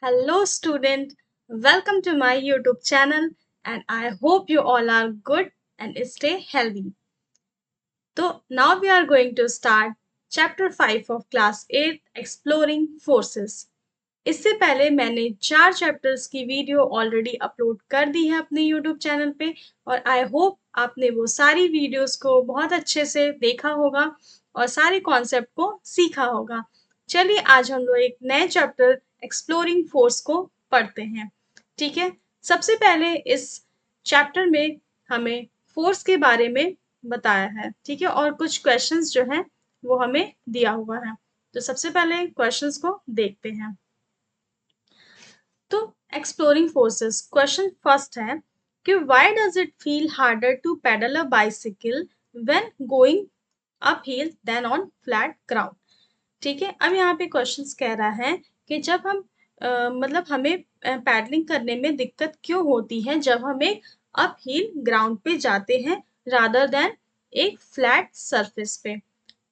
Hello, student. Welcome to my YouTube channel, and I hope you all are good and stay healthy. So, now we are going to start chapter 5 of class 8 Exploring Forces. इससे पहले मैंने 4 chapters की video already upload कर दी है अपने YouTube channel पे और I hope आपने वो सारी वीडियोस को बहुत अच्छे से देखा होगा और सारे कॉन्सेप्ट को सीखा होगा। चलिए आज हम लोग एक नए चैप्टर एक्सप्लोरिंग फोर्स को पढ़ते हैं। ठीक है, सबसे पहले इस चैप्टर में हमें फोर्स के बारे में बताया है। ठीक है, और कुछ क्वेश्चंस जो हैं वो हमें दिया हुआ है। तो सबसे पहले क्वेश्चंस को देखते हैं। तो एक्सप्लोरिंग फोर्सेस क्वेश्चन फर्स्ट है कि why does it feel harder to pedal a bicycle when going up hill than on flat ground. ठीक है, अब यहाँ पे क्वेश्चंस कह रहा है कि जब हम मतलब हमें पैडलिंग करने में दिक्कत क्यों होती है जब हम एक अप हिल ग्राउंड पे जाते हैं रादर देन एक फ्लैट सरफेस पे।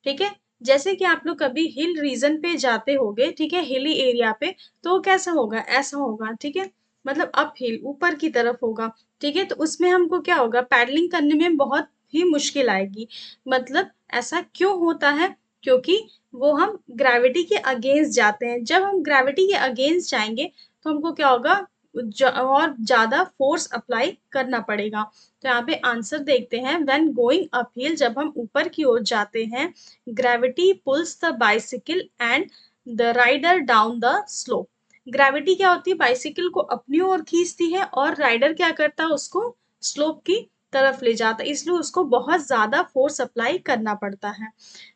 ठीक है, जैसे कि आप लोग कभी हिल रीजन पे जाते होगे, ठीक है, हिली एरिया पे, तो वो कैसा होगा, ऐसा होगा। ठीक है, मतलब अप हिल ऊपर की तरफ होगा। ठीक है, तो उसमें हमको क्या होगा, पैडलिंग करने में बहुत ही मुश्किल आएगी। मतलब ऐसा क्यों होता है, क्योंकि वो हम ग्रेविटी के अगेंस्ट जाते हैं। जब हम ग्रेविटी के अगेंस्ट जाएंगे तो हमको क्या होगा, और ज्यादा फोर्स अप्लाई करना पड़ेगा। तो यहाँ पे आंसर देखते हैं, व्हेन गोइंग अपहिल, जब हम ऊपर की ओर जाते हैं, gravity pulls the bicycle and the rider down the slope. Gravity क्या होती है, बाइसिकल को अपनी ओर खींचती है और राइडर क्या करता है, उसको स्लोप की तरफ ले जाता है, इसलिए उसको बहुत ज्यादा फोर्स अप्लाई करना पड़ता है।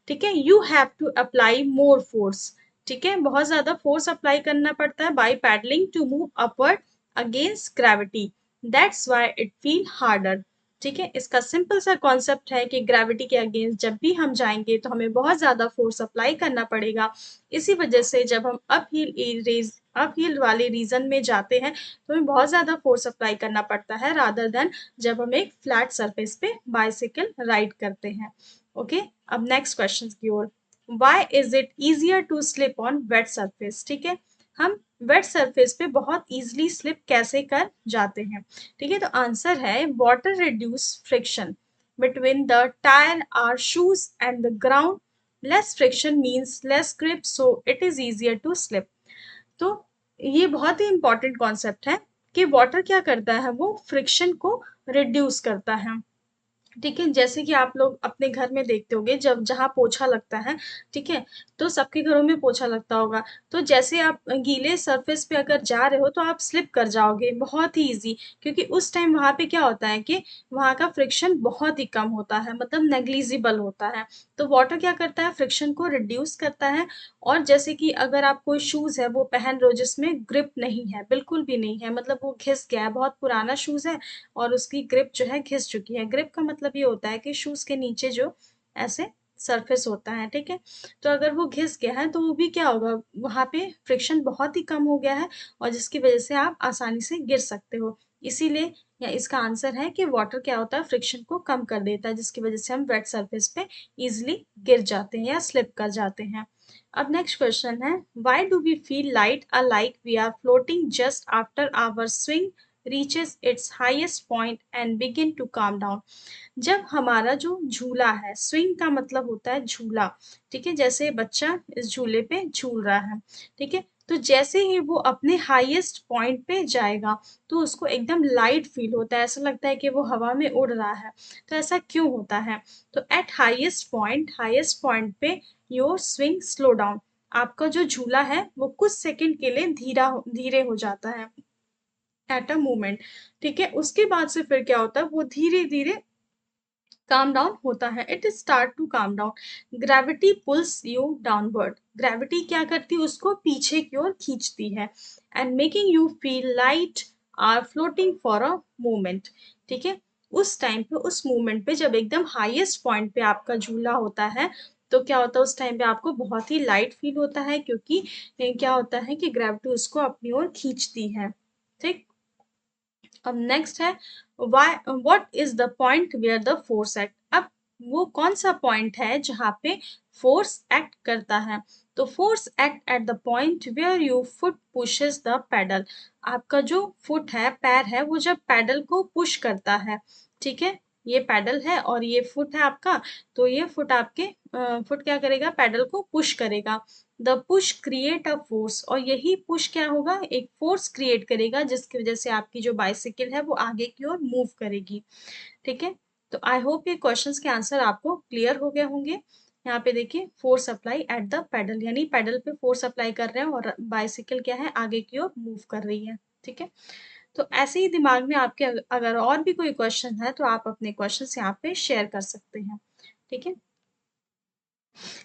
ठीक है, you have to apply more force. ठीक है, बहुत ज्यादा फोर्स अप्लाई करना पड़ता है by pedalling to move upward against gravity, that's why it feel harder. ठीक है, इसका सिंपल सा कॉन्सेप्ट है कि ग्रेविटी के अगेंस्ट जब भी हम जाएंगे तो हमें बहुत ज्यादा फोर्स अप्लाई करना पड़ेगा। इसी वजह से जब हम अप हिल वाले रीजन में जाते हैं तो हमें बहुत ज्यादा फोर्स अप्लाई करना पड़ता है रादर देन जब हम एक फ्लैट सरफेस पे बाइसिकल राइड करते हैं। ओके, अब नेक्स्ट क्वेश्चन की ओर। Why is it easier to slip on wet surface. ठीक है, हम वेट सरफेस पे बहुत इजीली स्लिप कैसे कर जाते हैं। ठीक है, तो आंसर है water reduce friction between the tyre or shoes and the ground, less friction means less grip, so it is easier to slip. तो ये बहुत ही इंपॉर्टेंट कॉन्सेप्ट है कि वाटर क्या करता है, वो फ्रिक्शन को रिड्यूस करता है। ठीक है, जैसे कि आप लोग अपने घर में देखते होंगे, जब जहाँ पोछा लगता है, ठीक है, तो सबके घरों में पोछा लगता होगा। तो जैसे आप गीले सरफेस पे अगर जा रहे हो तो आप स्लिप कर जाओगे बहुत ही इजी, क्योंकि उस टाइम वहां पे क्या होता है कि वहां का फ्रिक्शन बहुत ही कम होता है, मतलब नेग्लिजिबल होता है। तो वाटर क्या करता है, फ्रिक्शन को रिड्यूस करता है। और जैसे कि अगर आप कोई शूज है वो पहन रहे हो जिसमें ग्रिप नहीं है, बिल्कुल भी नहीं है, मतलब वो घिस गया है, बहुत पुराना शूज है और उसकी ग्रिप जो है घिस चुकी है। ग्रिप का मतलब ये होता है कि शूज के नीचे जो ऐसे सरफेस होता है, ठीक है, तो अगर वो घिस गया है तो वो भी क्या होगा, वहां पे फ्रिक्शन बहुत ही कम हो गया है और जिसकी वजह से आप आसानी से गिर सकते हो। इसीलिए या इसका आंसर है कि वाटर क्या होता है, फ्रिक्शन को कम कर देता है, जिसकी वजह से हम वेट सरफेस पे इजिली गिर जाते हैं या स्लिप कर जाते हैं। अब नेक्स्ट क्वेश्चन है, why do we feel light a like we are floating just after our swing reaches its highest point and begin to calm down। जब हमारा जो झूला है, स्विंग का मतलब होता है झूला, ठीक है, जैसे बच्चा इस झूले पे झूल रहा है, ठीक है, तो जैसे ही वो अपने हाईएस्ट पॉइंट पे जाएगा तो उसको एकदम लाइट फील होता है, ऐसा लगता है कि वो हवा में उड़ रहा है। तो ऐसा क्यों होता है, तो एट हाईएस्ट पॉइंट पे योर स्विंग स्लो डाउन, आपका जो झूला है वो कुछ सेकंड के लिए धीरे हो जाता है एट अ मोमेंट। ठीक है, उसके बाद से फिर क्या होता है, वो धीरे धीरे काम डाउन होता है, it start to calm down. Gravity pulls you downward, gravity क्या करती है, उसको पीछे की ओर खींचती है, and making you feel light or floating for a moment. ठीक है, उस टाइम पे, उस मोमेंट पे जब एकदम हाईएस्ट पॉइंट पे आपका झूला होता है तो क्या होता है, उस टाइम पे आपको बहुत ही लाइट फील होता है, क्योंकि क्या होता है कि ग्रेविटी उसको अपनी ओर खींचती है। ठीक, अब नेक्स्ट है, why what is the point where the force act. अब वो कौन सा पॉइंट है जहाँ पे फोर्स एक्ट करता है? तो force act at the point where your foot pushes the pedal. आपका जो फुट है, पैर है, वो जब पेडल को पुश करता है, ठीक है, ये पेडल है और ये फुट है आपका, तो ये फुट आपके फुट क्या करेगा, पेडल को पुश करेगा। The push create a force, और यही पुश क्या होगा, एक फोर्स क्रिएट करेगा जिसकी वजह से आपकी जो बाइसिकल है वो आगे की ओर मूव करेगी। ठीक है, तो आई होप ये क्वेश्चंस के आंसर आपको क्लियर हो गए होंगे। यहाँ पे देखिए, force apply at the pedal, यानी पेडल पे फोर्स अप्लाई कर रहे हैं और बाइसिकल क्या है, आगे की ओर मूव कर रही है। ठीक है, तो ऐसे ही दिमाग में आपके अगर और भी कोई क्वेश्चन है तो आप अपने क्वेश्चन यहाँ पे शेयर कर सकते हैं। ठीक है,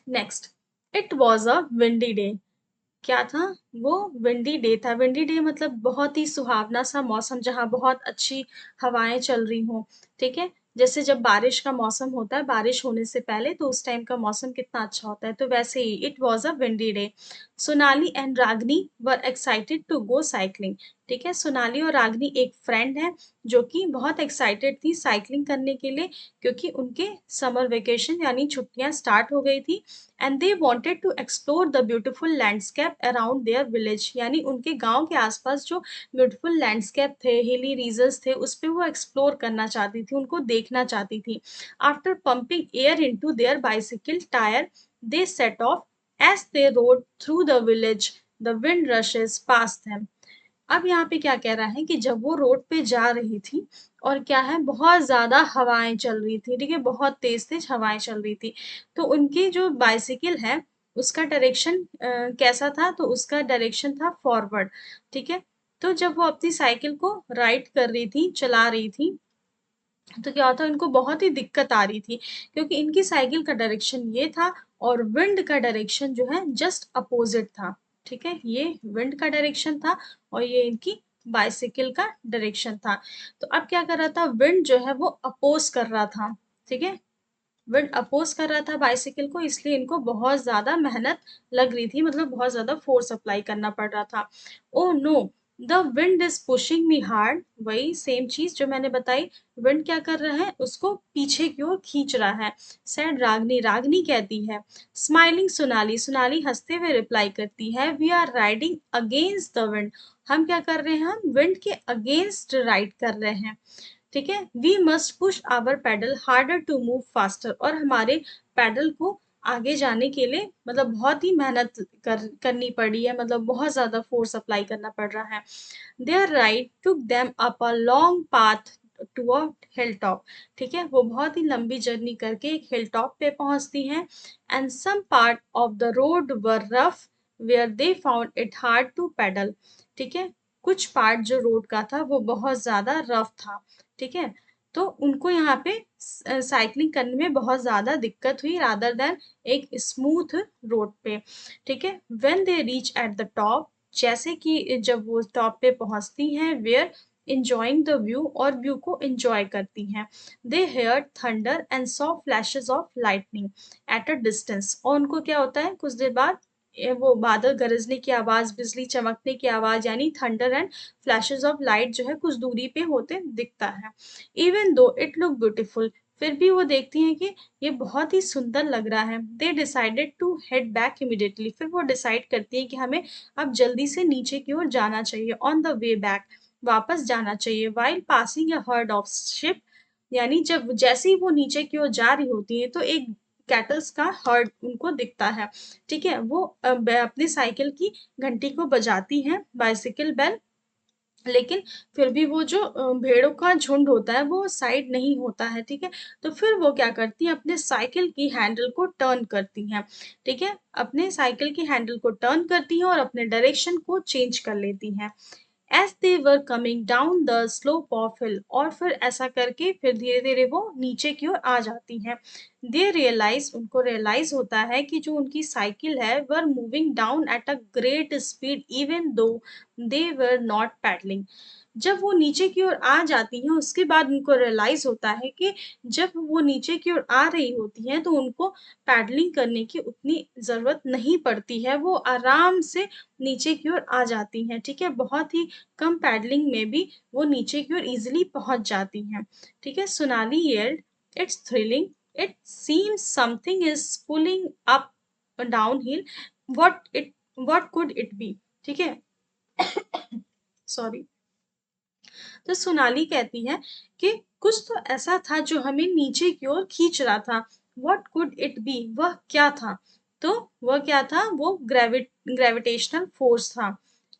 next, it was a windy day. क्या था वो? विंडी डे था। विंडी डे मतलब बहुत ही सुहावना सा मौसम, जहाँ बहुत अच्छी हवाएं चल रही हों। ठीक है, जैसे जब बारिश का मौसम होता है, बारिश होने से पहले, तो उस टाइम का मौसम कितना अच्छा होता है, तो वैसे ही it was a windy day. Sonali and Ragini were excited to go cycling. ठीक है, सोनाली और रागनी एक फ्रेंड है जो कि बहुत एक्साइटेड थी साइकिलिंग करने के लिए, क्योंकि उनके समर वेकेशन यानी छुट्टियां स्टार्ट हो गई थी। And they wanted to explore the beautiful landscape around their village, यानी उनके गांव के आसपास जो ब्यूटीफुल लैंडस्केप थे, हिली रीजन्स थे, उस पे वो एक्सप्लोर करना चाहती थी, उनको देखना चाहती थी। After pumping air into their bicycle tyre, they set off. As they rode through the village, the wind rushes past them. अब यहाँ पे क्या कह रहा है कि जब वो रोड पे जा रही थी, और क्या है, बहुत ज्यादा हवाएं चल रही थी, ठीक है, बहुत तेज तेज हवाएं चल रही थी, तो उनकी जो बाइसिकल है उसका डायरेक्शन कैसा था, तो उसका डायरेक्शन था फॉरवर्ड। ठीक है, तो जब वो अपनी साइकिल को राइड कर रही थी, चला रही थी, तो क्या होता है, उनको बहुत ही दिक्कत आ रही थी, क्योंकि इनकी साइकिल का डायरेक्शन ये था और विंड का डायरेक्शन जो है जस्ट अपोजिट था। ठीक है, ये विंड का डायरेक्शन था और ये इनकी बाइसिकल का डायरेक्शन था। तो अब क्या कर रहा था, विंड जो है वो अपोज कर रहा था। ठीक है, विंड अपोज कर रहा था बाइसिकल को, इसलिए इनको बहुत ज्यादा मेहनत लग रही थी, मतलब बहुत ज्यादा फोर्स अप्लाई करना पड़ रहा था। Oh no, the wind is pushing me hard. वही सेम चीज जो मैंने बताई, विंड क्या कर रहा है, उसको पीछे की ओर खींच रहा है। सैड रागनी, रागनी कहती है। स्माइलिंग सोनाली, सोनाली हंसते हुए रिप्लाई करती है, we are riding against the wind. हम क्या कर रहे हैं, हम विंड के अगेंस्ट राइड कर रहे हैं। ठीक है, we must push our pedal harder to move faster, और हमारे पैडल को आगे जाने के लिए मतलब बहुत ही मेहनत करनी पड़ी है, मतलब बहुत ज्यादा फोर्स अप्लाई करना पड़ रहा है। Their ride took them up a long path to a hill top. ठीक है, वो बहुत ही लंबी जर्नी करके एक हिल टॉप पे पहुंचती हैं। And some part of the road were rough where they found it hard to pedal. ठीक है, कुछ पार्ट जो रोड का था वो बहुत ज्यादा रफ था। ठीक है, तो उनको यहाँ पे साइकिलिंग करने में बहुत ज्यादा दिक्कत हुई, रादर देन एक स्मूथ रोड पे। ठीक है, when they reach at the top, जैसे कि जब वो टॉप पे पहुंचती हैं, वेयर enjoying the view, और व्यू को enjoy करती हैं। they heard thunder and saw flashes of lightning at a distance, और उनको क्या होता है, कुछ देर बाद वो बादल गरजने की आवाज, बिजली चमकने की आवाज, यानी thunder and flashes of light जो है कुछ दूरी पे होते दिखता है। Even though it look beautiful, फिर भी वो देखती हैं कि ये बहुत ही सुंदर लग रहा है। They decided to head back immediately, फिर वो डिसाइड करती हैं कि हमें अब जल्दी से नीचे की ओर जाना चाहिए। ऑन द वे बैक, वापस जाना चाहिए। While passing a herd of ship, यानी जब जैसे ही वो नीचे की ओर जा रही होती है, तो एक कैटल्स का हर्ड उनको दिखता है। ठीक है, वो अपनी साइकिल की घंटी को बजाती हैं, बाइसिकल बेल, लेकिन फिर भी वो जो भेड़ों का झुंड होता है वो साइड नहीं होता है। ठीक है, तो फिर वो क्या करती हैं, अपने साइकिल की हैंडल को टर्न करती हैं। ठीक है, अपने साइकिल की हैंडल को टर्न करती हैं और अपने डायरेक्शन को चेंज कर लेती हैं। As they were coming down the slope of hill, और फिर ऐसा करके फिर धीरे धीरे वो नीचे की ओर आ जाती हैं। दे रियलाइज, उनको रियलाइज होता है कि जो उनकी साइकिल है were moving down at a great speed even though they were not paddling. जब वो नीचे की ओर आ जाती हैं, उसके बाद उनको रियलाइज होता है कि जब वो नीचे की ओर आ रही होती हैं तो उनको पैडलिंग करने की उतनी जरूरत नहीं पड़ती है, वो आराम से नीचे की ओर आ जाती हैं। ठीक है, बहुत ही कम पैडलिंग में भी वो नीचे की ओर इजिली पहुंच जाती हैं। ठीक है, Sonali yelled, it's thrilling, It seems something is pulling up downhill. What could it be? ठीक है, सॉरी। तो सोनाली कहती है कि कुछ तो ऐसा था जो हमें नीचे की ओर खींच रहा था। What could it be? वह क्या था? तो वह क्या था? वो ग्रेविटेशनल फोर्स था।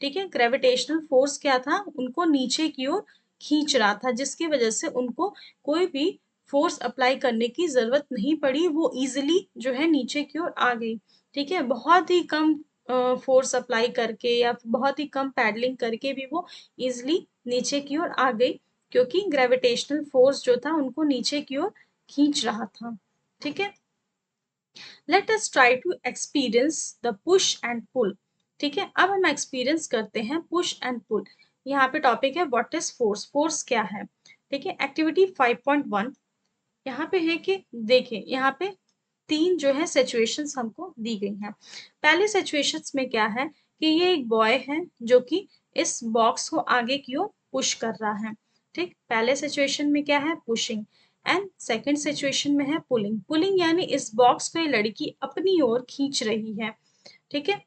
ठीक है, ग्रेविटेशनल फोर्स क्या था? उनको नीचे की ओर खींच रहा था, जिसकी वजह से उनको कोई भी फोर्स अप्लाई करने की जरूरत नहीं पड़ी, वो इजिली जो है नीचे की ओर आ गई। ठीक है, बहुत ही कम फोर्स अप्लाई करके या बहुत ही कम पैडलिंग करके भी वो इजिली नीचे की ओर आ गई, क्योंकि ग्रेविटेशनल फोर्स जो था उनको नीचे की ओर खींच रहा था। ठीक है, let us try to experience the push and pull. ठीक है, अब हम एक्सपीरियंस करते हैं पुश एंड पुल। यहाँ पे टॉपिक है व्हाट इज फोर्स, फोर्स क्या है। ठीक है, एक्टिविटी 5.1 यहाँ पे है कि देखिए, यहाँ पे तीन जो है सिचुएशंस हमको दी गई हैं। पहले सिचुएशंस में क्या है कि ये एक बॉय है जो कि इस बॉक्स को आगे की ओर पुश कर रहा है। ठीक, पहले सिचुएशन में क्या है? पुशिंग। एंड सेकंड सिचुएशन में है पुलिंग। पुलिंग यानी इस बॉक्स को ये लड़की अपनी ओर खींच रही है। ठीक है,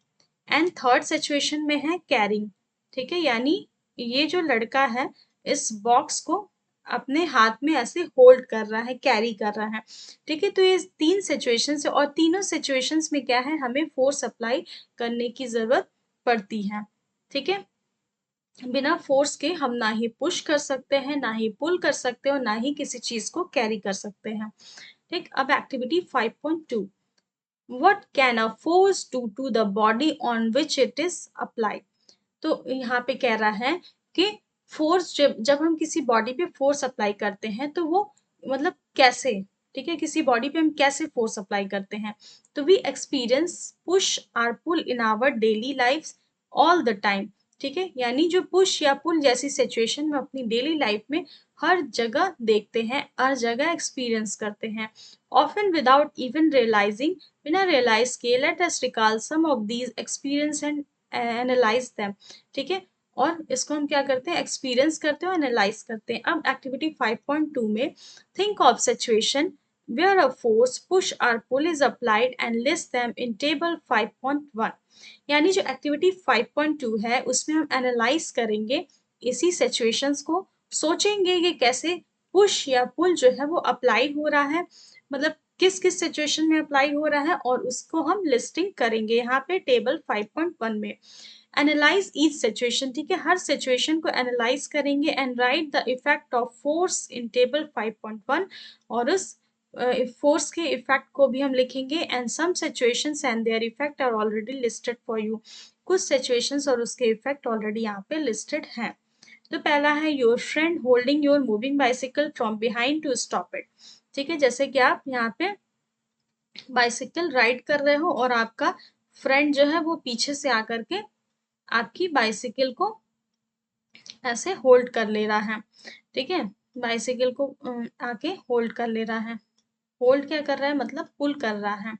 एंड थर्ड सिचुएशन में है कैरिंग। ठीक है, यानी ये जो लड़का है इस बॉक्स को अपने हाथ में ऐसे होल्ड कर रहा है, कैरी कर रहा है। ठीक है, तो ये तीन सिचुएशंस है और तीनों सिचुएशंस में क्या है? हमें फोर्स अप्लाई करने की जरूरत पड़ती है। ठीक है, बिना फोर्स के हम ना ही पुश कर सकते हैं, ना ही पुल कर सकते हैं और ना ही किसी चीज को कैरी कर सकते हैं। ठीक, अब activity 5.2, what can a force do to the body on which it is applied? तो यहाँ पे कह रहा है कि फोर्स जब जब हम किसी बॉडी पे फोर्स अप्लाई करते हैं तो वो मतलब कैसे। ठीक है, किसी बॉडी पे हम कैसे फोर्स अप्लाई करते हैं? तो we experience push or pull in our daily life all the time. ठीक है, यानी जो पुश या पुल जैसी सिचुएशन में अपनी डेली लाइफ में हर जगह देखते हैं, हर जगह एक्सपीरियंस करते हैं, ऑफन विदाउट इवन रियलाइजिंग, बिना रियलाइज किए। Let us recall some of these experience and analyze them. ठीक है, और इसको हम क्या करते हैं? एक्सपीरियंस करते हैं और एनालाइज करते हैं। अब एक्टिविटी 5.2 में think of situation where a force push or pull is applied and list them in table 5.1। यानी जो एक्टिविटी 5.2 है उसमें हम एनालाइज करेंगे इसी सिचुएशंस को, सोचेंगे कि कैसे पुश या पुल जो है वो अप्लाई हो रहा है, मतलब किस किस सिचुएशन में अप्लाई हो रहा है, और उसको हम लिस्टिंग करेंगे यहाँ पे टेबल 5.1 में। Analyse each situation. ठीक है, हर सिचुएशन को एनालाइज करेंगे and right the effect of force in table 5.1, और उस फोर्स के इफेक्ट को भी हम लिखेंगे। And some situations and their effect are already listed for you. कुछ सिचुएशंस और उसके इफेक्ट ऑलरेडी यहाँ पे लिस्टेड हैं। तो पहला है your friend holding your moving bicycle from behind to stop it. ठीक है, जैसे कि आप यहाँ पे बाइसिकल राइड कर रहे हो और आपका फ्रेंड जो है वो पीछे से आकर के आपकी बाइसिकल को ऐसे होल्ड कर ले रहा है। ठीक है, बाइसिकल को आके होल्ड कर ले रहा है। होल्ड क्या कर रहा है? मतलब पुल कर रहा है।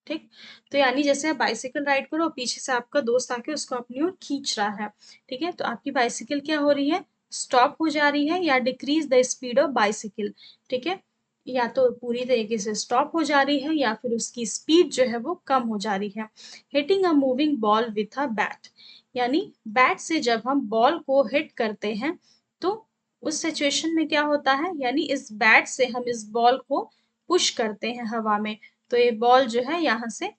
ठीक, तो यानी जैसे आप बाइसिकल राइड करो, पीछे से आपका दोस्त आके उसको अपनी ओर खींच रहा है। ठीक है, तो आपकी बाइसिकल क्या हो रही है? स्टॉप हो जा रही है, या decrease the speed of bicycle. ठीक है, या तो पूरी तरीके से स्टॉप हो जा रही है या फिर उसकी स्पीड जो है वो कम हो जा रही है। Hitting a moving ball with a bat, यानी बैट से जब हम बॉल को हिट करते हैं तो उस सिचुएशन में क्या होता है? यानी इस बैट से हम इस बॉल को पुश करते हैं हवा में, तो ये बॉल जो है यहाँ से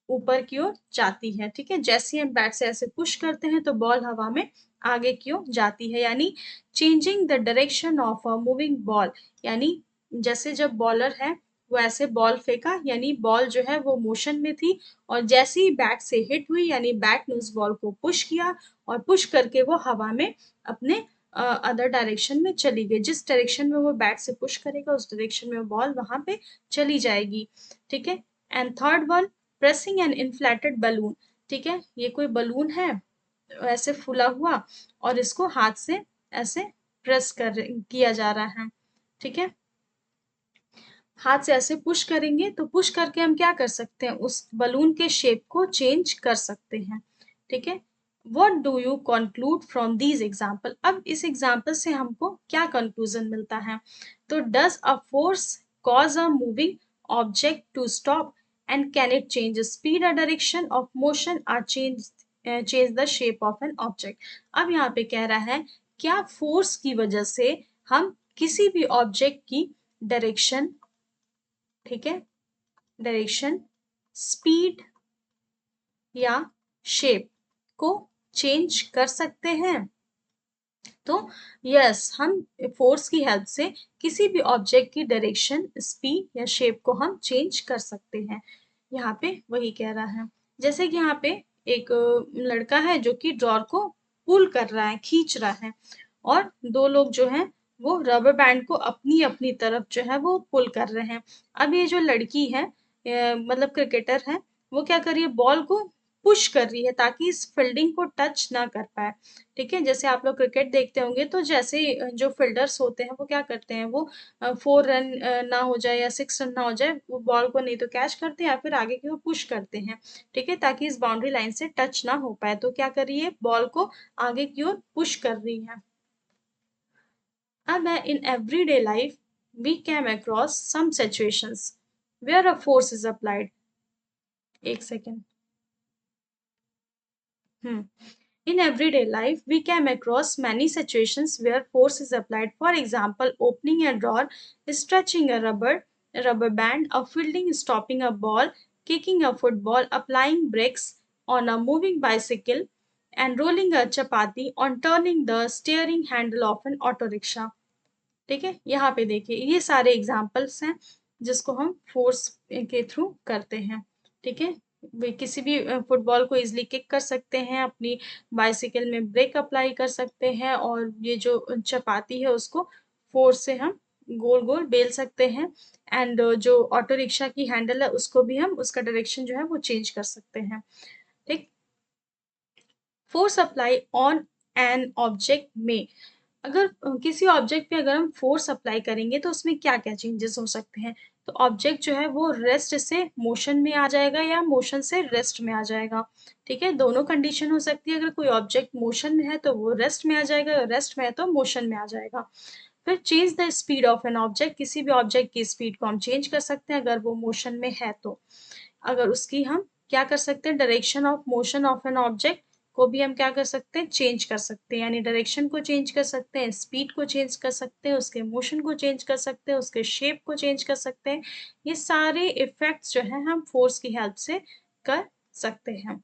ऊपर की ओर जाती है। ठीक है, जैसे हम बैट से ऐसे पुश करते हैं तो बॉल हवा में आगे की ओर जाती है, यानी changing the direction of a moving ball. यानी जैसे जब बॉलर है वो ऐसे बॉल फेंका, यानी बॉल जो है वो मोशन में थी, और जैसे ही बैट से हिट हुई यानी बैट ने उस बॉल को पुश किया, और पुश करके वो हवा में अपने अदर डायरेक्शन में चली गई। जिस डायरेक्शन में वो बैट से पुश करेगा उस डायरेक्शन में वो बॉल वहां पे चली जाएगी। ठीक है, and third one pressing an inflated balloon. ठीक है, ये कोई बलून है ऐसे फूला हुआ और इसको हाथ से ऐसे प्रेस कर किया जा रहा है। ठीक है, हाथ से ऐसे पुश करेंगे तो पुश करके हम क्या कर सकते हैं? उस बलून के शेप को चेंज कर सकते हैं। ठीक है, what do you conclude from these example? अब इस एग्जाम्पल से हमको क्या कंक्लूजन मिलता है? तो does a force cause a moving object to stop? And can it change the speed or direction of motion or change the shape of an object? अब यहाँ पे कह रहा है क्या फोर्स की वजह से हम किसी भी ऑब्जेक्ट की डायरेक्शन, ठीक है, डायरेक्शन, स्पीड या शेप को चेंज कर सकते हैं? तो यस, हम फोर्स की हेल्प से किसी भी ऑब्जेक्ट की डायरेक्शन, स्पीड या शेप को हम चेंज कर सकते हैं। यहाँ पे वही कह रहा है। जैसे कि यहाँ पे एक लड़का है जो कि ड्रॉर को पुल कर रहा है, खींच रहा है, और दो लोग जो हैं वो रबर बैंड को अपनी अपनी तरफ जो है वो पुल कर रहे हैं। अब ये जो लड़की है मतलब क्रिकेटर है, वो क्या कर रही है, बॉल को पुश कर रही है ताकि इस फील्डिंग को टच ना कर पाए। ठीक है, जैसे आप लोग क्रिकेट देखते होंगे तो जैसे जो फील्डर्स होते हैं वो क्या करते हैं, वो 4 रन ना हो जाए या 6 रन ना हो जाए, वो बॉल को नहीं तो कैच करते हैं या फिर आगे की ओर पुश करते हैं। ठीक है, ताकि इस बाउंड्री लाइन से टच ना हो पाए। तो क्या कर रही है, बॉल को आगे की ओर पुश कर रही है। अब in everyday life we came across some situations where a force is applied. एक second. In everyday life, we came across many situations where force is applied. For example, opening a drawer, stretching a rubber band, or fielding, stopping a ball, kicking a football, applying brakes on a moving bicycle, and rolling a chapati on turning the steering handle of an auto rickshaw. ठीक है, यहाँ पे देखिए ये सारे examples हैं जिसको हम फोर्स के थ्रू करते हैं। ठीक है, किसी भी फुटबॉल को इजिली किक कर सकते हैं, अपनी बाइसिकल में ब्रेक अप्लाई कर सकते हैं, और ये जो चपाती है उसको फोर्स से हम गोल गोल बेल सकते हैं। एंड जो ऑटो रिक्शा की हैंडल है उसको भी हम उसका डायरेक्शन जो है वो चेंज कर सकते हैं। ठीक, force apply on an object में, अगर किसी ऑब्जेक्ट पे अगर हम फोर्स अप्लाई करेंगे तो उसमें क्या क्या चेंजेस हो सकते हैं? तो ऑब्जेक्ट जो है वो रेस्ट से मोशन में आ जाएगा या मोशन से रेस्ट में आ जाएगा। ठीक है, दोनों कंडीशन हो सकती है। अगर कोई ऑब्जेक्ट मोशन में है तो वो रेस्ट में आ जाएगा, रेस्ट में है तो मोशन में आ जाएगा। फिर change the speed of an object, किसी भी ऑब्जेक्ट की स्पीड को हम चेंज कर सकते हैं अगर वो मोशन में है तो। अगर उसकी हम क्या कर सकते हैं, direction of motion of an object को भी हम क्या कर सकते हैं, चेंज कर सकते हैं। यानी डायरेक्शन को चेंज कर सकते हैं, स्पीड को चेंज कर सकते हैं, उसके मोशन को चेंज कर सकते हैं, उसके शेप को चेंज कर सकते हैं। ये सारे इफेक्ट्स जो है हम फोर्स की हेल्प से कर सकते हैं।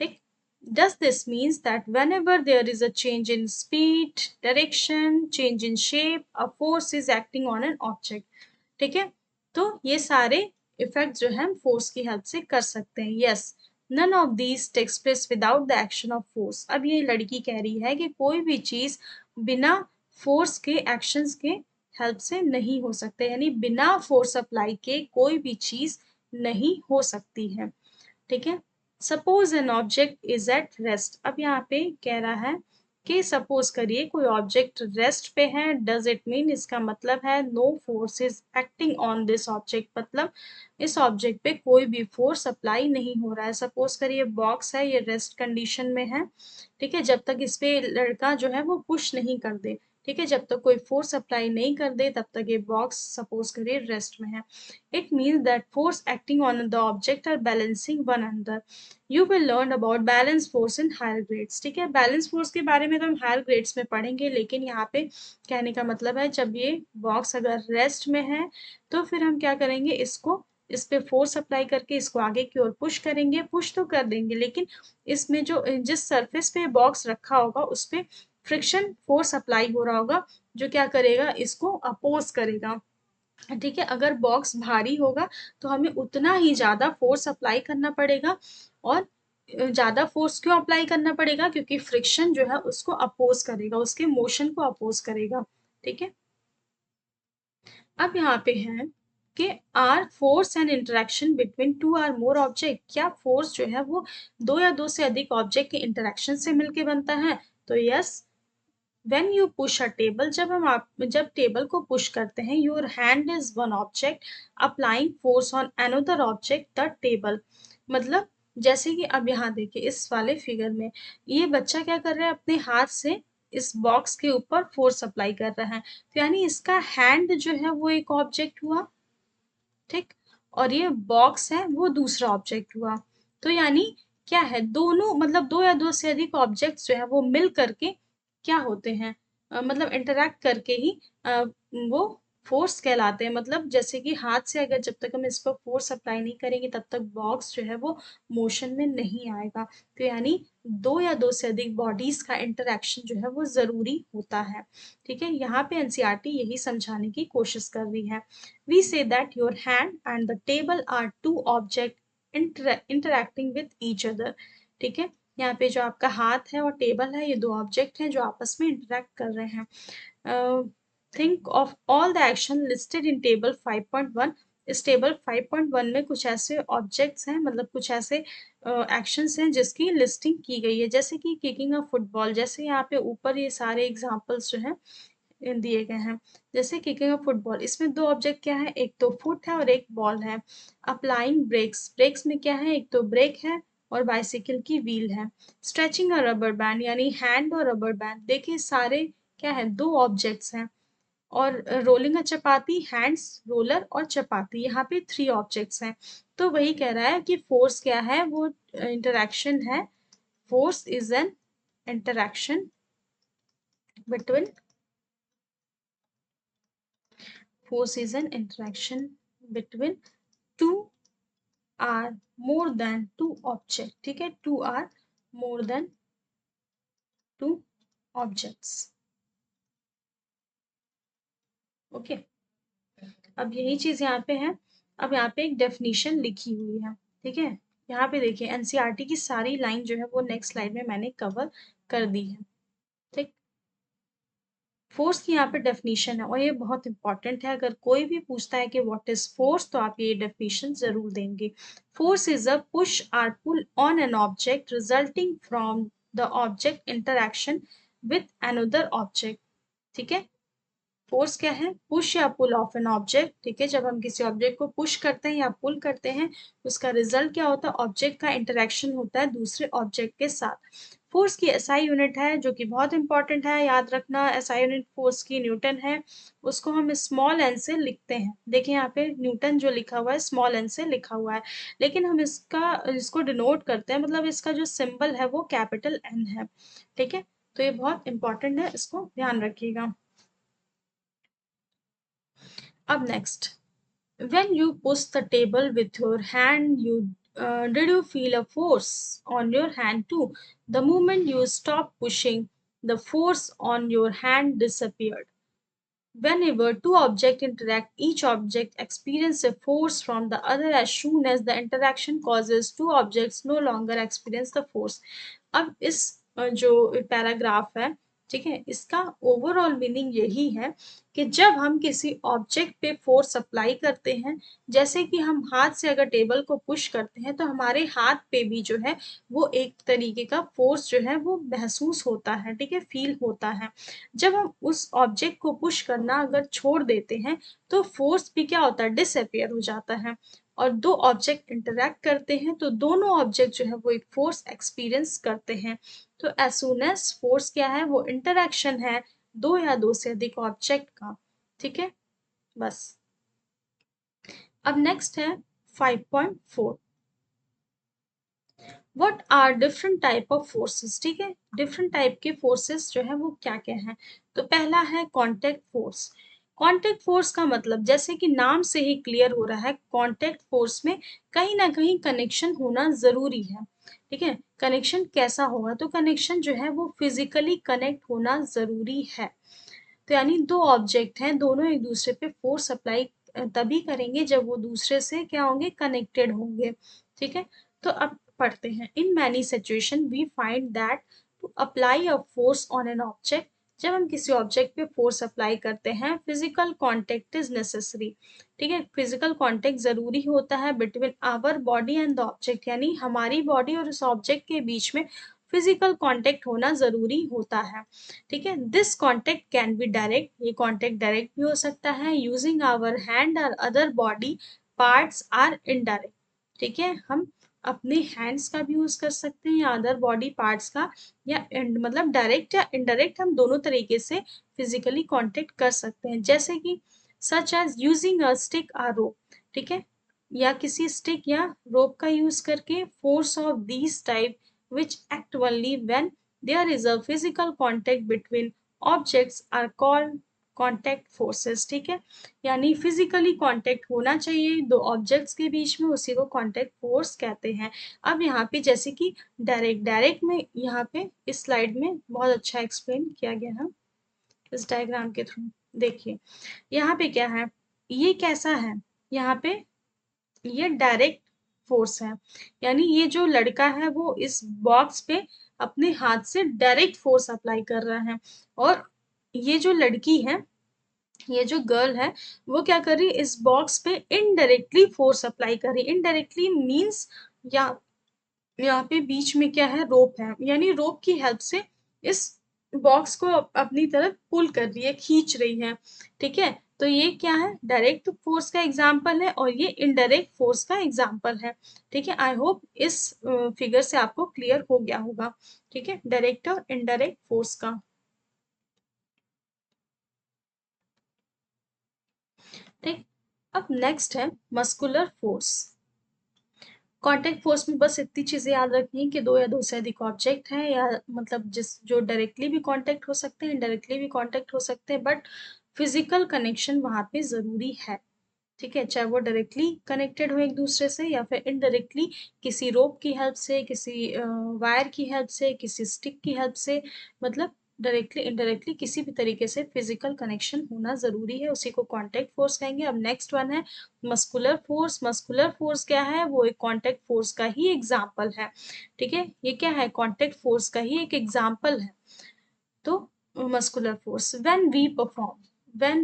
ठीक, does this means that whenever there is a change in speed, direction, change in shape, a force is acting on an object? ठीक है, तो ये सारे इफेक्ट जो है हम फोर्स की हेल्प से कर सकते हैं। Yes, none of these takes place without the action of force. अब ये लड़की कह रही है कि कोई भी चीज बिना फोर्स के, एक्शंस के हेल्प से नहीं हो सकते, यानी बिना फोर्स अप्लाई के कोई भी चीज नहीं हो सकती है। ठीक है, suppose N object is at rest. अब यहाँ पे कह रहा है कि सपोज करिए कोई ऑब्जेक्ट रेस्ट पे है। डज इट मीन, इसका मतलब है no force is acting on this object, मतलब इस ऑब्जेक्ट पे कोई भी फोर्स अप्लाई नहीं हो रहा है। सपोज करिए बॉक्स है, ये रेस्ट कंडीशन में है। ठीक है, जब तक इस पे लड़का जो है वो पुश नहीं कर दे, ठीक है, जब तक कोई फोर्स अप्लाई नहीं कर दे तब तक ये बॉक्स सपोज करिए रेस्ट में है। It means that force acting on the object are balancing one another. You will learn about balance force in higher grades. ठीक है, बैलेंस फोर्स के बारे में तो हम हायर ग्रेड्स में पढ़ेंगे, लेकिन यहाँ पे कहने का मतलब है जब ये बॉक्स अगर रेस्ट में है तो फिर हम क्या करेंगे, इसको, इस पे फोर्स अप्लाई करके इसको आगे की ओर पुश करेंगे। पुश तो कर देंगे लेकिन इसमें जो जिस सरफेस पे बॉक्स रखा होगा उस पे फ्रिक्शन फोर्स अप्लाई हो रहा होगा, जो क्या करेगा, इसको अपोज करेगा। ठीक है, अगर बॉक्स भारी होगा तो हमें उतना ही ज्यादा फोर्स अप्लाई करना पड़ेगा। और ज्यादा फोर्स क्यों अप्लाई करना पड़ेगा, क्योंकि फ्रिक्शन जो है उसको अपोज करेगा, उसके मोशन को अपोज करेगा। ठीक है, अब यहाँ पे है कि are force and interaction between two or more object. क्या फोर्स जो है वो दो या दो से अधिक ऑब्जेक्ट के इंटरेक्शन से मिलके बनता है? तो yes, when you push a table, जब टेबल को पुश करते हैं, your hand is one object applying force on another object, the table। मतलब जैसे कि अब यहाँ देखिए इस वाले फिगर में ये बच्चा क्या कर रहा है, अपने हाथ से इस बॉक्स के ऊपर फोर्स अप्लाई कर रहा है। तो यानी इसका हैंड जो है वो एक ऑब्जेक्ट हुआ। ठीक। और ये बॉक्स है वो दूसरा ऑब्जेक्ट हुआ। तो यानी क्या है, दोनों मतलब दो या दो से अधिक ऑब्जेक्ट्स जो है वो मिल करके क्या होते हैं, मतलब इंटरैक्ट करके ही वो फोर्स कहलाते हैं। मतलब जैसे कि हाथ से अगर जब तक हम इस पर फोर्स अप्लाई नहीं करेंगे तब तक बॉक्स जो है वो मोशन में नहीं आएगा। तो यानी दो या दो से अधिक बॉडीज का इंटरेक्शन जो है वो जरूरी होता है। ठीक है, यहाँ पे एनसीईआरटी यही समझाने की कोशिश कर रही है। We see that your hand and the table are two object interacting with each other. ठीक है, यहाँ पे जो आपका हाथ है और टेबल है ये दो ऑब्जेक्ट हैं जो आपस में इंटरैक्ट कर रहे हैं। Think of all the action listed in table 5.1। इस टेबल 5.1 में कुछ ऐसे ऑब्जेक्ट्स हैं, मतलब कुछ ऐसे एक्शंस हैं जिसकी लिस्टिंग की गई है, जैसे कि किकिंग अ फुटबॉल। जैसे यहाँ पे ऊपर ये सारे एग्जांपल्स जो हैं दिए गए हैं। जैसे किकिंग अ फुटबॉल, इसमें दो ऑब्जेक्ट क्या है, एक तो फुट है और एक बॉल है। अप्लाइंग ब्रेक्स, ब्रेक्स में क्या है, एक तो ब्रेक है और बाइसिकल की व्हील है। स्ट्रेचिंग अ रबर बैंड, यानी हैंड और रबर बैंड, देखिए सारे क्या है, दो ऑब्जेक्ट्स हैं। और रोलिंग अ चपाती, हैंड्स, रोलर और चपाती, यहाँ पे थ्री ऑब्जेक्ट्स हैं। तो वही कह रहा है कि फोर्स क्या है, वो इंटरैक्शन है। Force is an interaction between, force is an interaction between two are more than two object। ठीक है, two are more than two objects। Okay, अब यही चीज यहाँ पे है। अब यहाँ पे एक डेफिनेशन लिखी हुई है। ठीक है, यहाँ पे देखिए एनसीईआरटी की सारी लाइन जो है वो नेक्स्ट स्लाइड में मैंने कवर कर दी है। ठीक, फोर्स की यहाँ पे डेफिनेशन है और ये बहुत इंपॉर्टेंट है। अगर कोई भी पूछता है कि व्हाट इज फोर्स तो आप ये डेफिनेशन जरूर देंगे। Force is a push or pull on an object resulting from the object interaction with another object. ठीक है, फोर्स क्या है, पुश या पुल ऑफ एन ऑब्जेक्ट। ठीक है, जब हम किसी ऑब्जेक्ट को पुश करते हैं या पुल करते हैं उसका रिजल्ट क्या होता है, ऑब्जेक्ट का इंटरेक्शन होता है दूसरे ऑब्जेक्ट के साथ। फोर्स की एसआई यूनिट है जो कि बहुत इंपॉर्टेंट है, याद रखना। एसआई यूनिट फोर्स की न्यूटन है, उसको हम स्मॉल एन से लिखते हैं। देखिए यहाँ पे न्यूटन जो लिखा हुआ है स्मॉल एन से लिखा हुआ है, लेकिन हम इसको डिनोट करते हैं, मतलब इसका जो सिंबल है वो कैपिटल एन है। ठीक है, तो ये बहुत इंपॉर्टेंट है, इसको ध्यान रखिएगा। अब next, when you push the table with your hand, did you feel a force on your hand too? The moment you stop pushing, the force on your hand disappeared. Whenever two objects interact, each object experiences a force from the other as soon as the interaction causes two objects no longer experience the force। अब इस जो paragraph है, ठीक है, इसका overall meaning यही है कि जब हम किसी ऑब्जेक्ट पे फोर्स अप्लाई करते हैं, जैसे कि हम हाथ से अगर टेबल को पुश करते हैं तो हमारे हाथ पे भी जो है वो एक तरीके का फोर्स जो है वो महसूस होता है। ठीक है, फील होता है। जब हम उस ऑब्जेक्ट को पुश करना अगर छोड़ देते हैं तो फोर्स भी क्या होता है, डिसअपियर हो जाता है। और दो ऑब्जेक्ट इंटरैक्ट करते हैं तो दोनों ऑब्जेक्ट जो है वो एक फोर्स एक्सपीरियंस करते हैं। तो एज सुन एज फोर्स क्या है, वो इंटरैक्शन है दो या दो से अधिक ऑब्जेक्ट का। ठीक है, बस। अब नेक्स्ट है 5.4, what are different type of forces. ठीक है, डिफरेंट टाइप के फोर्सेस जो है वो क्या क्या है। तो पहला है कांटेक्ट फोर्स। कांटेक्ट फोर्स का मतलब जैसे कि नाम से ही क्लियर हो रहा है, कांटेक्ट फोर्स में कहीं ना कहीं कनेक्शन होना जरूरी है। ठीक है, कनेक्शन कैसा होगा, तो कनेक्शन जो है वो फिजिकली कनेक्ट होना जरूरी है। तो यानी दो ऑब्जेक्ट हैं, दोनों एक दूसरे पे फोर्स अप्लाई तभी करेंगे जब वो दूसरे से क्या होंगे, कनेक्टेड होंगे। ठीक है, तो अब पढ़ते हैं। In many situation we find that to apply a force on an object, जब हम किसी ऑब्जेक्ट पे फोर्स अप्लाई करते हैं फिजिकल कांटेक्ट इज नेसेसरी। ठीक है, फिजिकल कांटेक्ट जरूरी होता है between our body and the object, यानी हमारी बॉडी और उस ऑब्जेक्ट के बीच में फिजिकल कांटेक्ट होना जरूरी होता है। ठीक है, this contact can be direct, ये कांटेक्ट डायरेक्ट भी हो सकता है, यूजिंग आवर हैंड और other body parts or indirect. ठीक है, हम अपने हैंड्स का भी यूज कर सकते हैं या अदर बॉडी पार्ट्स का, या मतलब डायरेक्ट या इनडायरेक्ट हम दोनों तरीके से फिजिकली कांटेक्ट कर सकते हैं। जैसे कि such as using a stick or rope, ठीक है, या किसी स्टिक या रोप का यूज करके। Force of these type which act only when there is a physical contact between objects are called contact forces. ठीक है, यानी फिजिकली कांटेक्ट होना चाहिए दो ऑब्जेक्ट्स के बीच में, उसी को कांटेक्ट फोर्स कहते हैं। अब यहाँ पे जैसे कि डायरेक्ट में यहाँ पे इस स्लाइड में बहुत अच्छा एक्सप्लेन किया गया है इस डायग्राम के थ्रू। देखिए यहाँ पे क्या है, ये कैसा है, यहाँ पे ये डायरेक्ट फोर्स है, यानी ये जो लड़का है वो इस बॉक्स पे अपने हाथ से डायरेक्ट फोर्स अप्लाई कर रहा है, और ये जो लड़की है, ये जो गर्ल है, वो क्या कर रही है, इस बॉक्स पे इनडायरेक्टली फोर्स अप्लाई कर रही है। इनडायरेक्टली मीन्स या यहाँ पे बीच में क्या है, रोप है, यानी रोप की हेल्प से इस बॉक्स को अपनी तरफ पुल कर रही है, खींच रही है। ठीक है, तो ये क्या है, डायरेक्ट फोर्स का एग्जाम्पल है, और ये इनडायरेक्ट फोर्स का एग्जाम्पल है। ठीक है, आई होप इस फिगर से आपको क्लियर हो गया होगा। ठीक है, डायरेक्ट और इनडायरेक्ट फोर्स का। ठीक, अब नेक्स्ट है मस्कुलर फोर्स। कॉन्टेक्ट फोर्स में बस इतनी चीजें याद रखनी है कि दो या दो से अधिक ऑब्जेक्ट है, या मतलब जिस जो डायरेक्टली भी कांटेक्ट हो सकते हैं, इनडायरेक्टली भी कांटेक्ट हो सकते हैं, बट फिजिकल कनेक्शन वहां पे जरूरी है। ठीक है, चाहे वो डायरेक्टली कनेक्टेड हो एक दूसरे से, या फिर इनडायरेक्टली किसी रोप की हेल्प से, किसी वायर की हेल्प से, किसी स्टिक की हेल्प से, मतलब डायरेक्टली इनडायरेक्टली किसी भी तरीके से फिजिकल कनेक्शन होना जरूरी है, उसी को कांटेक्ट फोर्स कहेंगे। अब नेक्स्ट वन है मस्कुलर फोर्स। मस्कुलर फोर्स क्या है, वो एक कांटेक्ट फोर्स का ही एग्जाम्पल है। ठीक है, ये क्या है, कांटेक्ट फोर्स का ही एक एग्जाम्पल है। तो muscular force, when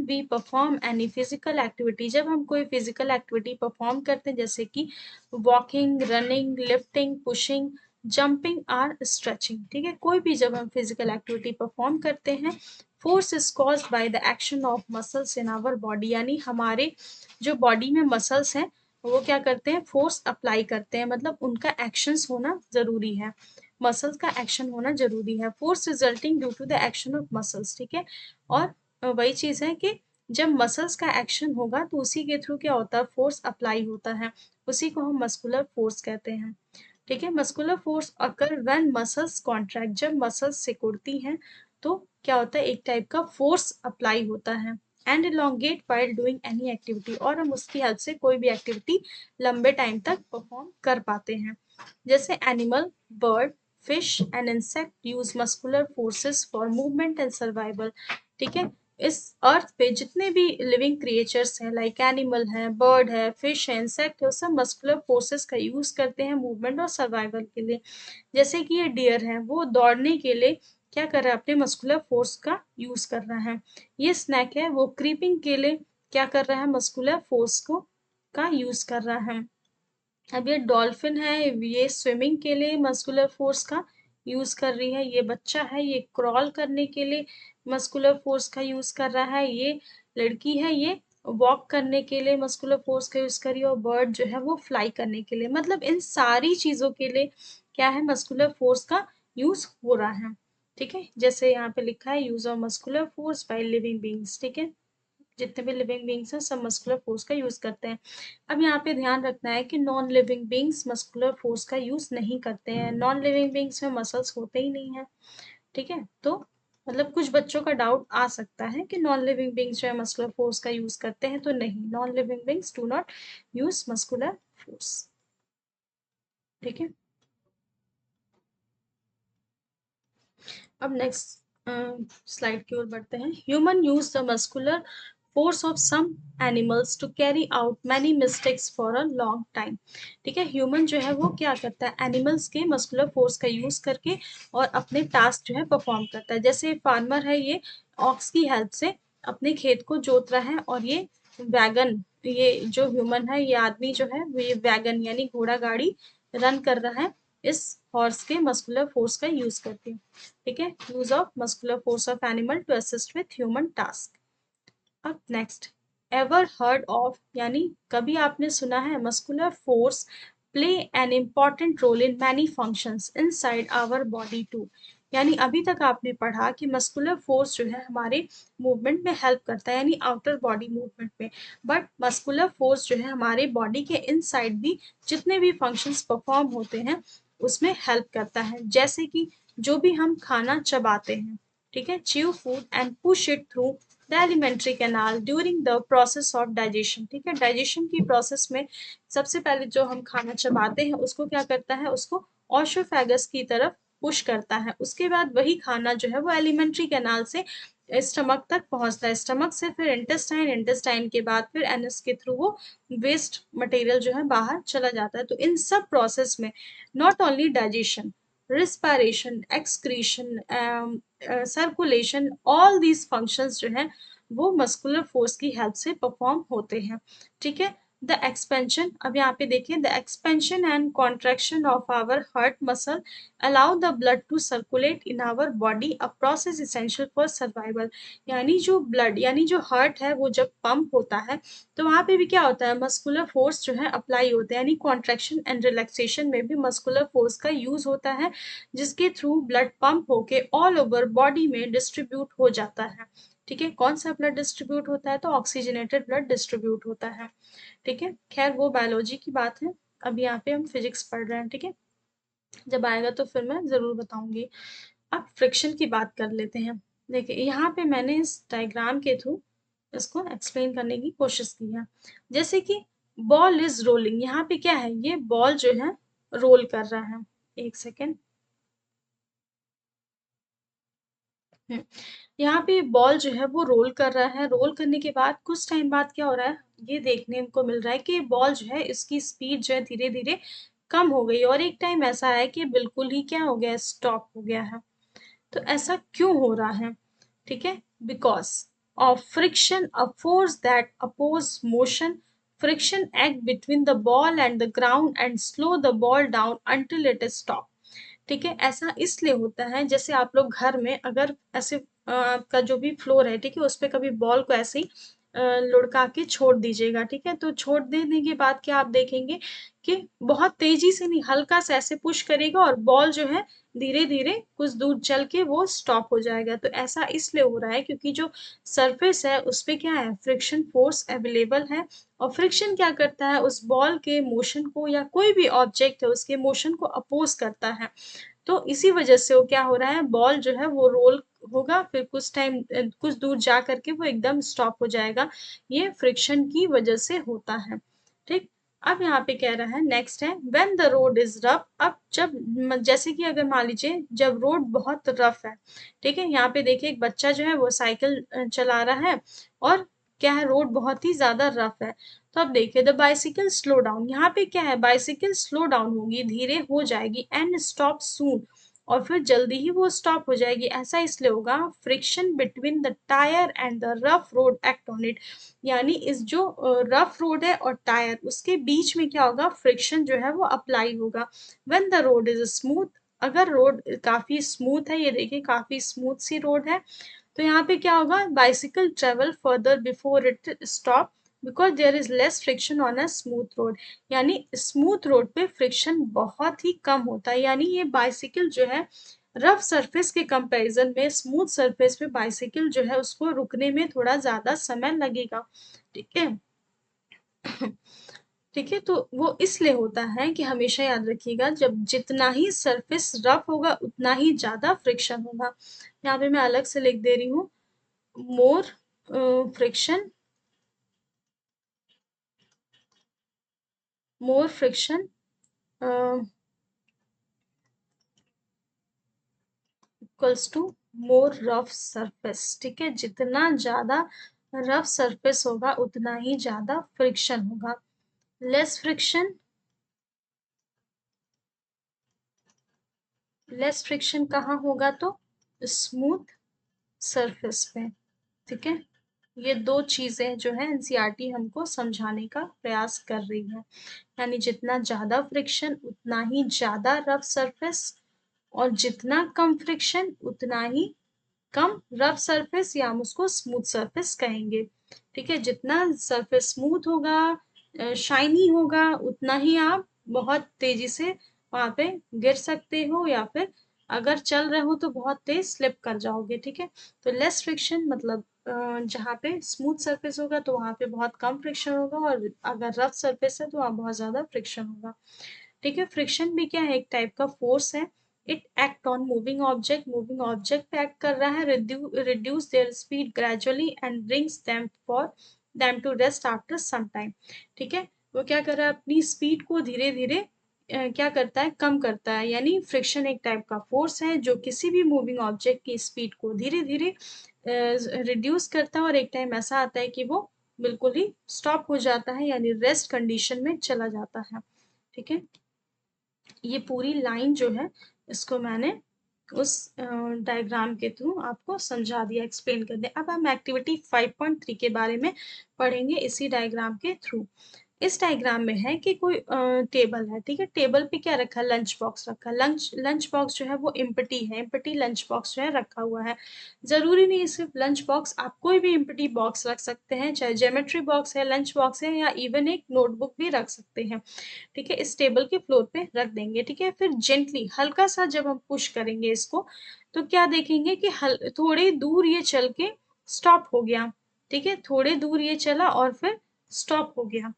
we perform any physical activity, जब हम कोई फिजिकल एक्टिविटी परफॉर्म करते हैं, जैसे कि walking, running, lifting, pushing, jumping or stretching. ठीक है, कोई भी जब हम फिजिकल एक्टिविटी परफॉर्म करते हैं, force is caused by the action of muscles in our body, यानी हमारे जो बॉडी में मसल्स हैं वो क्या करते हैं, फोर्स अप्लाई करते हैं, मतलब उनका एक्शंस होना जरूरी है, मसल्स का एक्शन होना जरूरी है। Force resulting due to the action of muscles. ठीक है, और वही चीज है कि जब मसल्स का एक्शन होगा तो उसी के थ्रू क्या होता है, फोर्स अप्लाई होता है, उसी को हम मस्कुलर फोर्स कहते हैं। ठीक है, muscular force occur when muscles contract, जब मसल्स सिकुड़ती हैं तो क्या होता है, एक टाइप का फोर्स अप्लाई होता है। And elongate while doing any activity, और हम उसकी हेल्प से कोई भी एक्टिविटी लंबे टाइम तक परफॉर्म कर पाते हैं। जैसे animal, bird, fish and insect use muscular forces for movement and survival. ठीक है, इस अर्थ पे जितने भी लिविंग क्रिएचर्स हैं, लाइक एनिमल है, बर्ड है, फिश है, इंसेक्ट है, वो सब मस्कुलर फोर्सेस का यूज करते हैं मूवमेंट और सर्वाइवल के लिए। जैसे कि ये डियर है, वो दौड़ने के लिए क्या कर रहा है, अपने मस्कुलर फोर्स का यूज कर रहा है। ये स्नैक है, वो क्रीपिंग के लिए क्या कर रहा है, मस्कुलर फोर्स को का यूज कर रहा है। अब ये डॉल्फिन है, ये स्विमिंग के लिए मस्कुलर फोर्स का यूज कर रही है। ये बच्चा है, ये क्रॉल करने के लिए मस्कुलर फोर्स का यूज कर रहा है। ये लड़की है, ये वॉक करने के लिए मस्कुलर फोर्स का यूज कर रही है। और बर्ड जो है वो फ्लाई करने के लिए, मतलब इन सारी चीजों के लिए क्या है, मस्कुलर फोर्स का यूज हो रहा है। ठीक है, जैसे यहाँ पे लिखा है use of muscular force by living beings. ठीक है, जितने भी लिविंग बींग्स हैं सब मस्कुलर फोर्स का यूज करते हैं। अब यहाँ पे ध्यान रखना है कि non living beings muscular force का यूज नहीं करते हैं। नॉन लिविंग बींग्स में मसल्स होते ही नहीं है। ठीक है, तो मतलब कुछ बच्चों का डाउट आ सकता है कि नॉन लिविंग बींग्स जो है मस्कुलर फोर्स का यूज करते हैं, तो नहीं, non living beings do not use muscular force. ठीक है, अब नेक्स्ट स्लाइड की ओर बढ़ते हैं। Human use the muscular force of some animals to carry out many mistakes for a long time. ठीक है, ह्यूमन जो है वो क्या करता है, एनिमल्स के मस्कुलर फोर्स का यूज करके और अपने टास्क जो है परफॉर्म करता है। जैसे फार्मर है, ये ऑक्स की हेल्प से अपने खेत को जोत रहा है, और ये वैगन, ये जो ह्यूमन है, ये आदमी जो है वो ये वैगन यानी घोड़ा गाड़ी रन कर रहा है इस हॉर्स के मस्कुलर फोर्स का यूज करके। ठीक है, use of muscular force of animal to assist with human task. अब नेक्स्ट, एवर हर्ड ऑफ, यानी कभी आपने सुना है, muscular force play an important role in many functions inside our body too. यानी अभी तक आपने पढ़ा कि मस्कुलर फोर्स जो है हमारे मूवमेंट में हेल्प करता है, यानी आउटर बॉडी मूवमेंट में। बट मस्कुलर फोर्स जो है हमारे बॉडी के इनसाइड भी जितने भी फंक्शंस परफॉर्म होते हैं उसमें हेल्प करता है। जैसे कि जो भी हम खाना चबाते हैं, ठीक है, chew food and push it through the alimentary canal during the process of digestion. ठीक है, डाइजेशन की प्रोसेस में सबसे पहले जो हम खाना चबाते हैं उसको क्या करता है, उसको ऑशोफेगस की तरफ पुश करता है। उसके बाद वही खाना जो है वो एलिमेंट्री कैनाल से स्टमक तक पहुंचता है, स्टमक से फिर इंटेस्टाइन, इंटेस्टाइन के बाद फिर एनस के थ्रू वो वेस्ट मटेरियल जो है बाहर चला जाता है। तो इन सब प्रोसेस में not only digestion, respiration, excretion, circulation, all these functions जो है वो मस्कुलर फोर्स की हेल्प से परफॉर्म होते हैं। ठीक है, द एक्सपेंशन, अब यहाँ पे देखिए, the expansion and contraction of our heart muscle allow the blood to circulate in our body, a process essential for survival. यानी जो ब्लड, यानी जो हार्ट है वो जब पंप होता है तो वहाँ पे भी क्या होता है, मस्कुलर फोर्स जो है अप्लाई होता है, यानी कॉन्ट्रैक्शन एंड रिलैक्सेशन में भी मस्कुलर फोर्स का यूज होता है, जिसके थ्रू ब्लड पंप होके ऑल ओवर बॉडी में डिस्ट्रीब्यूट हो जाता है। ठीक है, कौन सा ब्लड डिस्ट्रीब्यूट होता है, तो ऑक्सीजनेटेड ब्लड डिस्ट्रीब्यूट होता है। ठीक है, खैर वो बायोलॉजी की बात है, अभी यहाँ पे हम फिजिक्स पढ़ रहे हैं। ठीक है, जब आएगा तो फिर मैं ज़रूर बताऊंगी। अब फ्रिक्शन की बात कर लेते हैं। देखिए यहाँ पे मैंने इस डायग्राम के थ्रू इसको एक्सप्लेन करने की कोशिश की है। जैसे कि बॉल इज रोलिंग, यहाँ पे क्या है, ये बॉल जो है रोल कर रहा है। एक सेकेंड, यहाँ पे बॉल जो है वो रोल कर रहा है। रोल करने के बाद कुछ टाइम बाद क्या हो रहा है, ये देखने को मिल रहा है कि बॉल जो है इसकी स्पीड जो है धीरे धीरे कम हो गई, और एक टाइम ऐसा है कि बिल्कुल ही क्या हो गया, स्टॉप हो गया है। तो ऐसा क्यों हो रहा है, ठीक है, because of friction, a force that oppose motion. Friction act between the ball and the ground and slow the ball down until it is stop. ठीक है, ऐसा इसलिए होता है, जैसे आप लोग घर में अगर ऐसे आपका जो भी फ्लोर है, ठीक है, उस पे कभी बॉल को ऐसे ही लुढ़का के छोड़ दीजिएगा। ठीक है, तो छोड़ देने के बाद क्या आप देखेंगे कि बहुत तेजी से नहीं, हल्का सा ऐसे पुश करेगा और बॉल जो है धीरे धीरे कुछ दूर चल के वो स्टॉप हो जाएगा। तो ऐसा इसलिए हो रहा है क्योंकि जो सरफेस है उस पे क्या है, फ्रिक्शन फोर्स अवेलेबल है, और फ्रिक्शन क्या करता है, उस बॉल के मोशन को या कोई भी ऑब्जेक्ट है उसके मोशन को अपोज करता है। तो इसी वजह से वो क्या हो रहा है, बॉल जो है वो रोल होगा, फिर कुछ टाइम कुछ दूर जा करके वो एकदम स्टॉप हो जाएगा। ये फ्रिक्शन की वजह से होता है। ठीक, अब यहाँ पे कह रहा है, नेक्स्ट है, when the road is rough. अब जब जैसे कि अगर मान लीजिए जब रोड बहुत रफ है, ठीक है, यहाँ पे देखिए एक बच्चा जो है वो साइकिल चला रहा है, और क्या है, रोड बहुत ही ज्यादा रफ है। तो अब देखिए, द बाइसिकल स्लो डाउन, यहाँ पे क्या है, बाइसिकल स्लो डाउन होगी, धीरे हो जाएगी, एंड स्टॉप सून, और फिर जल्दी ही वो स्टॉप हो जाएगी। ऐसा इसलिए होगा, friction between the tyre and the rough road act on it. यानी इस जो रफ रोड है और टायर, उसके बीच में क्या होगा, फ्रिक्शन जो है वो अप्लाई होगा। When the road is smooth, अगर रोड काफी स्मूथ है, ये देखिए काफी स्मूथ सी रोड है, तो यहाँ पे क्या होगा, bicycle travel further before it stop, because there is less friction on a smooth road. यानी स्मूथ रोड पे फ्रिक्शन बहुत ही कम होता है, यानी ये बाइसिकल जो है रफ सरफेस के कंपैरिजन में स्मूथ सरफेस पे बाइसिकल जो है उसको रुकने में थोड़ा ज्यादा समय लगेगा। ठीक है, ठीक है, तो वो इसलिए होता है कि हमेशा याद रखिएगा, जब जितना ही सरफेस रफ होगा उतना ही ज्यादा फ्रिक्शन होगा। यहाँ पे मैं अलग से लिख दे रही हूँ, more friction, more friction equals to more rough surface. ठीक है, जितना ज्यादा रफ सरफेस होगा उतना ही ज्यादा फ्रिक्शन होगा। लेस फ्रिक्शन, लेस फ्रिक्शन कहाँ होगा, तो स्मूथ सरफेस पे। ठीक है, ये दो चीजें जो है एनसीईआरटी हमको समझाने का प्रयास कर रही है, यानी जितना ज्यादा फ्रिक्शन उतना ही ज्यादा रफ सरफेस, और जितना कम फ्रिक्शन उतना ही कम रफ सरफेस, या हम उसको स्मूथ सरफेस कहेंगे। ठीक है, जितना सरफेस स्मूथ होगा, शाइनी होगा, उतना ही आप बहुत तेजी से वहां पे गिर सकते हो या फिर अगर चल रहे हो तो बहुत तेज स्लिप कर जाओगे, ठीक है। तो लेस फ्रिक्शन मतलब जहाँ पे स्मूथ सरफेस होगा तो वहाँ पे बहुत कम फ्रिक्शन होगा, और अगर रफ सरफेस है तो वहाँ बहुत ज़्यादा फ्रिक्शन होगा, ठीक है। फ्रिक्शन भी क्या है, एक टाइप का फोर्स है। It act on moving object पे एक्ट कर रहा है, reduce their speed gradually and brings them to rest after some time, ठीक है। वो क्या कर रहा है, अपनी स्पीड को धीरे धीरे क्या करता है, कम करता है। यानी फ्रिक्शन एक टाइप का फोर्स है जो किसी भी मूविंग ऑब्जेक्ट की स्पीड को धीरे धीरे रिड्यूस करता है, और एक टाइम ऐसा आता है कि वो बिल्कुल ही स्टॉप हो जाता है, यानी रेस्ट कंडीशन में चला जाता है, ठीक है। ये पूरी लाइन जो है इसको मैंने उस डायग्राम के थ्रू आपको समझा दिया, एक्सप्लेन कर दिया। अब हम एक्टिविटी 5.3 के बारे में पढ़ेंगे इसी डायग्राम के थ्रू। इस डायग्राम में है कि कोई टेबल है, ठीक है। टेबल पे क्या रखा है, लंच बॉक्स रखा है। लंच बॉक्स जो है वो एम्प्टी है, एम्प्टी लंच बॉक्स जो है रखा हुआ है। जरूरी नहीं सिर्फ लंच बॉक्स, आप कोई भी एम्प्टी बॉक्स रख सकते हैं, चाहे ज्योमेट्री बॉक्स है, लंच बॉक्स है, या इवन एक नोटबुक भी रख सकते हैं, ठीक है। इस टेबल के फ्लोर पे रख देंगे, ठीक है। फिर जेंटली हल्का सा जब हम पुश करेंगे इसको, तो क्या देखेंगे कि थोड़ी दूर ये चल के स्टॉप हो गया, ठीक है। थोड़े दूर ये चला और फिर स्टॉप हो गया।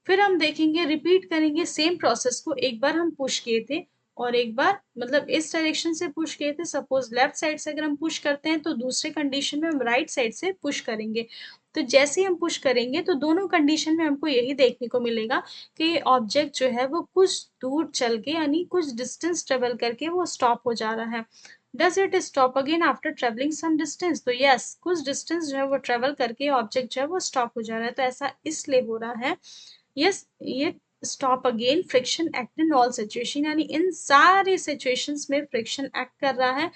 फिर हम देखेंगे, रिपीट करेंगे सेम प्रोसेस को। एक बार हम पुश किए थे और एक बार मतलब इस डायरेक्शन से पुश किए थे, सपोज लेफ्ट साइड से अगर हम पुश करते हैं तो दूसरे कंडीशन में हम राइट साइड से पुश करेंगे। तो जैसे ही हम पुश करेंगे तो दोनों कंडीशन में हमको यही देखने को मिलेगा कि ऑब्जेक्ट जो है वो कुछ दूर चल के, यानी कुछ डिस्टेंस ट्रेवल करके वो स्टॉप हो जा रहा है। Does it stop again after travelling some distance, तो यस, कुछ डिस्टेंस जो है वो ट्रेवल करके ऑब्जेक्ट जो है वो स्टॉप हो जा रहा है। तो ऐसा इसलिए हो रहा है, यस, ये stop again friction act in all situation, यानी इन सारे सिचुएशंस में फ्रिक्शन एक्ट कर रहा है।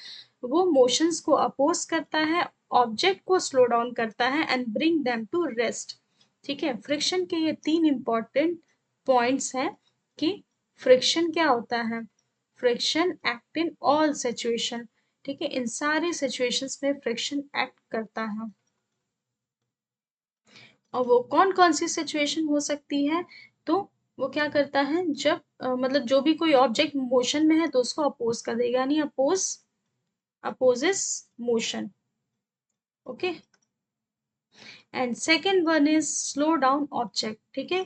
वो मोशंस को अपोज करता है, ऑब्जेक्ट को स्लो डाउन करता है and bring them to rest, ठीक है। फ्रिक्शन के ये तीन इंपॉर्टेंट पॉइंट्स हैं कि फ्रिक्शन क्या होता है, friction act in all situation, ठीक है। इन सारे सिचुएशंस में फ्रिक्शन एक्ट करता है। और वो कौन कौन सी सिचुएशन हो सकती है, तो वो क्या करता है, जब मतलब जो भी कोई ऑब्जेक्ट मोशन में है तो उसको अपोज कर देगा, यानी opposes motion, okay. And second one is slow down object, ठीक है।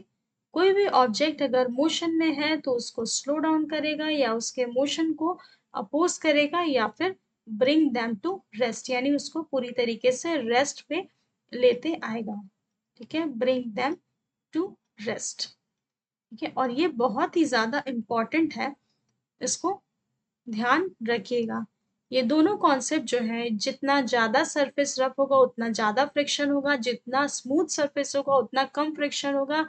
कोई भी ऑब्जेक्ट अगर मोशन में है तो उसको स्लो डाउन करेगा, या उसके मोशन को अपोज करेगा, या फिर ब्रिंग देम टू रेस्ट, यानी उसको पूरी तरीके से रेस्ट पे लेते आएगा, ठीक है। ब्रिंग देम टू रेस्ट, ठीक है। और ये बहुत ही ज्यादा इम्पोर्टेंट है, इसको ध्यान रखिएगा। ये दोनों कॉन्सेप्ट जो है, जितना ज्यादा सरफेस रफ होगा उतना ज्यादा फ्रिक्शन होगा, जितना स्मूथ सरफेस होगा उतना कम फ्रिक्शन होगा।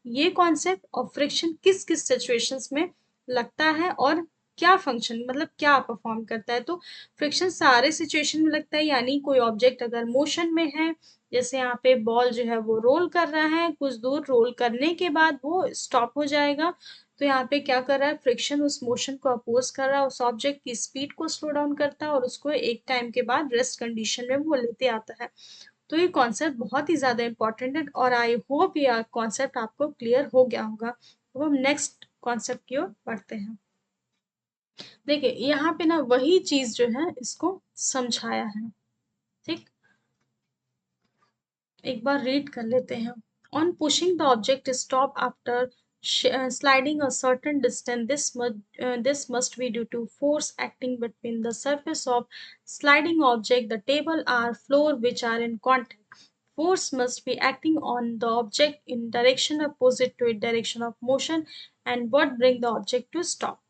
ये कॉन्सेप्ट और फ्रिक्शन किस किस सिचुएशंस में लगता है और क्या फंक्शन मतलब क्या परफॉर्म करता है, तो फ्रिक्शन सारे सिचुएशन में लगता है। यानी कोई ऑब्जेक्ट अगर मोशन में है, जैसे यहाँ पे बॉल जो है वो रोल कर रहा है, कुछ दूर रोल करने के बाद वो स्टॉप हो जाएगा, तो यहाँ पे क्या कर रहा है, फ्रिक्शन उस मोशन को अपोज कर रहा है, उस ऑब्जेक्ट की स्पीड को स्लो डाउन करता है और उसको एक टाइम के बाद रेस्ट कंडीशन में वो लेते आता है। तो ये कॉन्सेप्ट बहुत ही ज्यादा इंपॉर्टेंट है, और आई होप ये कॉन्सेप्ट आपको क्लियर हो गया होगा। तो हम नेक्स्ट कॉन्सेप्ट की ओर बढ़ते हैं। देखिए यहाँ पे ना वही चीज जो है इसको समझाया है, ठीक। एक बार रीड कर लेते हैं। On pushing the object stop after sliding a certain distance, this must be due to force acting between the surface of sliding object, the table or floor which are in contact. Force must be acting on the object in direction opposite to its direction of motion and what bring the object to stop,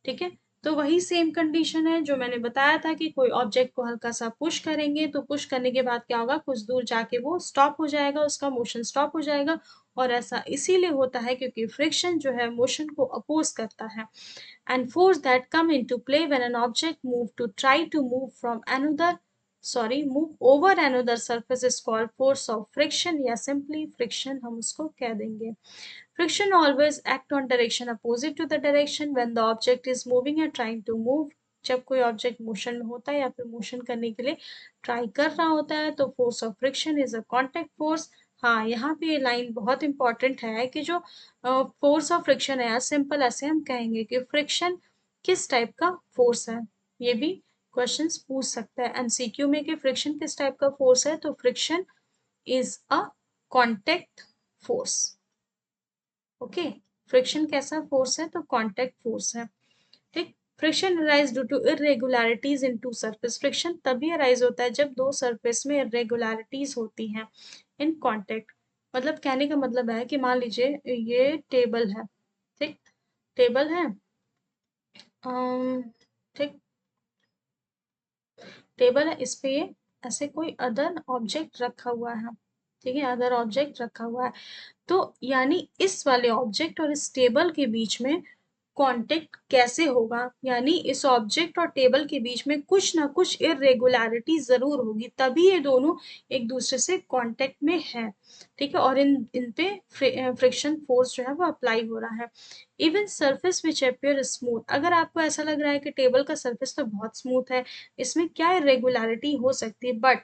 ठीक है। तो वही same condition है जो मैंने बताया था कि कोई ऑब्जेक्ट को हल्का सा पुश करेंगे तो पुश करने के बाद क्या होगा, कुछ दूर जाके वो स्टॉप हो जाएगा, उसका मोशन स्टॉप हो जाएगा। और ऐसा इसीलिए होता है क्योंकि फ्रिक्शन जो है मोशन को अपोज करता है। And force that come into play when an object move to try to move from another move over another surface is called force of friction, या सिंपली फ्रिक्शन हम उसको कह देंगे। Friction always act on direction opposite to the direction when the object is moving or trying to move. जब कोई object motion में होता है या फिर मोशन करने के लिए ट्राई कर रहा होता है तो force of friction is a contact force. हाँ, यहाँ पे ये लाइन बहुत इंपॉर्टेंट है कि जो फोर्स ऑफ फ्रिक्शन है, सिंपल ऐसे हम कहेंगे कि फ्रिक्शन किस टाइप का फोर्स है, ये भी क्वेश्चंस पूछ सकता है एमसीक्यू में कि फ्रिक्शन किस टाइप का फोर्स है, तो friction is a contact force. Okay, friction कैसा फोर्स है, तो कांटेक्ट फोर्स है। ठीक, friction arise due to irregularities in two surface. Friction तभी अराइज होता है जब दो सरफेस में इरेगुलरिटीज होती हैं इन कांटेक्ट। मतलब कहने का मतलब है कि मान लीजिए ये टेबल है, ठीक, टेबल है, ठीक, टेबल है, इस पे ये ऐसे कोई अदर ऑब्जेक्ट रखा हुआ है, ठीक है, अदर ऑब्जेक्ट रखा हुआ है। तो यानी इस वाले ऑब्जेक्ट और इस टेबल के बीच में कांटेक्ट कैसे होगा, यानी इस ऑब्जेक्ट और टेबल के बीच में कुछ ना कुछ इरेगुलरिटी जरूर होगी, तभी ये दोनों एक दूसरे से कांटेक्ट में है। ठीक है, और इन पे फ्रिक्शन फोर्स जो है वो अप्लाई हो रहा है। Even surface which appear smooth, अगर आपको ऐसा लग रहा है कि टेबल का सरफेस तो बहुत स्मूथ है, इसमें क्या इरेगुलरिटी हो सकती है, बट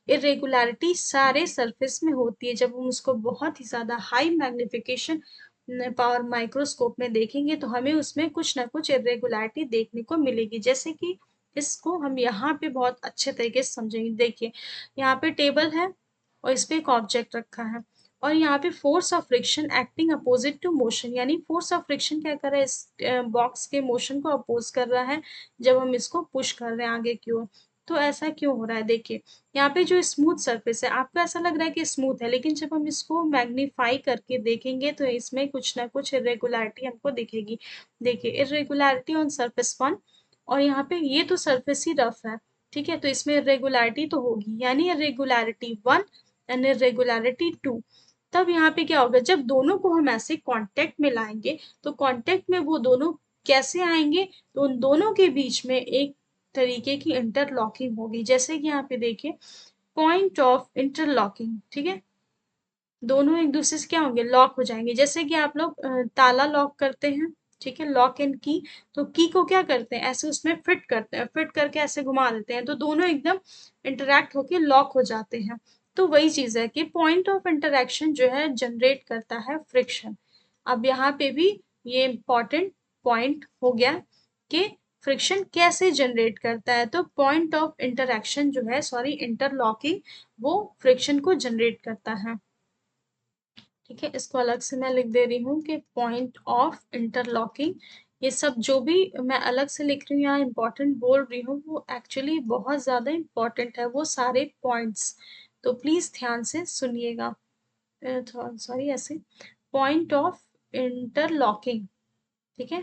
इरेगुलरिटी सारे सरफेस में होती है। जब हम उसको बहुत ही ज़्यादा हाई मैग्निफिकेशन पावर माइक्रोस्कोप में देखेंगे तो हमें उसमें कुछ ना कुछ इरेगुलरिटी देखने को मिलेगी। जैसे कि इसको हम यहाँ पे बहुत अच्छे तरीके से समझेंगे। देखिए, यहाँ पे टेबल है और इस पे एक ऑब्जेक्ट रखा है, और यहाँ पे force of friction acting opposite to motion, यानी फोर्स ऑफ फ्रिक्शन क्या कर रहा है, इस बॉक्स के मोशन को अपोज कर रहा है जब हम इसको पुश कर रहे हैं आगे की ओर। तो ऐसा क्यों हो रहा है, देखिए यहाँ पे जो स्मूथ सरफेस है, आपको ऐसा लग रहा है कि स्मूथ है, लेकिन जब हम इसको मैग्नीफाई करके देखेंगे तो इसमें कुछ ना कुछ इरेगुलरिटी हमको दिखेगी। देखिए, इरेगुलरिटी ऑन सरफेस वन, और यहाँ पे ये तो सरफेस ही रफ है, ठीक है, तो इसमें इरेगुलरिटी तो होगी, यानी irregularity one and irregularity two. तब यहाँ पे क्या होगा, जब दोनों को हम ऐसे कांटेक्ट में लाएंगे तो कांटेक्ट में वो दोनों कैसे आएंगे, तो उन दोनों के बीच में एक तरीके की इंटरलॉकिंग होगी। जैसे कि यहाँ पे देखिए, पॉइंट ऑफ इंटरलॉकिंग, ठीक है, दोनों एक दूसरे से क्या होंगे, लॉक हो जाएंगे। जैसे कि आप लोग ताला लॉक करते हैं, ठीक है, लॉक एंड की, तो की को क्या करते हैं, ऐसे उसमें फिट करते हैं, फिट करके ऐसे घुमा देते हैं, तो दोनों एकदम इंटरैक्ट होके लॉक हो जाते हैं। तो वही चीज है कि पॉइंट ऑफ इंटरेक्शन जो है जनरेट करता है फ्रिक्शन। अब यहाँ पे भी ये इम्पोर्टेंट पॉइंट हो गया कि फ्रिक्शन कैसे जनरेट करता है, तो पॉइंट ऑफ इंटरेक्शन जो है, सॉरी इंटरलॉकिंग, वो फ्रिक्शन को जनरेट करता है। ठीक है, इसको अलग से मैं लिख दे रही हूँ कि पॉइंट ऑफ इंटरलॉकिंग। ये सब जो भी मैं अलग से लिख रही हूँ यहाँ इम्पोर्टेंट बोल रही हूँ, वो एक्चुअली बहुत ज़्यादा इम्पोर्टेंट है वो सारे पॉइंट्स, तो प्लीज़ ध्यान से सुनिएगा। सॉरी, ऐसे पॉइंट ऑफ इंटरलॉकिंग, ठीक है,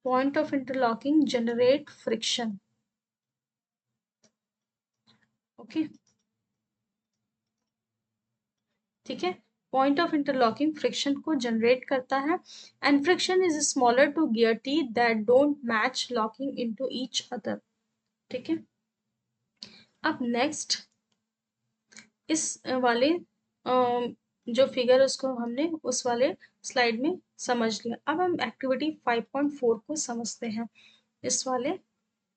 point of interlocking generate friction. Okay, ठीक है, पॉइंट ऑफ इंटरलॉकिंग फ्रिक्शन को जनरेट करता है, and friction is smaller to gear teeth that don't match locking into each other. ठीक है, अब नेक्स्ट इस वाले जो फिगर उसको हमने उस वाले स्लाइड में समझ लिया। अब हम एक्टिविटी 5.4 को समझते हैं इस वाले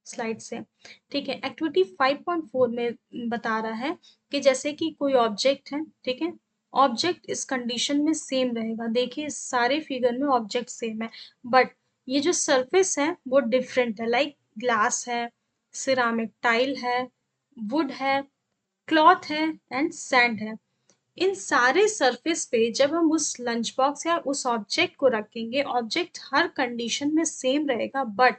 स्लाइड से। ठीक है, एक्टिविटी 5.4 में बता रहा है कि जैसे कि कोई ऑब्जेक्ट है, ठीक है, ऑब्जेक्ट इस कंडीशन में सेम रहेगा। देखिए सारे फिगर में ऑब्जेक्ट सेम है, बट ये जो सरफेस है वो डिफरेंट है। लाइक ग्लास है, सिरामिक टाइल है, वुड है, क्लॉथ है एंड सैंड है। इन सारे सरफेस पे जब हम उस लंच बॉक्स या उस ऑब्जेक्ट को रखेंगे, ऑब्जेक्ट हर कंडीशन में सेम रहेगा, बट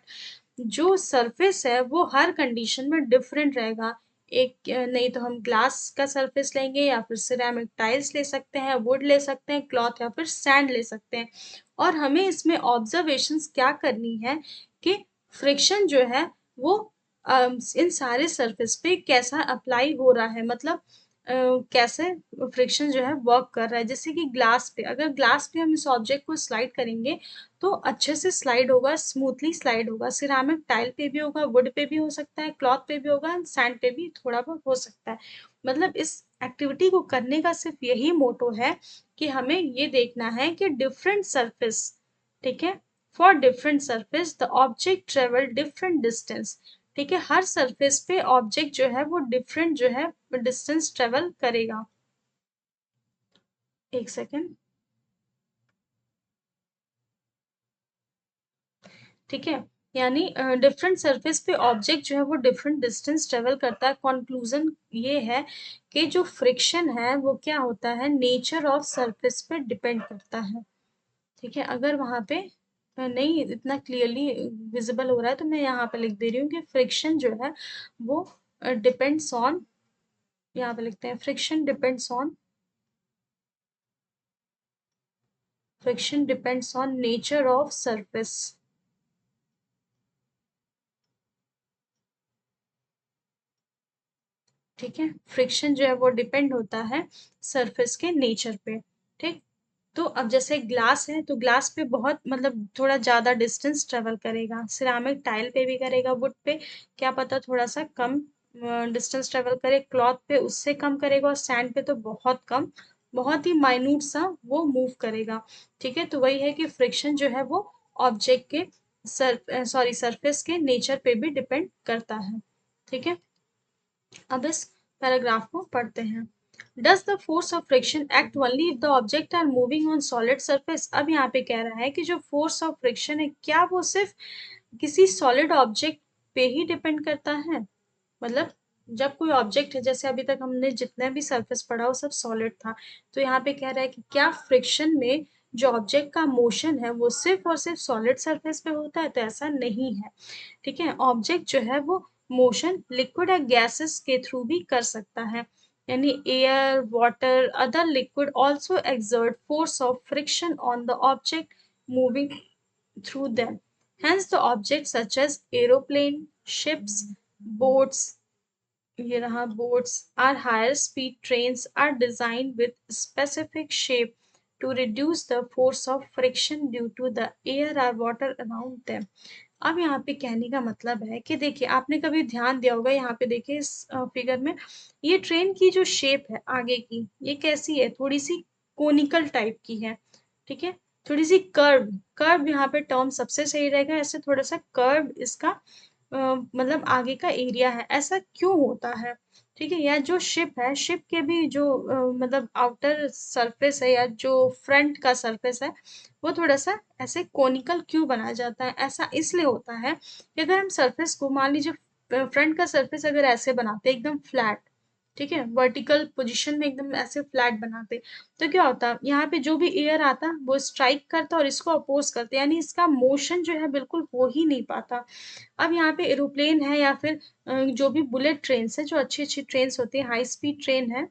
जो सरफेस है वो हर कंडीशन में डिफरेंट रहेगा। एक नहीं तो हम ग्लास का सरफेस लेंगे, या फिर सिरेमिक टाइल्स ले सकते हैं, वुड ले सकते हैं, क्लॉथ या फिर सैंड ले सकते हैं। और हमें इसमें ऑब्जर्वेशंस क्या करनी है कि फ्रिक्शन जो है वो इन सारे सरफेस पे कैसा अप्लाई हो रहा है, मतलब कैसे फ्रिक्शन जो है वर्क कर रहा है। जैसे कि ग्लास पे, अगर ग्लास पे हम इस ऑब्जेक्ट को स्लाइड करेंगे तो अच्छे से स्लाइड होगा, स्मूथली स्लाइड होगा। सिरामिक टाइल पे भी होगा, वुड पे भी हो सकता है, क्लॉथ पे भी होगा, सैंड पे भी थोड़ा बहुत हो सकता है। मतलब इस एक्टिविटी को करने का सिर्फ यही मोटो है कि हमें ये देखना है कि डिफरेंट सरफेस, ठीक है, for different surface the object travel different distance. ठीक है, हर सरफेस पे ऑब्जेक्ट जो है वो डिफरेंट जो है डिस्टेंस ट्रेवल करेगा। एक सेकेंड, ठीक है, यानी डिफरेंट सरफेस पे ऑब्जेक्ट जो है वो डिफरेंट डिस्टेंस ट्रेवल करता है। कंक्लूजन ये है कि जो फ्रिक्शन है वो क्या होता है, नेचर ऑफ सरफेस पे डिपेंड करता है। ठीक है, अगर वहां पे नहीं इतना क्लियरली विजिबल हो रहा है तो मैं यहाँ पे लिख दे रही हूँ कि फ्रिक्शन जो है वो डिपेंड्स ऑन, यहाँ पे लिखते हैं friction depends on nature of surface. ठीक है, फ्रिक्शन जो है वो डिपेंड होता है सरफेस के नेचर पे। ठीक, तो अब जैसे ग्लास है तो ग्लास पे बहुत मतलब थोड़ा ज्यादा डिस्टेंस ट्रेवल करेगा, सिरामिक टाइल पे भी करेगा, वुड पे क्या पता थोड़ा सा कम डिस्टेंस ट्रेवल करे, क्लॉथ पे उससे कम करेगा, और सैंड पे तो बहुत कम, बहुत ही माइन्यूट सा वो मूव करेगा। ठीक है, तो वही है कि फ्रिक्शन जो है वो ऑब्जेक्ट के सरफेस के नेचर पे भी डिपेंड करता है। ठीक है, अब इस पैराग्राफ को पढ़ते हैं। Does the force of friction act only if the object are moving on solid surface? अब यहाँ पे कह रहा है कि जो फोर्स ऑफ फ्रिक्शन है क्या वो सिर्फ किसी सॉलिड ऑब्जेक्ट पे ही डिपेंड करता है। मतलब जब कोई ऑब्जेक्ट है, जैसे अभी तक हमने जितने भी सरफेस पढ़ा वो सब सॉलिड था, तो यहाँ पे कह रहा है कि क्या फ्रिक्शन में जो ऑब्जेक्ट का मोशन है वो सिर्फ और सिर्फ सॉलिड सरफेस पे होता है, तो ऐसा नहीं है। ठीक है, ऑब्जेक्ट जो है वो मोशन लिक्विड या गैसेस के थ्रू भी कर सकता है, यानी air, water, other liquid also exert force of friction on the object moving through them. Hence, the objects such as aeroplane, ships, boats, ये रहा boats, are higher speed trains are designed with specific shape to reduce the force of friction due to the air or water around them. अब यहाँ पे कहने का मतलब है कि देखिए आपने कभी ध्यान दिया होगा, यहाँ पे देखिए इस फिगर में ये ट्रेन की जो शेप है आगे की ये कैसी है, थोड़ी सी कोनिकल टाइप की है। ठीक है, थोड़ी सी कर्व, कर्व यहाँ पे टर्म सबसे सही रहेगा, ऐसे थोड़ा सा कर्व इसका मतलब आगे का एरिया है, ऐसा क्यों होता है। ठीक है, या जो शिप है, शिप के भी जो मतलब आउटर सरफेस है या जो फ्रंट का सरफेस है वो थोड़ा सा ऐसे कोनिकल क्यों बनाया जाता है, ऐसा इसलिए होता है कि अगर हम सरफेस को मान लीजिए फ्रंट का सरफेस अगर ऐसे बनाते एकदम फ्लैट, ठीक है, वर्टिकल पोजीशन में एकदम ऐसे फ्लैट बनाते, तो क्या होता यहाँ पे जो भी एयर आता वो स्ट्राइक करता और इसको अपोज करते, यानी इसका मोशन जो है बिल्कुल हो ही नहीं पाता। अब यहाँ पे एरोप्लेन है या फिर जो भी बुलेट ट्रेन है, जो अच्छी अच्छी ट्रेन होती है, हाई स्पीड ट्रेन है,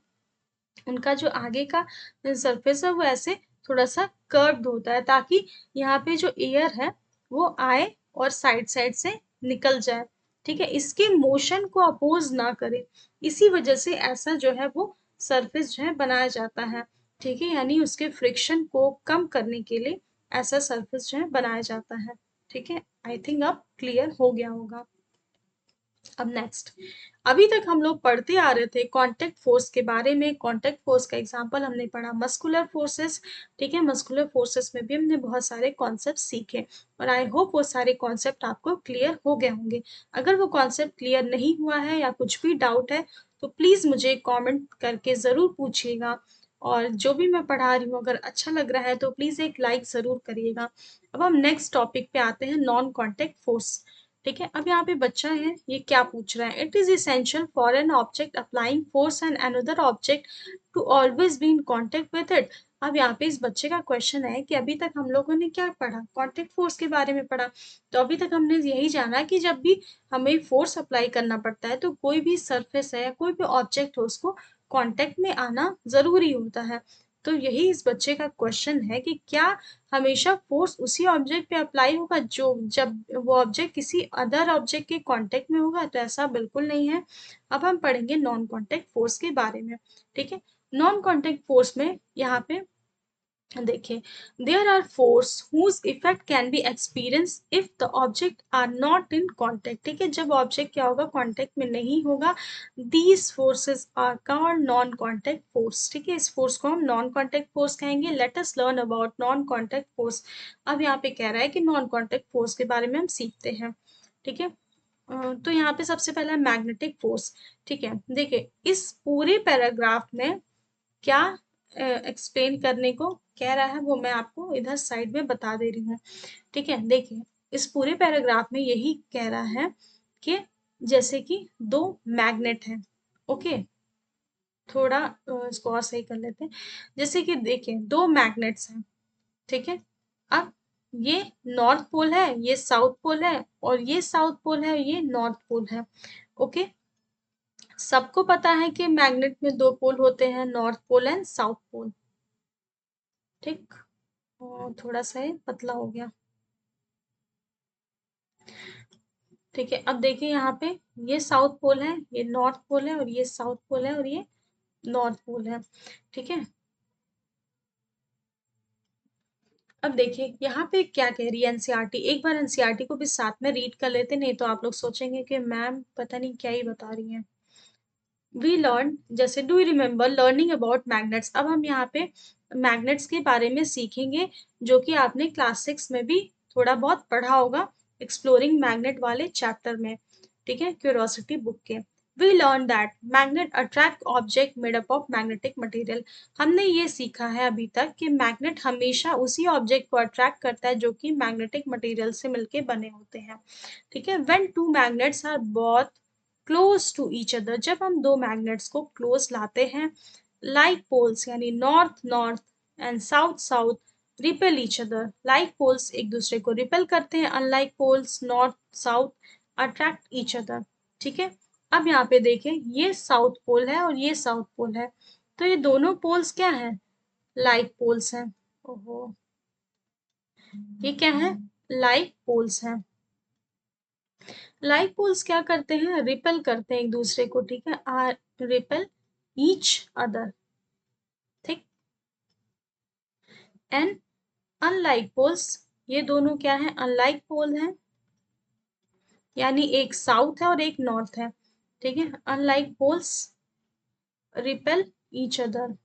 उनका जो आगे का सरफेस है वो ऐसे थोड़ा सा कर्व्ड होता है, ताकि यहाँ पे जो एयर है वो आए और साइड साइड से निकल जाए। ठीक है, इसके मोशन को अपोज ना करे, इसी वजह से ऐसा जो है वो सरफेस जो है बनाया जाता है। ठीक है, यानी उसके फ्रिक्शन को कम करने के लिए ऐसा सरफेस जो है बनाया जाता है। ठीक है, आई थिंक अब क्लियर हो गया होगा। अब नेक्स्ट, अभी तक हम लोग पढ़ते आ रहे थे कांटेक्ट फोर्स के बारे में। कांटेक्ट फोर्स का एग्जांपल हमने पढ़ा मस्कुलर फोर्सेस। ठीक है, मस्कुलर फोर्सेस में भी हमने बहुत सारे कॉन्सेप्ट सीखे, और आई होप वो सारे कॉन्सेप्ट आपको क्लियर हो गए होंगे। अगर वो कॉन्सेप्ट क्लियर नहीं हुआ है या कुछ भी डाउट है तो प्लीज मुझे कमेंट करके जरूर पूछिएगा, और जो भी मैं पढ़ा रही हूँ अगर अच्छा लग रहा है तो प्लीज एक लाइक जरूर करिएगा। अब हम नेक्स्ट टॉपिक पे आते हैं, नॉन कॉन्टेक्ट फोर्स। ठीक है, अब यहाँ पे बच्चा है, ये क्या पूछ रहा है, it is essential for an object applying force and another object to always be in contact with it. अब यहाँ पे इस बच्चे का क्वेश्चन है कि अभी तक हम लोगों ने क्या पढ़ा, कॉन्टेक्ट फोर्स के बारे में पढ़ा, तो अभी तक हमने यही जाना कि जब भी हमें फोर्स अप्लाई करना पड़ता है तो कोई भी सरफेस है या कोई भी ऑब्जेक्ट हो उसको कॉन्टेक्ट में आना जरूरी होता है। तो यही इस बच्चे का क्वेश्चन है कि क्या हमेशा फोर्स उसी ऑब्जेक्ट पे अप्लाई होगा जो जब वो ऑब्जेक्ट किसी अदर ऑब्जेक्ट के कांटेक्ट में होगा, तो ऐसा बिल्कुल नहीं है। अब हम पढ़ेंगे नॉन कांटेक्ट फोर्स के बारे में। ठीक है, नॉन कांटेक्ट फोर्स में यहाँ पे देखिए, there are force whose effect can be experience if the object are not in contact. ठीक है, जब ऑब्जेक्ट क्या होगा कॉन्टेक्ट में नहीं होगा, these forces are called non contact force. ठीक है, इस फोर्स को हम नॉन कॉन्टेक्ट फोर्स कहेंगे। Let us learn about non contact force. अब यहाँ पे कह रहा है कि नॉन कॉन्टेक्ट फोर्स के बारे में हम सीखते हैं। ठीक है, तो यहाँ पे सबसे पहला मैग्नेटिक फोर्स। ठीक है, देखिए इस पूरे पैराग्राफ में क्या एक्सप्लेन करने को कह रहा है वो मैं आपको इधर साइड में बता दे रही हूँ। ठीक है, देखिए इस पूरे पैराग्राफ में यही कह रहा है कि जैसे कि दो मैग्नेट हैं, ओके, थोड़ा इसको और सही कर लेते हैं। जैसे कि देखिए दो मैग्नेट्स हैं, ठीक है। अब ये नॉर्थ पोल है, ये साउथ पोल है, और ये साउथ पोल है, ये नॉर्थ पोल है, ओके। सबको पता है कि मैग्नेट में दो पोल होते हैं, north pole and south pole, ठीक। और थोड़ा सा ये पतला हो गया, ठीक है। अब देखिए यहाँ पे ये साउथ पोल है, ये नॉर्थ पोल है, और ये साउथ पोल है, और ये नॉर्थ पोल है, ठीक है। अब देखिए यहाँ पे क्या कह रही है एनसीईआरटी, एक बार एनसीईआरटी को भी साथ में रीड कर लेते, नहीं तो आप लोग सोचेंगे कि मैम पता नहीं क्या ही बता रही हैं। वी लर्न, जैसे do you remember learning about magnets, अब हम यहाँ पे मैग्नेट्स के बारे में सीखेंगे, जो कि आपने क्लास 6 में भी थोड़ा बहुत पढ़ा होगा, एक्सप्लोरिंग मैग्नेट वाले चैप्टर में, ठीक है, क्यूरोसिटी बुक के। We learn that magnet attract object made up of magnetic material, हमने ये सीखा है अभी तक कि मैग्नेट हमेशा उसी ऑब्जेक्ट को अट्रैक्ट करता है जो कि मैग्नेटिक मटेरियल से मिलके बने होते हैं, ठीक है। When two magnets are both close to each other, जब हम दो मैग्नेट्स को क्लोज लाते हैं, लाइक पोल्स यानी north north and south south repel each other, like poles एक दूसरे को रिपेल करते हैं, unlike poles north south attract each other, ठीक है। अब यहाँ पे देखें ये साउथ पोल है और ये साउथ पोल है, तो ये दोनों पोल्स क्या है, लाइक पोल्स हैं। ओहो, ये क्या है, लाइक पोल्स हैं। लाइक पोल्स क्या करते हैं, रिपेल करते हैं एक दूसरे को, ठीक है, आर रिपेल ईच अदर, ठीक। एंड अनलाइक पोल्स, ये दोनों क्या है, अनलाइक पोल हैं, यानी एक साउथ है और एक नॉर्थ है, ठीक है। Unlike poles repel each other,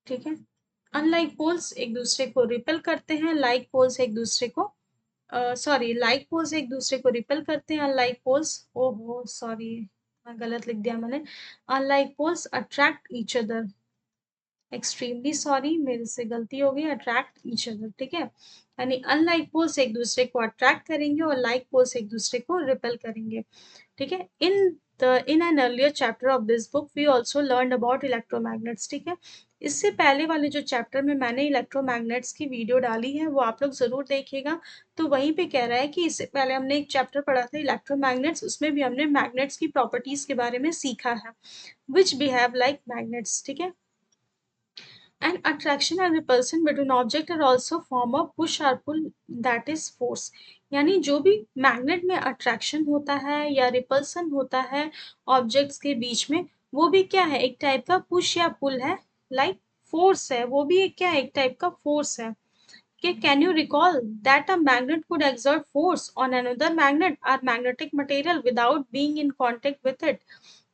ठीक है। अनलाइक पोल्स एक दूसरे को रिपेल करते हैं, लाइक पोल्स एक दूसरे को सॉरी, लाइक पोल्स एक दूसरे को रिपेल करते हैं, अनलाइक पोल्स, ओहो सॉरी गलत लिख दिया मैंने, unlike poles attract each other, extremely sorry मेरे से गलती हो गई, अट्रैक्ट ईच अदर, ठीक है। यानी अनलाइक पोल्स एक दूसरे को अट्रैक्ट करेंगे और लाइक पोल्स एक दूसरे को रिपेल करेंगे, ठीक है। In an earlier chapter of this book we also learn about electromagnets, ठीक है। इससे पहले वाले जो चैप्टर में मैंने इलेक्ट्रोमैग्नेट्स की वीडियो डाली है वो आप लोग जरूर देखिएगा, तो वहीं पे कह रहा है कि इससे पहले हमने एक चैप्टर पढ़ा था इलेक्ट्रोमैग्नेट्स, उसमें भी हमने मैग्नेट्स की प्रॉपर्टीज के बारे में सीखा है, विच बिहेव लाइक मैग्नेट्स, ठीक है। And attraction and repulsion between object are also form of push or pull, that is force, यानी जो भी मैग्नेट में अट्रैक्शन होता है या रिपल्सन होता है ऑब्जेक्ट्स के बीच में, वो भी क्या है, एक टाइप का पुश या पुल है, लाइक फोर्स है, वो भी एक क्या है, एक टाइप का फोर्स है। Okay, can you recall that a magnet could exert force on another magnet or magnetic material without being in contact with it?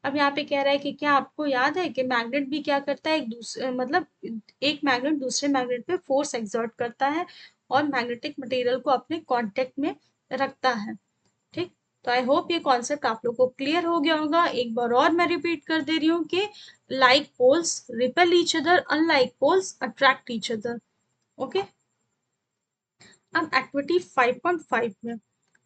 अब यहाँ पे कह रहा है कि क्या आपको याद है कि मैग्नेट भी क्या करता है, एक दूसरे मतलब एक मैग्नेट दूसरे मैग्नेट पे फोर्स एक्सर्ट करता है और मैग्नेटिक मटेरियल को अपने कांटेक्ट में रखता है, ठीक। तो आई होप ये कॉन्सेप्ट आप लोग को क्लियर हो गया होगा। एक बार और मैं रिपीट कर दे रही हूँ कि like poles repel each other, unlike poles attract each other, okay. अब एक्टिविटी 5.5 में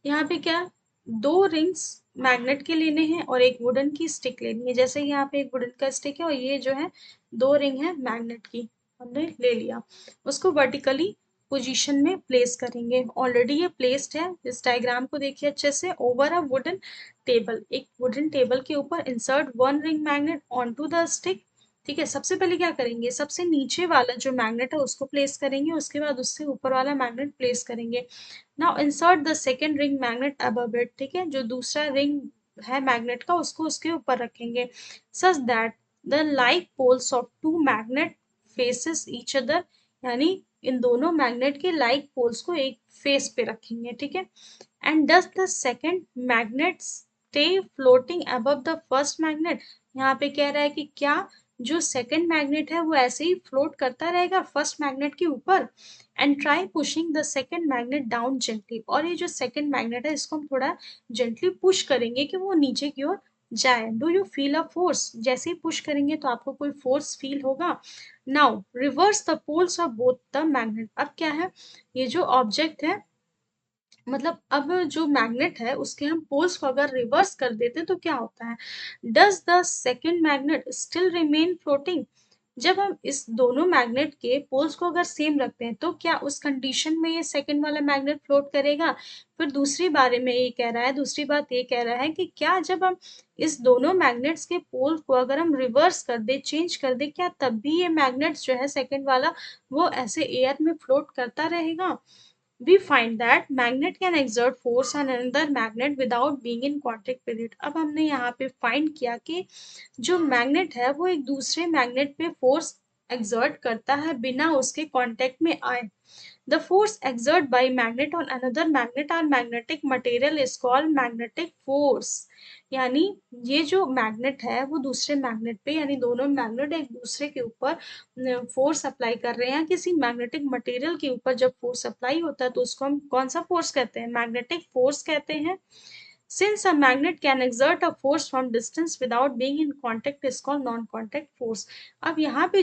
यहाँ पे क्या, दो रिंग्स मैग्नेट के लेने हैं और एक वुडन की स्टिक लेनी है, जैसे यहाँ पे एक वुडन का स्टिक है और ये जो है दो रिंग है मैग्नेट की, हमने ले लिया, उसको वर्टिकली पोजीशन में प्लेस करेंगे, ऑलरेडी ये प्लेस्ड है, इस डायग्राम को देखिए अच्छे से, ओवर अ वुडन टेबल, एक वुडन टेबल के ऊपर insert one ring magnet onto the stick, ठीक है। सबसे पहले क्या करेंगे, सबसे नीचे वाला जो मैग्नेट है उसको प्लेस करेंगे, उसके बाद उससे ऊपर वाला मैग्नेट प्लेस करेंगे। Now insert the second ring magnet above it, ठीक है, जो दूसरा रिंग है मैग्नेट का उसको उसके ऊपर रखेंगे, such that the like poles of two magnet faces each other, यानी इन दोनों मैग्नेट के लाइक पोल्स को एक फेस पे रखेंगे, ठीक है। And does the second magnet stay floating above the first magnet, यहाँ पे कह रहा है कि क्या जो सेकंड मैग्नेट है वो ऐसे ही फ्लोट करता रहेगा फर्स्ट मैग्नेट के ऊपर, and try pushing the second magnet down gently, और ये जो सेकंड मैग्नेट है इसको हम थोड़ा जेंटली पुश करेंगे कि वो नीचे की ओर जाए। Do you feel a force? जैसे ही पुश करेंगे तो आपको कोई फोर्स फील होगा। Now reverse the poles of both the magnet. अब क्या है, ये जो ऑब्जेक्ट है, मतलब अब जो मैग्नेट है उसके हम पोल्स को अगर रिवर्स कर देते तो क्या होता है? Does the second magnet still remain floating? जब हम इस दोनों मैग्नेट के पोल्स को अगर सेम रखते हैं तो क्या उस कंडीशन में ये सेकंड वाला मैग्नेट फ्लोट करेगा? फिर दूसरी बारे में ये कह रहा है, दूसरी बात ये कह रहा है कि क्या जब हम इस दोनों मैग्नेट्स के पोल को अगर हम रिवर्स कर दे, चेंज कर दे, क्या तब भी ये मैग्नेट्स जो है सेकंड वाला वो ऐसे एयर में फ्लोट करता रहेगा? We find that magnet can exert force on another magnet without being in contact with it. अब हमने यहाँ पे फाइंड किया कि जो मैग्नेट है वो एक दूसरे मैग्नेट पे फोर्स एक्सर्ट करता है बिना उसके कांटेक्ट में आए। The force exerted by magnet on another magnet or magnetic material is called magnetic force। यानी ये जो मैग्नेट है वो दूसरे मैग्नेट पे, यानी दोनों मैग्नेट एक दूसरे के ऊपर फोर्स अप्लाई कर रहे हैं। किसी मैग्नेटिक मटेरियल के ऊपर जब फोर्स अप्लाई होता है तो उसको हम कौन सा फोर्स कहते हैं? मैग्नेटिक फोर्स कहते हैं। Since a magnet can exert a force from distance without being in contact is called non-contact force। अब यहाँ पे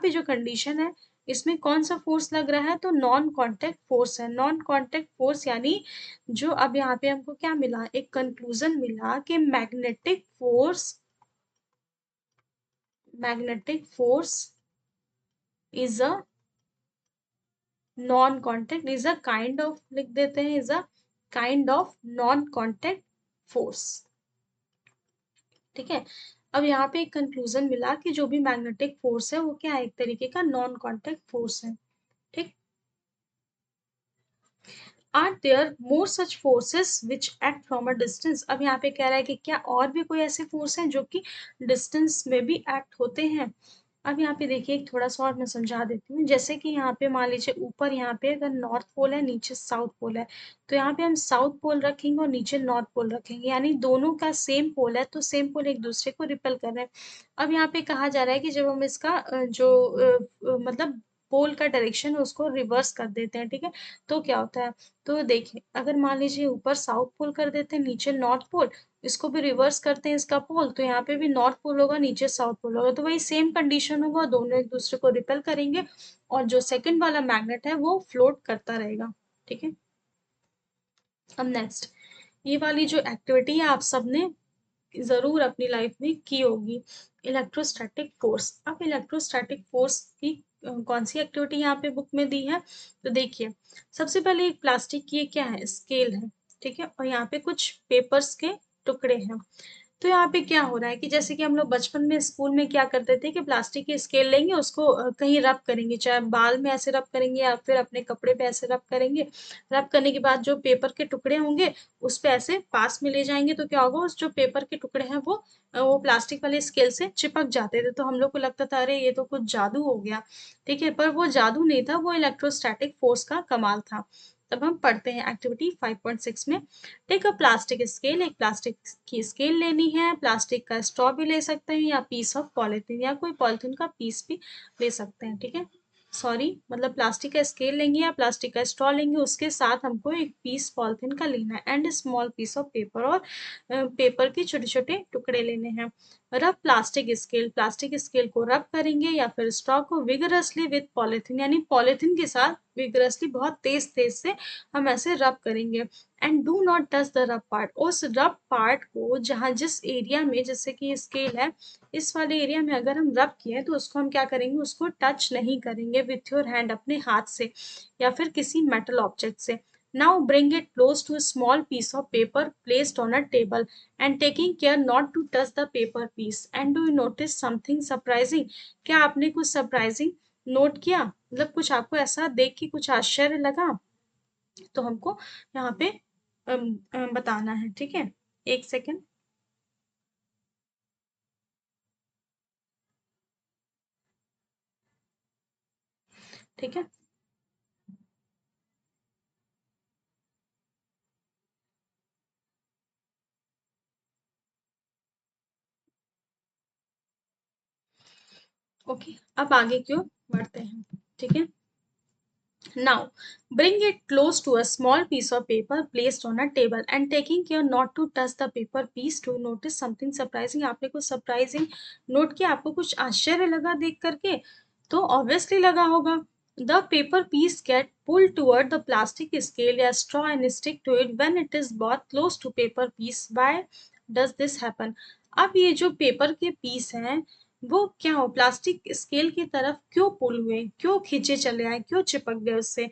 जो कंडीशन है इसमें कौन सा फोर्स लग रहा है? तो नॉन कॉन्टेक्ट फोर्स है। नॉन कॉन्टेक्ट फोर्स यानी जो, अब यहाँ पे हमको क्या मिला? एक कंक्लूजन मिला कि magnetic force is a non contact, is a kind of, लिख देते हैं, is a kind of non contact force. ठीक है। अब यहाँ पे एक कंक्लूजन मिला कि जो भी मैग्नेटिक फोर्स है वो क्या है? एक तरीके का नॉन कॉन्टेक्ट फोर्स है। ठीक। Are there more such forces which act from a distance? अब यहाँ पे कह रहा है कि क्या और भी कोई ऐसे फोर्स हैं जो कि डिस्टेंस में भी एक्ट होते हैं? अब यहाँ पे देखिए एक थोड़ा सा और मैं समझा देती हूँ। जैसे कि यहाँ पे मान लीजिए ऊपर यहाँ पे अगर नॉर्थ पोल है, नीचे साउथ पोल है, तो यहाँ पे हम साउथ पोल रखेंगे और नीचे नॉर्थ पोल रखेंगे, यानी दोनों का सेम पोल है तो सेम पोल एक दूसरे को रिपेल कर रहे हैं। अब यहाँ पे कहा जा रहा है कि जब हम इसका मतलब पोल का डायरेक्शन है उसको रिवर्स कर देते हैं, ठीक है, तो क्या होता है? तो देखिए अगर मान लीजिए ऊपर साउथ पोल कर देते हैं, नीचे नॉर्थ पोल, इसको भी रिवर्स करते हैं इसका पोल, तो यहाँ पे भी नॉर्थ पोल होगा, नीचे साउथ पोल होगा, तो वही सेम कंडीशन होगा, दोनों एक दूसरे को रिपेल करेंगे और जो सेकंड वाला मैग्नेट है वो फ्लोट करता रहेगा। ठीक है। अब नेक्स्ट, ये वाली जो एक्टिविटी है आप सबने जरूर अपनी लाइफ में की होगी, इलेक्ट्रोस्टैटिक फोर्स। अब इलेक्ट्रोस्टैटिक फोर्स की कौन सी एक्टिविटी यहाँ पे बुक में दी है? तो देखिए सबसे पहले एक प्लास्टिक की क्या है? स्केल है। ठीक है। और यहाँ पे कुछ पेपर्स के टुकड़े हैं। तो यहाँ पे क्या हो रहा है कि जैसे कि हम लोग बचपन में स्कूल में क्या करते थे कि प्लास्टिक की स्केल लेंगे, उसको कहीं रब करेंगे, चाहे बाल में ऐसे रब करेंगे या फिर अपने कपड़े पे ऐसे रब करेंगे। रब करने के बाद जो पेपर के टुकड़े होंगे उस पे ऐसे पास में ले जाएंगे तो क्या होगा, उस जो पेपर के टुकड़े हैं वो प्लास्टिक वाले स्केल से चिपक जाते थे, तो हम लोग को लगता था अरे ये तो कुछ जादू हो गया। ठीक है, पर वो जादू नहीं था, वो इलेक्ट्रोस्टैटिक फोर्स का कमाल था। तब हम पढ़ते हैं एक्टिविटी 5.6 में। टेक अ प्लास्टिक स्केल, एक प्लास्टिक की स्केल लेनी है, प्लास्टिक का स्ट्रॉ भी ले सकते हैं या पीस ऑफ पॉलिथीन, या कोई पॉलिथीन का पीस भी ले सकते हैं। ठीक है, सॉरी, मतलब प्लास्टिक का स्केल लेंगे या प्लास्टिक का स्ट्रॉ लेंगे, उसके साथ हमको एक पीस पॉलिथीन का लेना है and small piece of paper, और पेपर के छोटे छोटे टुकड़े लेने हैं। रब प्लास्टिक स्केल, प्लास्टिक स्केल को रब करेंगे या फिर स्ट्रॉ को विगरसली विद पॉलिथीन, यानी पॉलिथीन के साथ विगरसली बहुत तेज तेज से हम ऐसे रब करेंगे। And do not touch the रब पार्ट, उस रब पार्ट को जहाँ जिस एरिया में, जैसे कि स्केल है इस वाले एरिया में अगर हम रब किए तो उसको हम क्या करेंगे, उसको टच नहीं करेंगे विथ योर हैंड, अपने हाथ से या फिर किसी मेटल ऑब्जेक्ट से। Now bring it close to small piece of paper placed on a table and taking care not to touch the paper piece. And do you notice something surprising? क्या आपने कुछ सरप्राइजिंग नोट किया? मतलब कुछ आपको ऐसा देख के कुछ आश्चर्य लगा? तो हमको यहाँ पे बताना है। ठीक है, एक सेकेंड। ठीक है। ओके, अब आगे क्यों बढ़ते हैं। ठीक है। Now, bring it close to a small piece of paper placed on a table and taking care not to touch the paper piece to notice something surprising. आपने कुछ सरप्राइजिंग नोट किया? आपको कुछ आश्चर्य लगा देख करके? तो ऑब्वियसली लगा होगा. The paper piece get pulled toward the plastic scale या straw and stick to it when it is brought close to paper piece. Why does this happen? अब ये जो पेपर के पीस हैं वो क्या हो प्लास्टिक स्केल की तरफ क्यों पुल हुए, क्यों खींचे चले आए, क्यों चिपक गए उससे?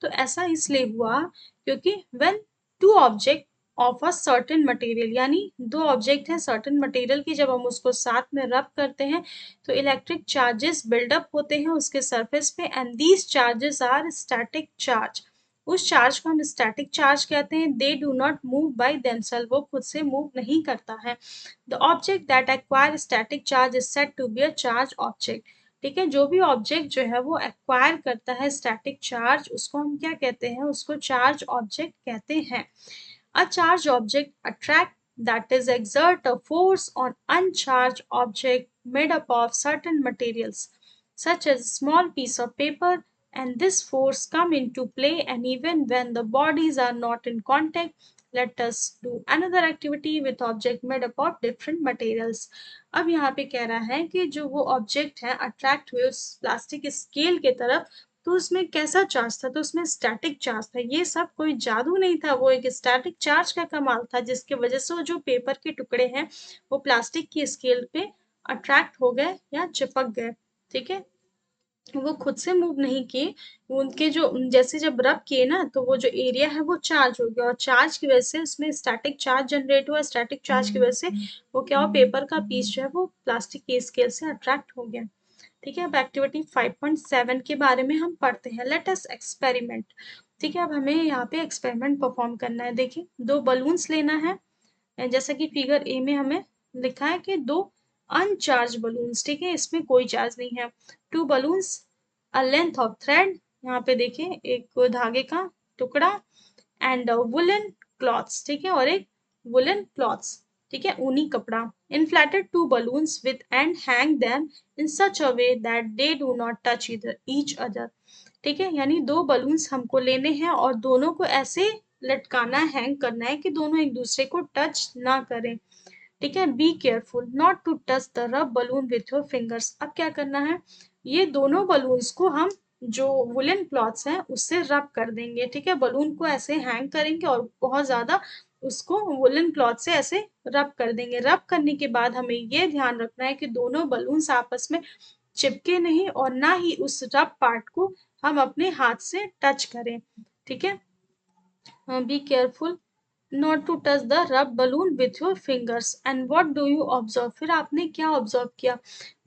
तो ऐसा इसलिए हुआ क्योंकि when two object of a certain material, यानी दो ऑब्जेक्ट हैं सर्टेन मटेरियल की, जब हम उसको साथ में रब करते हैं तो इलेक्ट्रिक चार्जेस बिल्डअप होते हैं उसके सरफेस पे and these charges are static charge. उस चार्ज को हम स्टैटिक चार्ज कहते हैं. They do not move by themselves, वो खुद से मूव नहीं करता है. The object that acquire static charge is said to be a charge object. ठीक है, जो भी ऑब्जेक्ट जो है वो एक्वायर करता है स्टैटिक चार्ज, उसको हम क्या कहते हैं? उसको चार्ज ऑब्जेक्ट कहते हैं. A charged object attract, that is exert a force on uncharged object made up of certain materials such as a small piece of paper, and this force come into play and even when the bodies are not in contact. Let us do another activity with object made up of different materials. अब यहाँ पे कह रहा है कि जो वो object है अट्रैक्ट हुए उस प्लास्टिक स्केल के तरफ, तो उसमें कैसा चार्ज था? तो उसमें स्टैटिक चार्ज था. ये सब कोई जादू नहीं था, वो एक स्टैटिक चार्ज का कमाल था जिसकी वजह से वो जो पेपर के टुकड़े हैं वो प्लास्टिक की स्केल पे अट्रैक्ट हो गए या चिपक गए. ठीक है, वो खुद से मूव नहीं किए. उनके जो जैसे जब रब किए ना तो वो जो एरिया है वो चार्ज हो गया और चार्ज की वजह से उसमें स्टैटिक चार्ज जनरेट हुआ. स्टैटिक चार्ज की वजह से वो क्या हुआ, पेपर का पीस जो है वो प्लास्टिक की स्केल से अट्रैक्ट हो गया. ठीक है, अब एक्टिविटी 5.7 के बारे में हम पढ़ते हैं. Let us experiment. ठीक है, अब हमें यहाँ पे एक्सपेरिमेंट परफॉर्म करना है. देखिए, दो बलून्स लेना है जैसा कि फिगर ए में हमें लिखा है कि दो अनचार्ज बलून्स. ठीक है, इसमें कोई चार्ज नहीं है. Two balloons, a length of thread, यहाँ पे देखिए एक धागे का टुकड़ा, एंड वुलन क्लॉथ्स. ठीक है, और एक वुलन क्लॉथ्स. ठीक है, ऊनी कपड़ा. Inflated two balloons with and hang them in such a way that they do not touch each other. ठीक है, यानी दो बलून्स हमको लेने हैं और दोनों को ऐसे लटकाना, हैंग करना है कि दोनों एक दूसरे को टच ना करें. ठीक है, be careful not to touch the rub balloon with your fingers. अब क्या करना है, ये दोनों बलून्स को हम जो वुलन क्लॉथ्स हैं उससे रब कर देंगे. ठीक है, बलून को ऐसे हैंग करेंगे और बहुत ज्यादा उसको वुलन क्लॉथ से ऐसे रब कर देंगे. रब करने के बाद हमें ये ध्यान रखना है कि दोनों बलून्स आपस में चिपके नहीं और ना ही उस रब पार्ट को हम अपने हाथ से टच करें. ठीक है, be careful not to touch the rub balloon with your fingers. And what do you observe? फिर आपने क्या ऑब्जर्व किया?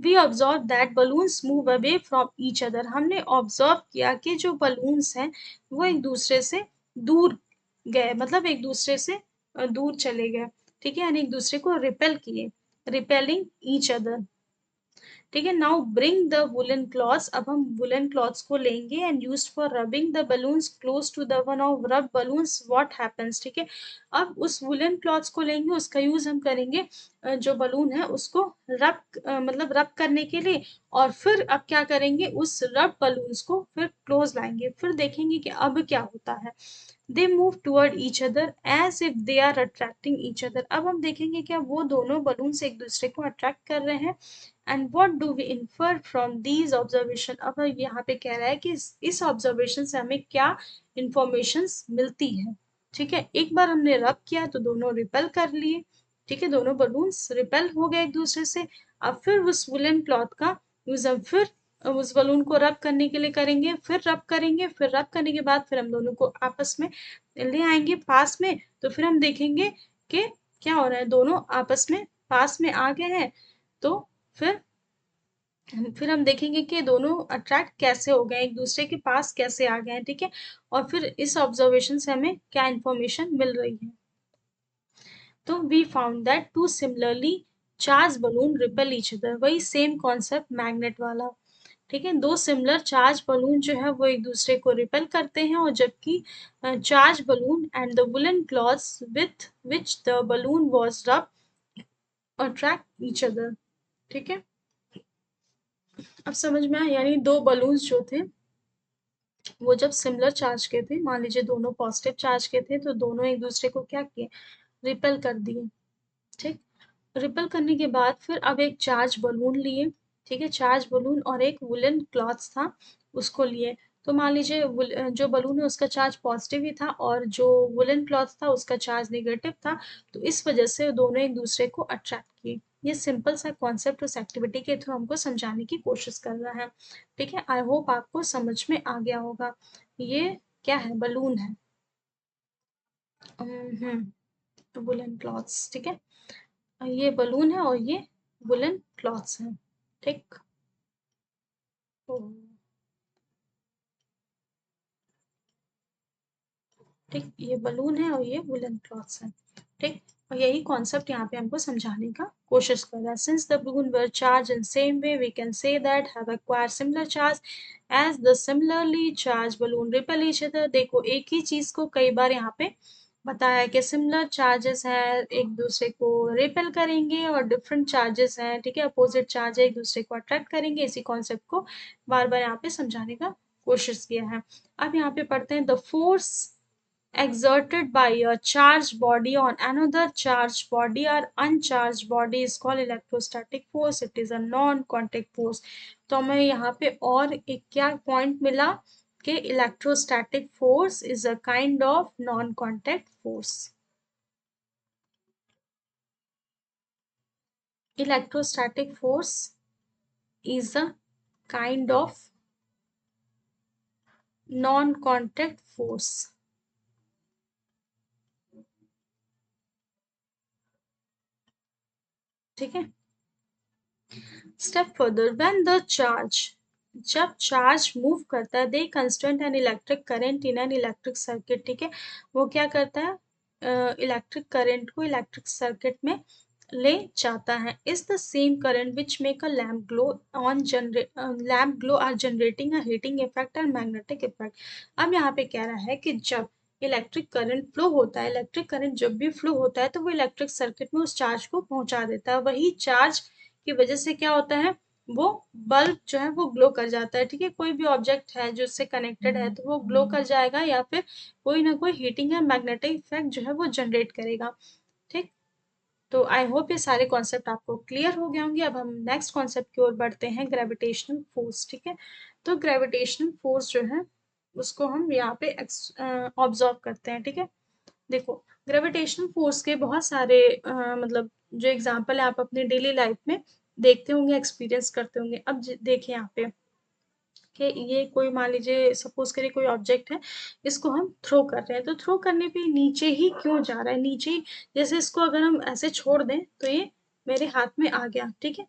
We observe that balloons move away from each other. हमने ऑब्जर्व किया कि जो बलून्स हैं वो एक दूसरे से दूर गए, मतलब एक दूसरे से दूर चले गए. ठीक है, यानी एक दूसरे को रिपेल किए, रिपेलिंग ईच अदर. ठीक है, now bring the woollen cloths. अब हम वुलन क्लॉथ्स को लेंगे and used for rubbing the balloons close to the one of rub balloons. What happens? ठीक है, अब उस वुलन क्लॉथ्स को लेंगे, उसका यूज हम करेंगे जो बलून है उसको रब मतलब रब करने के लिए. और फिर अब क्या करेंगे, उस रब बलून्स को फिर क्लोज लाएंगे, फिर देखेंगे कि अब क्या होता है. They move toward each other as if they are attracting each other. अब हम देखेंगे क्या वो दोनों बलून्स एक दूसरे को अट्रैक्ट कर रहे हैं. And what do we infer from these observation? अब यहाँ पे कह रहा है कि इस ऑब्जर्वेशन से हमें क्या इंफॉर्मेशन मिलती है. ठीक है, एक बार हमने रब किया तो दोनों रिपेल कर लिए. ठीक है, दोनों बलून्स रिपेल हो गए एक दूसरे से. अब फिर उस वुलन क्लॉथ का यूज हम फिर उस बलून को रब करने के लिए करेंगे, फिर रब करेंगे, फिर रब करने के बाद फिर हम दोनों को आपस में ले आएंगे पास में. तो फिर हम देखेंगे कि क्या हो रहा है, दोनों आपस में पास में आ गए हैं. तो फिर फिर हम देखेंगे कि दोनों अट्रैक्ट कैसे हो गए, एक दूसरे के पास कैसे आ गए हैं. ठीक है, और फिर इस ऑब्जर्वेशन से हमें क्या इंफॉर्मेशन मिल रही है. तो we found that two similarly charge balloon repel each other. वही सेम कॉन्सेप्ट मैग्नेट वाला. ठीक है, दो सिमिलर चार्ज बलून जो है वो एक दूसरे को रिपेल करते हैं और जबकि charge balloon and the woollen clothes with which the balloon was रब अट्रैक्ट ईच अदर. ठीक है, अब समझ में आया, यानी दो बलून्स जो थे वो जब सिमिलर चार्ज के थे, मान लीजिए दोनों पॉजिटिव चार्ज के थे, तो दोनों एक दूसरे को क्या किए, रिपेल कर दिए। ठीक, रिपेल करने के बाद फिर अब एक चार्ज बलून लिए। ठीक है, चार्ज बलून और एक वुलन क्लॉथ था, उसको लिए। तो मान लीजिए जो बलून है उसका चार्ज पॉजिटिव ही था और जो वुलन क्लॉथ था उसका चार्ज नेगेटिव था। तो इस वजह से दोनों एक दूसरे को अट्रैक्ट किए। ये सिंपल सा कॉन्सेप्ट उस एक्टिविटी के थ्रू हमको समझाने की कोशिश कर रहा है। ठीक है, आई होप आपको समझ में आ गया होगा। ये क्या है, बलून है। वुलन क्लॉथ्स, ठीक है। ये बलून है और ये वुलन क्लॉथ्स हैं। ठीक, तो ठीक, ये बलून है और ये वुलन क्लॉथ्स हैं। ठीक, और यही कॉन्सेप्ट यहाँ पे हमको समझाने का कोशिश कर रहा है। Since the balloon were charged in same way, we can say that have acquired similar charge as the similarly charged balloon repel each other। देखो, एक ही चीज को कई बार यहाँ पे बताया है कि सिमिलर चार्जेस हैं, एक दूसरे को रिपेल करेंगे, और डिफरेंट चार्जेस हैं, ठीक है, अपोजिट चार्ज है, एक दूसरे को अट्रैक्ट करेंगे। इसी कॉन्सेप्ट को बार बार यहाँ पे समझाने का कोशिश किया है। अब यहाँ पे पढ़ते हैं, the force exerted by a charged body on another charged body or uncharged body is called electrostatic force. It is a non-contact force। तो हमें यहाँ पे और एक क्या पॉइंट मिला कि electrostatic force is a kind of non contact force. Electrostatic force is a kind of non contact force. ठीक है, step further, when the charge, जब चार्ज मूव करता है, they constant an electric current in an electric circuit. ठीक है, वो क्या करता है, इलेक्ट्रिक करंट को इलेक्ट्रिक सर्किट में ले जाता है। Is the same current which make a lamp glow on lamp glow are generating a heating effect and magnetic effect. अब यहाँ पे कह रहा है कि जब इलेक्ट्रिक करंट फ्लो होता है, इलेक्ट्रिक करंट जब भी फ्लो होता है तो वो इलेक्ट्रिक सर्किट में उस चार्ज को पहुंचा देता है। वही चार्ज की वजह से क्या होता है, वो बल्ब जो है वो ग्लो कर जाता है। ठीक है, कोई भी ऑब्जेक्ट है जो उससे कनेक्टेड है तो वो ग्लो कर जाएगा, या फिर कोई ना कोई हीटिंग या मैग्नेटिक इफेक्ट जो है वो जनरेट करेगा। ठीक, तो आई होप ये सारे कॉन्सेप्ट आपको क्लियर हो गए होंगे। अब हम नेक्स्ट कॉन्सेप्ट की ओर बढ़ते हैं, ग्रेविटेशनल फोर्स। ठीक है, तो ग्रेविटेशनल फोर्स जो है उसको हम यहाँ पे ऑब्जर्व करते हैं। ठीक है, देखो, ग्रेविटेशनल फोर्स के बहुत सारे मतलब जो एग्जांपल है आप अपने डेली लाइफ में देखते होंगे, एक्सपीरियंस करते होंगे। अब देखिए यहाँ पे कि ये कोई, मान लीजिए सपोज करिए कोई ऑब्जेक्ट है, इसको हम थ्रो कर रहे हैं, तो थ्रो करने पे नीचे ही क्यों जा रहा है, नीचे ही। जैसे इसको अगर हम ऐसे छोड़ दें तो ये मेरे हाथ में आ गया। ठीक है,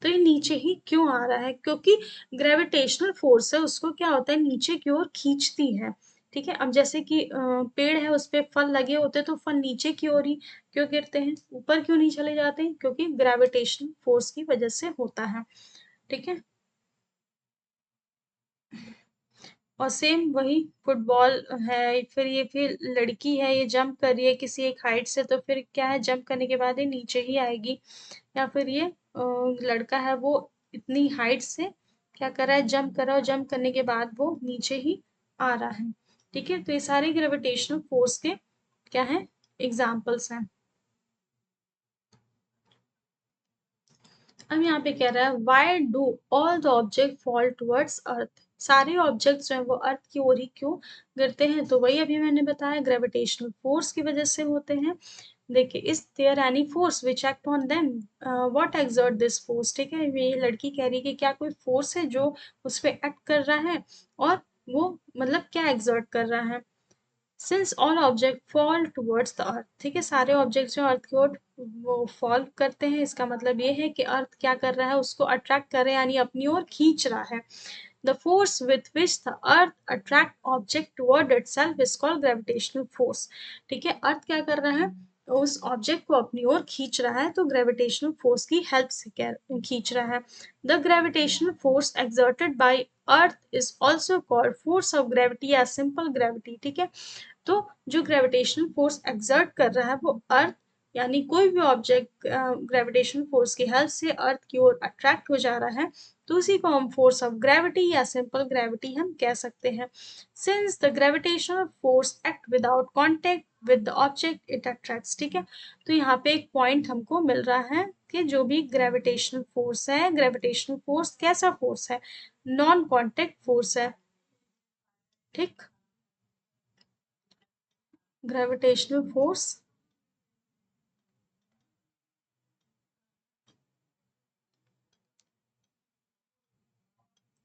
तो ये नीचे ही क्यों आ रहा है, क्योंकि ग्रेविटेशनल फोर्स है, उसको क्या होता है, नीचे की ओर खींचती है। ठीक है, अब जैसे कि पेड़ है, उस पे फल लगे होते हैं, तो फल नीचे की ओर ही क्यों गिरते हैं, ऊपर क्यों नहीं चले जाते हैं, क्योंकि ग्रेविटेशनल फोर्स की वजह से होता है। ठीक है, और सेम वही फुटबॉल है, फिर ये फिर लड़की है, ये जंप कर रही है किसी एक हाइट से, तो फिर क्या है, जंप करने के बाद ये नीचे ही आएगी। या फिर ये लड़का है, वो इतनी हाइट से क्या कर रहा है, जंप कर रहा है, और जंप करने के बाद वो नीचे ही आ रहा है। ठीक है, तो ये सारे ग्रेविटेशनल फोर्स के क्या है, एग्जाम्पल्स हैं। अब यहाँ पे कह रहा है, why do all the object fall towards अर्थ। सारे ऑब्जेक्ट्स जो है वो अर्थ की ओर ही क्यों गिरते हैं, तो वही अभी मैंने बताया, ग्रेविटेशनल फोर्स की वजह से होते हैं। देखिए, is there any force which act on them, what exert this force. ठीक है, ये लड़की कह रही है कि क्या कोई फोर्स है जो उस पर एक्ट कर रहा है, और वो मतलब क्या एक्सर्ट कर रहा है। Since all object fall towards the earth. ठीक है, सारे ऑब्जेक्ट जो अर्थ की ओर वो फॉल करते हैं, इसका मतलब ये है कि अर्थ क्या कर रहा है, उसको अट्रैक्ट कर रहा है, यानी अपनी ओर खींच रहा है। The force with which the earth attract object toward itself is called gravitational force. ठीक है, अर्थ क्या कर रहा है, उस ऑब्जेक्ट को अपनी ओर खींच रहा है, तो ग्रेविटेशनल फोर्स की हेल्प से खींच रहा है। The gravitational force exerted by earth is also called force of gravity या सिंपल ग्रेविटी। ठीक है, तो जो ग्रेविटेशनल फोर्स एक्सर्ट कर रहा है वो अर्थ यानी कोई भी ऑब्जेक्ट ग्रेविटेशनल फोर्स की हेल्प से अर्थ की ओर अट्रैक्ट हो जा रहा है तो उसी को हम फोर्स ऑफ ग्रेविटी या सिंपल ग्रेविटी हम कह सकते हैं। Since the gravitational force act without contact with the object it attracts. ठीक है, तो यहाँ पे एक पॉइंट हमको मिल रहा है कि जो भी ग्रेविटेशनल फोर्स है, ग्रेविटेशनल फोर्स कैसा फोर्स है, नॉन कॉन्टेक्ट फोर्स है। ठीक, gravitational force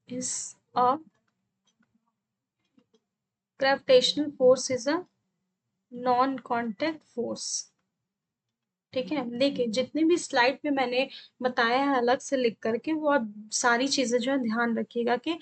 is a gravitational force is a non contact force। ठीक है, देखिए जितने भी स्लाइड पे मैंने बताया है अलग से लिख करके, वो आप सारी चीजें जो है ध्यान रखिएगा कि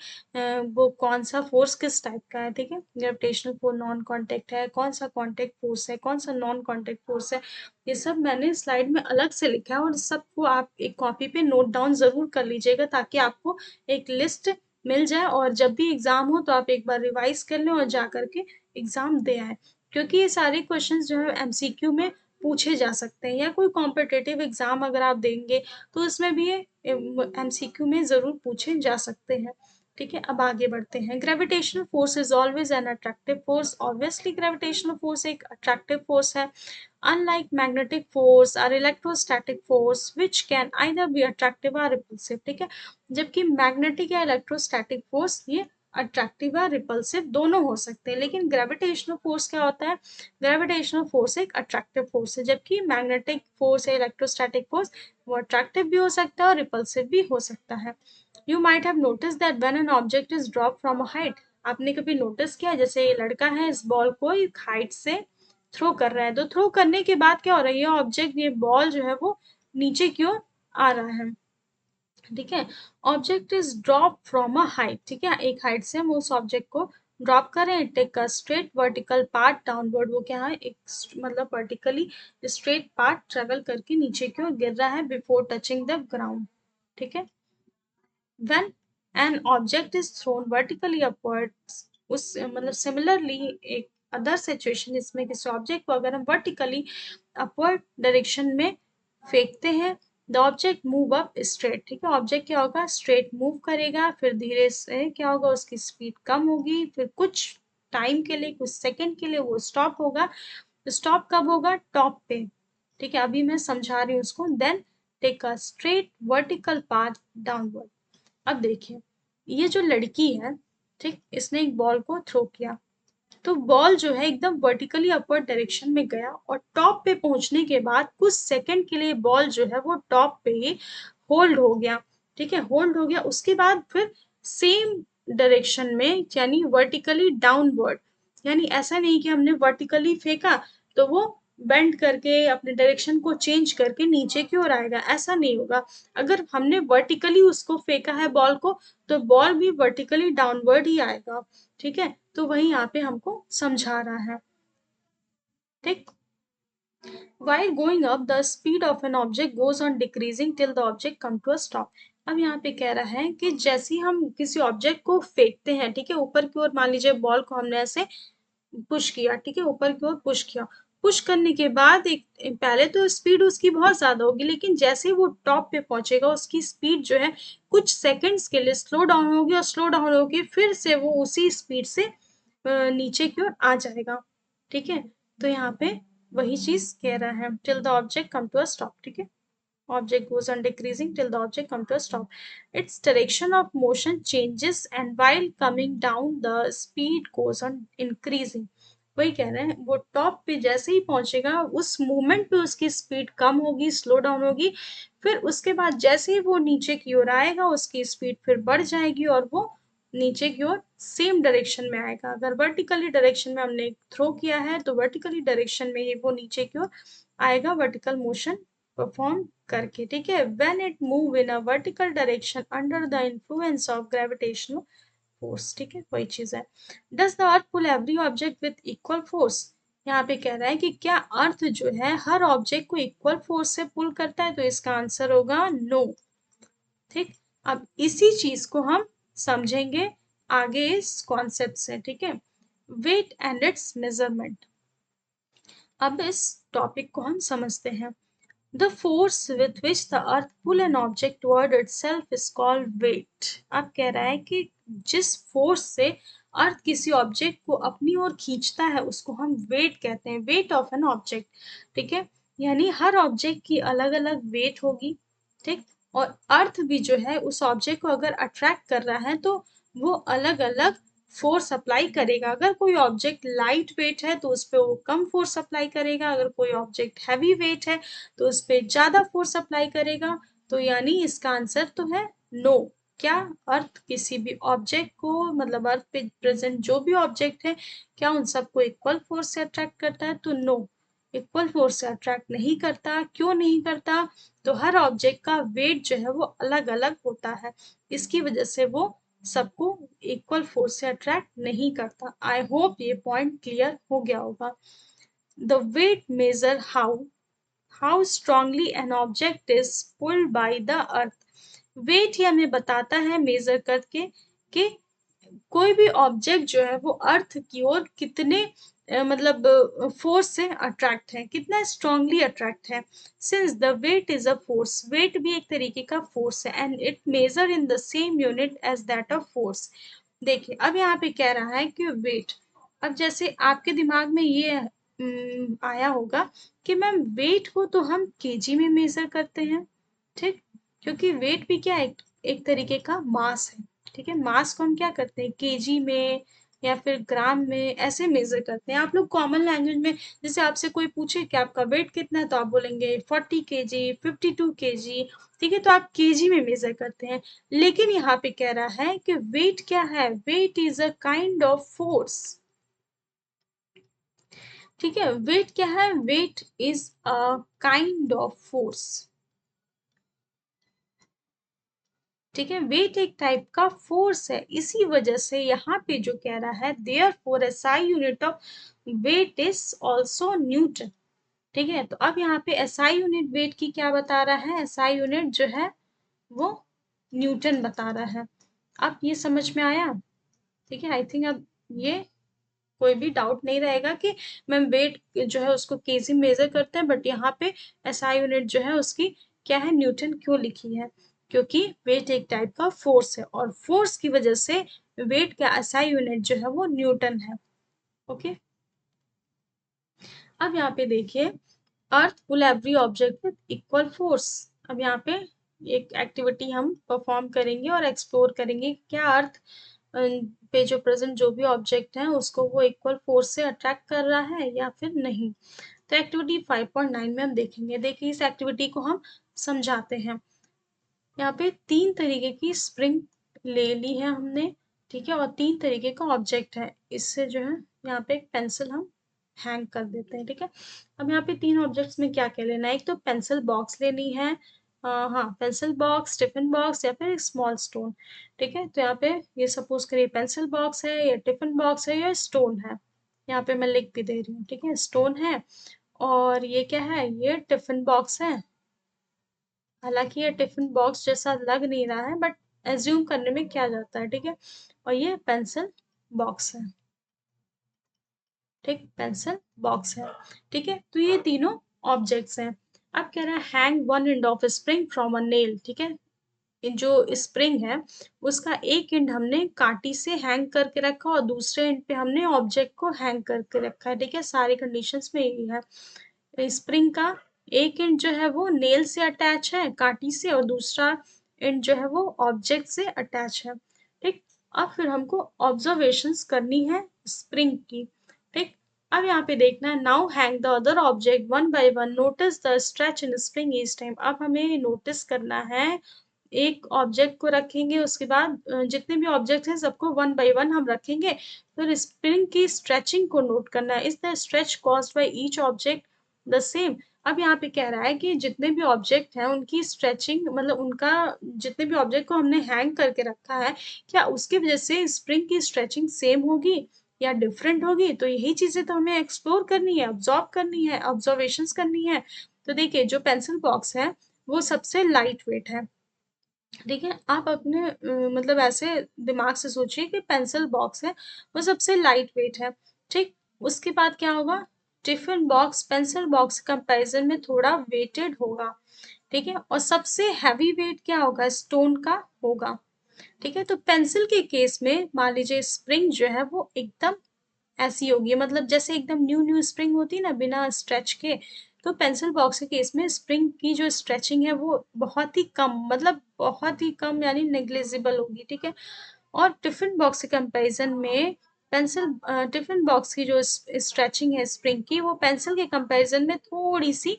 वो कौन सा फोर्स किस टाइप का है। ठीक है, ग्रेविटेशनल फोर्स नॉन कांटेक्ट है, कौन सा कांटेक्ट फोर्स है, कौन सा नॉन कांटेक्ट फोर्स है, ये सब मैंने स्लाइड में अलग से लिखा है और सबको आप एक कॉपी पे नोट डाउन जरूर कर लीजिएगा ताकि आपको एक लिस्ट मिल जाए और जब भी एग्जाम हो तो आप एक बार रिवाइज कर लें और जा करके एग्जाम दे आए। क्योंकि ये सारे क्वेश्चंस जो है एमसीक्यू में पूछे जा सकते हैं, या कोई कॉम्पिटिटिव एग्जाम अगर आप देंगे तो उसमें भी ये एमसीक्यू में जरूर पूछे जा सकते हैं। ठीक है, अब आगे बढ़ते हैं। Gravitational force is always an attractive force. Obviously gravitational force एक अट्रैक्टिव फोर्स है। अनलाइक मैग्नेटिक फोर्स और electrostatic force which can either be attractive और रिपल्सिव। ठीक है, जबकि मैग्नेटिक या इलेक्ट्रोस्टैटिक फोर्स ये अट्रैक्टिव या रिपल्सिव दोनों हो सकते हैं, लेकिन ग्रेविटेशनल फोर्स क्या होता है, ग्रेविटेशनल फोर्स एक अट्रैक्टिव फोर्स है, जबकि मैग्नेटिक फोर्स या इलेक्ट्रोस्टैटिक फोर्स वो अट्रैक्टिव भी हो सकता है और रिपल्सिव भी हो सकता है। You might have notice that when an object is drop from a height, आपने कभी नोटिस किया जैसे ये लड़का है इस बॉल को एक हाइट से थ्रो कर रहा है, तो थ्रो करने के बाद क्या हो रहा है, ये ऑब्जेक्ट, ये बॉल जो है वो नीचे की ओर आ रहा है। ठीक है, object is drop from a height. ठीक है, एक हाइट से हम उस ऑब्जेक्ट को ड्रॉप करें, take a straight vertical path downward, वो क्या है, एक मतलब वर्टिकली स्ट्रेट पाथ ट्रेवल करके नीचे की ओर गिर रहा है बिफोर टचिंग द ग्राउंड। ठीक है, when an object is thrown vertically upwards, उस मतलब सिमिलरली एक अदर सिचुएशन जिसमें किसी ऑब्जेक्ट को अगर हम वर्टिकली अपवर्ड डायरेक्शन में फेंकते हैं, the object move up straight. ठीक है, ऑब्जेक्ट क्या होगा, स्ट्रेट मूव करेगा, फिर धीरे से क्या होगा, उसकी स्पीड कम होगी, फिर कुछ टाइम के लिए, कुछ सेकंड के लिए वो स्टॉप होगा। स्टॉप कब होगा, टॉप पे। ठीक है, अभी मैं समझा रही हूँ उसको। Then take a straight vertical path downward. अब देखिए ये जो लड़की है, ठीक, इसने एक बॉल को थ्रो किया, तो बॉल जो है एकदम वर्टिकली अपवर्ड डायरेक्शन में गया और टॉप पे पहुंचने के बाद कुछ सेकंड के लिए बॉल जो है वो टॉप पे ही होल्ड हो गया। ठीक है, होल्ड हो गया, उसके बाद फिर सेम डायरेक्शन में यानी वर्टिकली डाउनवर्ड, यानी ऐसा नहीं कि हमने वर्टिकली फेंका तो वो बेंड करके अपने डायरेक्शन को चेंज करके नीचे की ओर आएगा, ऐसा नहीं होगा। अगर हमने वर्टिकली उसको फेंका है बॉल को तो बॉल भी वर्टिकली डाउनवर्ड ही आएगा। ठीक है, तो वही यहाँ पे हमको समझा रहा है। ठीक, while going up the speed of an object goes on decreasing till the object come to a stop। अब यहाँ पे कह रहा है कि जैसे ही हम किसी ऑब्जेक्ट को फेंकते हैं, ठीक है, ऊपर की ओर, मान लीजिए बॉल को हमने ऐसे पुश किया, ठीक है, ऊपर की ओर पुश किया, पुश करने के बाद एक पहले तो स्पीड उसकी बहुत ज्यादा होगी, लेकिन जैसे ही वो टॉप पे पहुंचेगा उसकी स्पीड जो है कुछ सेकंड्स के लिए स्लो डाउन होगी और स्लो डाउन होगी फिर से वो उसी स्पीड से नीचे की ओर आ जाएगा। ठीक है, तो यहाँ पे वही चीज कह रहा है, till the object come to a stop. ठीक है, object goes on decreasing till the object come to a stop, its direction of motion changes and while coming down the speed goes on increasing। वही कह रहे हैं, वो top पे जैसे ही पहुंचेगा उस मोमेंट पे उसकी स्पीड कम होगी, स्लो डाउन होगी, फिर उसके बाद जैसे ही वो नीचे की ओर आएगा उसकी स्पीड फिर बढ़ जाएगी और वो नीचे की ओर सेम डायरेक्शन में आएगा। अगर वर्टिकली डायरेक्शन में हमने थ्रो किया है तो वर्टिकली डायरेक्शन में ही वो नीचे की ओर आएगा वर्टिकल मोशन परफॉर्म करके। ठीक है, when it move in a vertical direction under the influence of gravitational force. ठीक है, वही चीज है। Does the earth pull every object with equal force. यहाँ पे कह रहा है कि क्या अर्थ जो है हर ऑब्जेक्ट को इक्वल फोर्स से पुल करता है, तो इसका आंसर होगा नो। ठीक, अब इसी चीज को हम समझेंगे आगे इस कॉन्सेप्ट से। ठीक है, वेट एंड इट्स मेजरमेंट। अब इस टॉपिक को हम समझते हैं। The force with which the earth pull an object toward itself is called weight। अब कह रहा है कि जिस फोर्स से अर्थ किसी ऑब्जेक्ट को अपनी ओर खींचता है उसको हम वेट कहते हैं, वेट ऑफ एन ऑब्जेक्ट। ठीक है, यानी हर ऑब्जेक्ट की अलग अलग वेट होगी। ठीक, और अर्थ भी जो है उस ऑब्जेक्ट को अगर अट्रैक्ट कर रहा है तो वो अलग अलग फोर्स अप्लाई करेगा। अगर कोई ऑब्जेक्ट लाइट वेट है तो उस पर वो कम फोर्स अप्लाई करेगा, अगर कोई ऑब्जेक्ट हैवी वेट है तो उस पर ज्यादा फोर्स अप्लाई करेगा। तो यानी इसका आंसर तो है नो। क्या अर्थ किसी भी ऑब्जेक्ट को, मतलब अर्थ पे प्रेजेंट जो भी ऑब्जेक्ट है, क्या उन सबको इक्वल फोर्स से अट्रैक्ट करता है? तो नो, इक्वल फोर्स से अट्रैक्ट नहीं करता। क्यों नहीं करता? तो हर ऑब्जेक्ट का वेट जो है वो अलग अलग होता है, इसकी वजह से वो सबको इक्वल फोर्स से अट्रैक्ट नहीं करता। आई होप ये पॉइंट क्लियर हो गया होगा। The weight measure how strongly an object is pulled by the earth. Weight ही हमें बताता है मेजर करके कि कोई भी ऑब्जेक्ट जो है वो अर्थ की ओर कितने मतलब फोर्स से अट्रैक्ट है, कितना स्ट्रांगली अट्रैक्ट है। Since the weight is a force, weight भी एक तरीके का फोर्स है, and it measure in the same unit as that of force. देखिए अब यहाँ पे कह रहा है कि वेट, अब जैसे आपके दिमाग में ये आया होगा कि मैम वेट को तो हम केजी में मेजर करते हैं। ठीक, क्योंकि वेट भी क्या है, एक तरीके का मास है। ठीक है, मास को हम क्या करते हैं, केजी में या फिर ग्राम में ऐसे मेजर करते हैं। आप लोग कॉमन लैंग्वेज में जैसे आपसे कोई पूछे कि आपका वेट कितना है तो आप बोलेंगे 40 kg, 52 kg। ठीक है, तो आप केजी में मेजर करते हैं। लेकिन यहाँ पे कह रहा है कि वेट क्या है, weight is a kind of force. ठीक है, वेट क्या है, weight is a kind of force. ठीक है, वेट एक टाइप का फोर्स है, इसी वजह से यहाँ पे जो कह रहा है therefore SI unit of weight is also newton. ठीक है, तो अब यहाँ पे एसआई यूनिट वेट की क्या बता रहा है, एसआई यूनिट जो है वो न्यूटन बता रहा है। अब ये समझ में आया? ठीक है, आई थिंक अब ये कोई भी डाउट नहीं रहेगा कि मैम वेट जो है उसको केजी मेजर करते हैं, बट यहाँ पे एसआई यूनिट जो है उसकी क्या है, न्यूटन क्यों लिखी है? क्योंकि वेट एक टाइप का फोर्स है और फोर्स की वजह से वेट का एसआई यूनिट जो है वो न्यूटन है। ओके, अब यहाँ पे देखिए, earth pull every object with equal force. अब यहाँ पे एक एक्टिविटी हम परफॉर्म करेंगे और एक्सप्लोर करेंगे क्या अर्थ पे जो प्रेजेंट जो भी ऑब्जेक्ट है उसको वो इक्वल फोर्स से अट्रैक्ट कर रहा है या फिर नहीं। तो एक्टिविटी 5.9 में हम देखेंगे। देखिए इस एक्टिविटी को हम समझाते हैं। यहाँ पे 3 तरीके की स्प्रिंग ले ली है हमने। ठीक है, और 3 तरीके का ऑब्जेक्ट है। इससे जो है यहाँ पे एक पेंसिल हम हैंग कर देते हैं। ठीक है, अब यहाँ पे 3 ऑब्जेक्ट्स में क्या क्या लेना है, एक तो पेंसिल बॉक्स लेनी है, हाँ पेंसिल बॉक्स, टिफिन बॉक्स या फिर स्मॉल स्टोन। ठीक है, तो यहाँ पे ये सपोज करिए पेंसिल बॉक्स है या टिफिन बॉक्स है या स्टोन है। यहाँ पे मैं लिख भी दे रही हूँ। ठीक है, स्टोन है और ये क्या है, ये टिफिन बॉक्स है। हालांकि ये टिफिन बॉक्स जैसा लग नहीं रहा है बट एज्यूम करने में क्या जाता है। ठीक है, और ये पेंसिल बॉक्स है। ठीक, पेंसिल बॉक्स है। ठीक है, तो ये तीनों ऑब्जेक्ट्स हैं। अब कह रहा है hang one end of spring from a nail. ठीक है, ये जो स्प्रिंग है उसका एक एंड हमने कांटी से हैंग करके रखा और दूसरे एंड पे हमने ऑब्जेक्ट को हैंग करके रखा है। ठीक है, सारी कंडीशंस में यही है। स्प्रिंग का एक एंड जो है वो नेल से अटैच है, कांटी से, और दूसरा एंड जो है वो ऑब्जेक्ट से अटैच है। ठीक, अब फिर हमको ऑब्जर्वेशंस करनी है स्प्रिंग की। ठीक, अब यहाँ पे देखना है now hang the other object one by one, notice the stretch in spring each time. अब हमें नोटिस करना है, एक ऑब्जेक्ट को रखेंगे उसके बाद जितने भी ऑब्जेक्ट हैं सबको वन बाय वन हम रखेंगे, फिर स्प्रिंग की स्ट्रेचिंग को नोट करना है। Is the stretch caused by each object the same. अब यहाँ पे कह रहा है कि जितने भी ऑब्जेक्ट हैं उनकी स्ट्रेचिंग, मतलब उनका जितने भी ऑब्जेक्ट को हमने हैंग करके रखा है क्या उसकी वजह से स्प्रिंग की स्ट्रेचिंग सेम होगी या डिफरेंट होगी। तो यही चीजें तो हमें एक्सप्लोर करनी है, ऑब्जॉर्व करनी है, ऑब्जर्वेशंस करनी है। तो देखिए जो पेंसिल बॉक्स है वो सबसे लाइट वेट है। ठीक है, आप अपने मतलब ऐसे दिमाग से सोचिए कि पेंसिल बॉक्स है वो सबसे लाइट वेट है। ठीक, उसके बाद क्या होगा, tiffin box pencil box comparison में थोड़ा वेटेड होगा, ठीक है। और सबसे हैवी वेट क्या होगा, स्टोन का होगा, ठीक है। तो पेंसिल के केस में मान लीजिए स्प्रिंग जो है वो एकदम ऐसी होगी, मतलब जैसे एकदम न्यू न्यू स्प्रिंग होती है ना बिना स्ट्रेच के, तो पेंसिल बॉक्स के केस में स्प्रिंग की जो स्ट्रेचिंग है वो बहुत ही कम, मतलब बहुत ही कम यानी नेग्लिजिबल होगी, ठीक है। और टिफिन बॉक्स के कंपैरिजन में पेंसिल टिफिन बॉक्स की जो स्ट्रेचिंग है स्प्रिंग की वो पेंसिल के कंपैरिजन में थोड़ी सी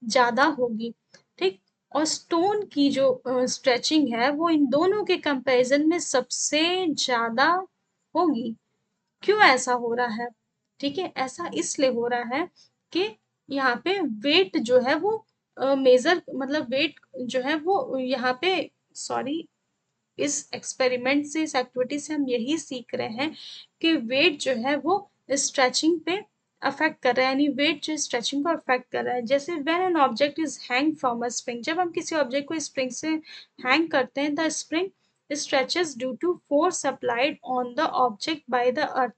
ज़्यादा होगी, ठीक। और स्टोन की जो स्ट्रेचिंग है वो इन दोनों के कंपैरिजन में सबसे ज़्यादा होगी। क्यों ऐसा हो रहा है, ठीक है। ऐसा इसलिए हो रहा है कि यहाँ पे वेट जो है वो मेजर, मतलब वेट जो है वो यहाँ पे, सॉरी, इस एक्सपेरिमेंट से, इस एक्टिविटी से हम यही सीख रहे हैं कि वेट जो है वो स्ट्रेचिंग पे अफेक्ट कर रहा है, यानी वेट जो स्ट्रेचिंग को अफेक्ट कर रहा है। जैसे when an object is hang from a spring, जब हम किसी ऑब्जेक्ट को स्प्रिंग से हैंग करते हैं, the spring stretches due to force applied on the object by the earth,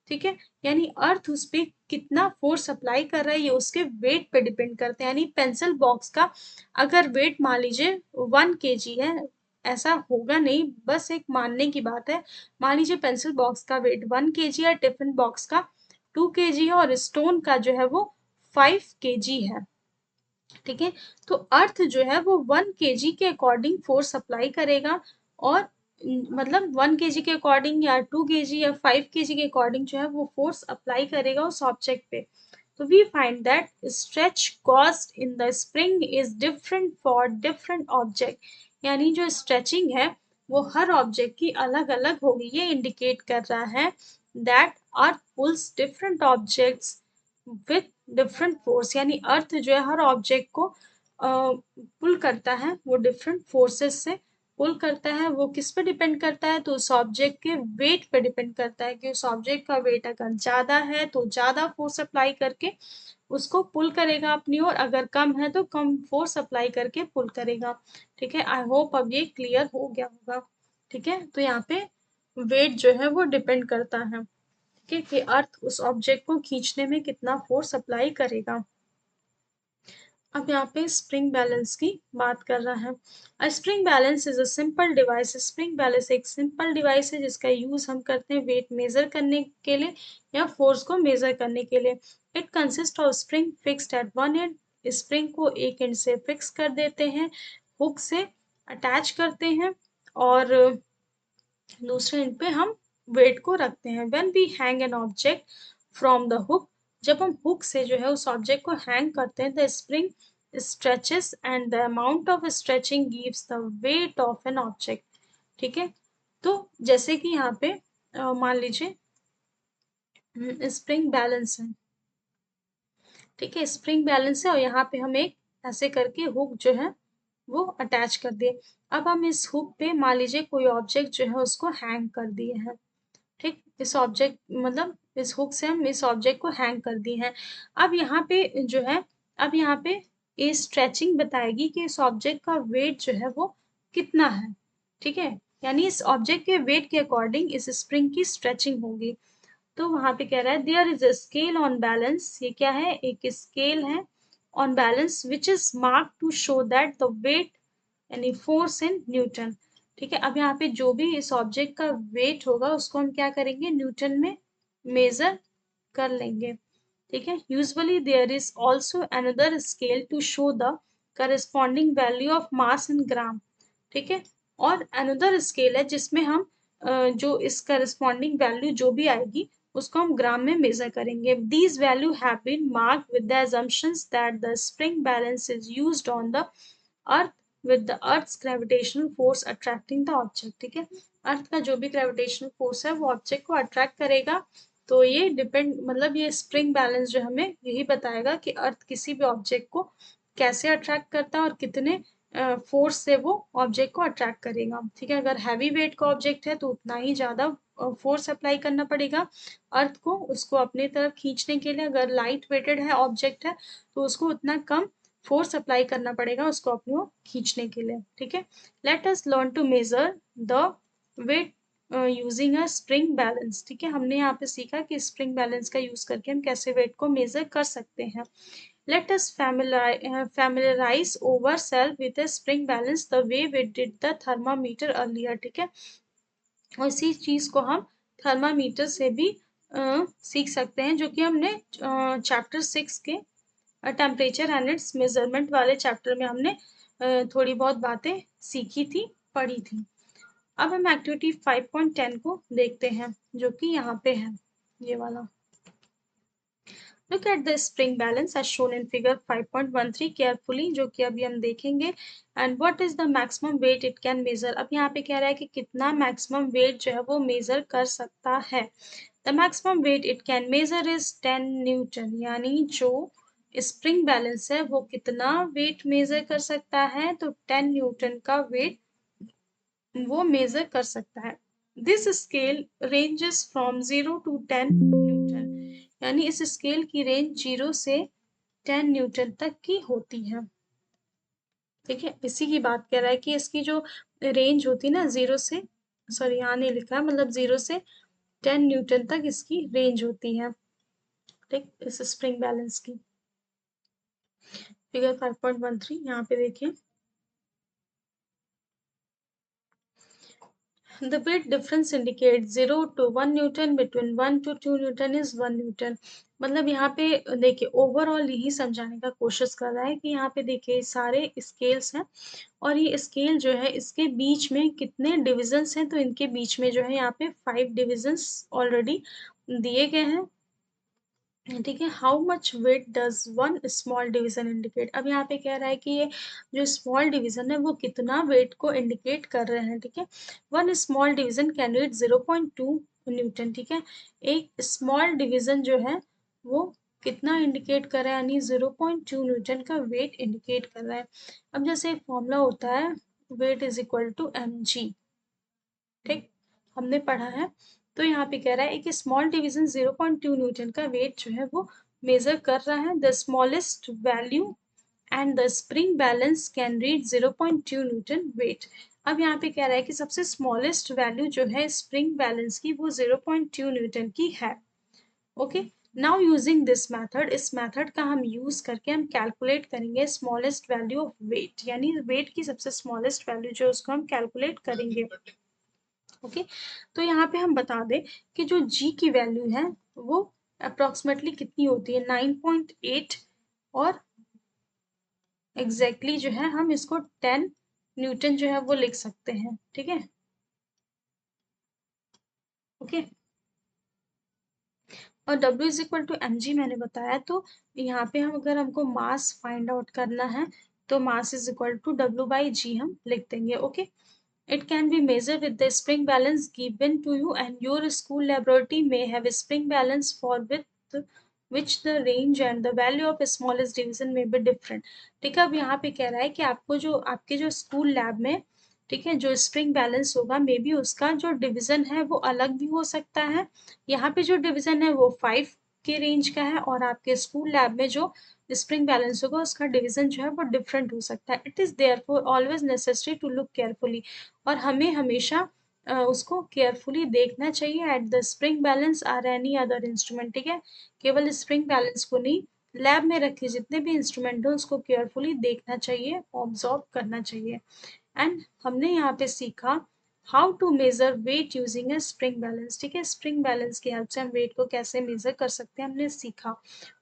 ठीक है। यानी अर्थ उस पे कितना फोर्स अप्लाई कर रहा है ये उसके वेट पे डिपेंड करते हैं। यानी पेंसिल बॉक्स का अगर वेट मान लीजिए 1 kg है, ऐसा होगा नहीं, बस एक मानने की बात है, मान लीजिए पेंसिल बॉक्स का वेट 1 kg है, टिफिन बॉक्स का 2 kg है, और स्टोन का जो है वो 5 kg है, ठीक है। तो अर्थ जो है वो 1 kg के अकॉर्डिंग फोर्स अप्लाई करेगा, और मतलब 1 kg के अकॉर्डिंग या 2 kg या 5 kg के अकॉर्डिंग जो है वो फोर्स अप्लाई करेगा उस ऑब्जेक्ट पे। तो we find that stretch caused in the spring is different for different object, यानी जो स्ट्रेचिंग है वो हर ऑब्जेक्ट की अलग अलग होगी। ये इंडिकेट कर रहा है that earth pulls different objects with different force, यानी अर्थ जो है हर ऑब्जेक्ट को पुल करता है, वो डिफरेंट फोर्सेस से पुल करता है। वो किस पे डिपेंड करता है, तो उस ऑब्जेक्ट के वेट पे डिपेंड करता है कि उस ऑब्जेक्ट का वेट अगर ज़्यादा है तो ज़्यादा फोर्स अप्लाई करके उसको पुल करेगा अपनी ओर, अगर कम है तो कम फोर्स अप्लाई करके पुल करेगा, ठीक है। आई होप अब ये क्लियर हो गया होगा, ठीक है। तो यहाँ पे वेट जो है वो डिपेंड करता है कि अर्थ उस ऑब्जेक्ट को खींचने में कितना फोर्स अप्लाई करेगा। अब यहाँ पे स्प्रिंग बैलेंस की बात कर रहा है। अ spring balance is a simple device, spring balance एक सिंपल डिवाइस है जिसका यूज हम करते हैं वेट मेजर करने के लिए या फोर्स को मेजर करने के लिए। It consist of spring fixed at one and, spring को एक एंड से फिक्स कर देते हैं, हुक से अटैच करते हैं, और दूसरे एंड पे हम वेट को रखते हैं। When we hang an object from the hook, जब हम हुक से जो है उस ऑब्जेक्ट को हैंग करते हैं, the spring stretches and the amount of stretching gives the weight of an object, ठीक है। तो जैसे कि यहाँ पे मान लीजिए स्प्रिंग बैलेंस है, ठीक है, स्प्रिंग बैलेंस है, और यहाँ पे हम एक ऐसे करके हुक जो है वो अटैच कर दिए। अब हम इस हुक पे मान लीजिए कोई ऑब्जेक्ट जो है उसको हैंग कर दिए हैं, ठीक। इस ऑब्जेक्ट मतलब इस हुक से हम इस ऑब्जेक्ट को हैंग कर दिए हैं। अब यहाँ पे जो है, अब यहाँ पे ये स्ट्रेचिंग बताएगी कि इस ऑब्जेक्ट का वेट जो है वो कितना है, ठीक है। यानी इस ऑब्जेक्ट के वेट के अकॉर्डिंग इस स्प्रिंग की स्ट्रेचिंग होगी। तो वहां पे कह रहा है there is a scale on balance, ये क्या है, एक स्केल है on balance which is mark to show that the weight यानी फोर्स इन न्यूटन, ठीक है। अब यहाँ पे जो भी इस ऑब्जेक्ट का वेट होगा उसको हम क्या करेंगे, न्यूटन में मेजर कर लेंगे, ठीक है। Usually there is also another scale to show the corresponding value of mass in gram, ठीक है। और अनदर स्केल है जिसमें हम जो इस करस्पॉन्डिंग वैल्यू जो भी आएगी उसको हम ग्राम में मेजर करेंगे। These value have been marked with the assumptions that the spring balance is used on the earth with the earth's gravitational force attracting the object, ठीक है। अर्थ का जो भी ग्रेविटेशनल फोर्स है वो ऑब्जेक्ट को अट्रैक्ट करेगा। तो ये डिपेंड, मतलब ये स्प्रिंग बैलेंस जो हमें यही बताएगा कि अर्थ किसी भी ऑब्जेक्ट को कैसे अट्रैक्ट करता है और कितने फोर्स से वो ऑब्जेक्ट को अट्रैक्ट करेगा, ठीक है। अगर हैवी वेट का ऑब्जेक्ट है तो उतना ही ज़्यादा फोर्स अप्लाई करना पड़ेगा अर्थ को उसको अपनी तरफ खींचने के लिए। अगर लाइट वेटेड है ऑब्जेक्ट है तो उसको उतना कम फोर्स अप्लाई करना पड़ेगा उसको अपनी ओर खींचने के लिए, ठीक है। Let us learn to measure the weight using a spring balance. ठीक है, हमने यहाँ पे सीखा कि स्प्रिंग बैलेंस का यूज करके हम कैसे वेट को मेजर कर सकते हैं। Let us familiarize ourselves with a spring balance the way we did the thermometer earlier। ठीक है, और इसी चीज को हम थर्मामीटर से भी सीख सकते हैं, जो कि हमने चैप्टर 6 के टेम्परेचर एंड इट्स मेजरमेंट वाले चैप्टर में हमने थोड़ी बहुत बातें सीखी थी, पढ़ी थी। अब हम एक्टिविटी 5.10 को देखते हैं, जो कि यहाँ पे है, ये वाला। Look at the spring balance as shown in figure 5.13 carefully, जो कि अभी हम देखेंगे। And what is the maximum weight it can measure? अब यहाँ पे कह रहा है कि कितना maximum weight जो है वो measure कर सकता है। The maximum weight it can measure is 10 Newton, यानी जो स्प्रिंग बैलेंस है वो कितना वेट मेजर कर सकता है, तो 10 न्यूटन का वेट वो मेजर कर सकता है। This scale ranges from 0 to 10 Newton, यानी इस स्केल की रेंज 0 से 10 न्यूटन तक की होती है। ठीक है, इसी की बात कर रहा है कि इसकी जो रेंज होती है ना, 0 से, सॉरी यहाँ नहीं लिखा है, मतलब 0 से 10 न्यूटन तक इसकी रेंज होती है। ठीक, इस स्प्रिंग बैलेंस की। फिगर 5.13 यहाँ पे देखिए। The weight difference indicates 0 to 1 Newton, between 1 to 2 Newton is 1 Newton। मतलब यहाँ पे देखिए ओवरऑल यही समझाने का कोशिश कर रहा है कि यहाँ पे देखिए सारे स्केल्स हैं, और ये स्केल जो है इसके बीच में कितने डिविजन्स हैं, तो इनके बीच में जो है यहाँ पे 5 डिविजन्स ऑलरेडी दिए गए हैं। ठीक है, how much weight does one small division indicate. अब यहाँ पे कह रहा है कि ये जो स्मॉल डिवीजन है वो कितना वेट को इंडिकेट कर रहे हैं। ठीक है, one small division can weight 0.2 newton. ठीक है, एक स्मॉल डिवीजन जो है वो कितना इंडिकेट कर रहा है, यानी 0.2 न्यूटन का वेट इंडिकेट कर रहा है। अब जैसे एक फॉर्मूला होता है, weight is equal to mg। ठीक, हमने पढ़ा है। तो यहाँ पे कह रहा है एक स्मॉल डिवीजन 0.2 न्यूटन का वेट जो है वो मेजर कर रहा है। The smallest value and the spring balance can read 0.2 Newton wait. अब यहाँ पे कह रहा है कि सबसे स्मॉलेस्ट वैल्यू जो है स्प्रिंग बैलेंस की वो 0.2 न्यूटन की है। Okay, now using this method, इस मेथड का हम यूज करके हम कैलकुलेट करेंगे स्मॉलेस्ट वैल्यू ऑफ वेट, यानी वेट की सबसे स्मॉलेस्ट वैल्यू जो उसको हम कैलकुलेट करेंगे। ओके, तो यहाँ पे हम बता दें कि जो g की वैल्यू है वो अप्रोक्सीमेटली कितनी होती है, 9.8, और एग्जैक्टली जो है हम इसको 10 न्यूटन जो है वो लिख सकते हैं। ठीक है, ओके, और W is equal to M G मैंने बताया। तो यहाँ पे हम अगर हमको मास फाइंड आउट करना है तो mass is equal to W/g हम लिख देंगे। Okay, it can be measured with the spring balance given to you, and your school laboratory may have a spring balance for with which the range and the value of smallest division may be different। ठीक है, अब यहाँ पे कह रहा है कि आपको जो आपके जो स्कूल लैब में, ठीक है, जो स्प्रिंग बैलेंस होगा मे बी उसका जो डिवीजन है वो अलग भी हो सकता है। यहाँ पे जो डिवीजन है वो 5 के रेंज का है, और आपके स्कूल लैब में जो स्प्रिंग बैलेंस होगा उसका डिवीजन जो है वो डिफरेंट हो सकता है। It is therefore always necessary to look carefully, और हमें हमेशा उसको केयरफुली देखना चाहिए at the spring balance or any other instrument. ठीक है, केवल स्प्रिंग बैलेंस को नहीं, लैब में रखे जितने भी इंस्ट्रूमेंट हो उसको केयरफुली देखना चाहिए, ऑब्जर्व करना चाहिए। एंड हमने यहाँ पे सीखा how to measure weight using a spring balance. ठीक है, स्प्रिंग बैलेंस की हेल्प से हम वेट को कैसे मेजर कर सकते हैं हमने सीखा,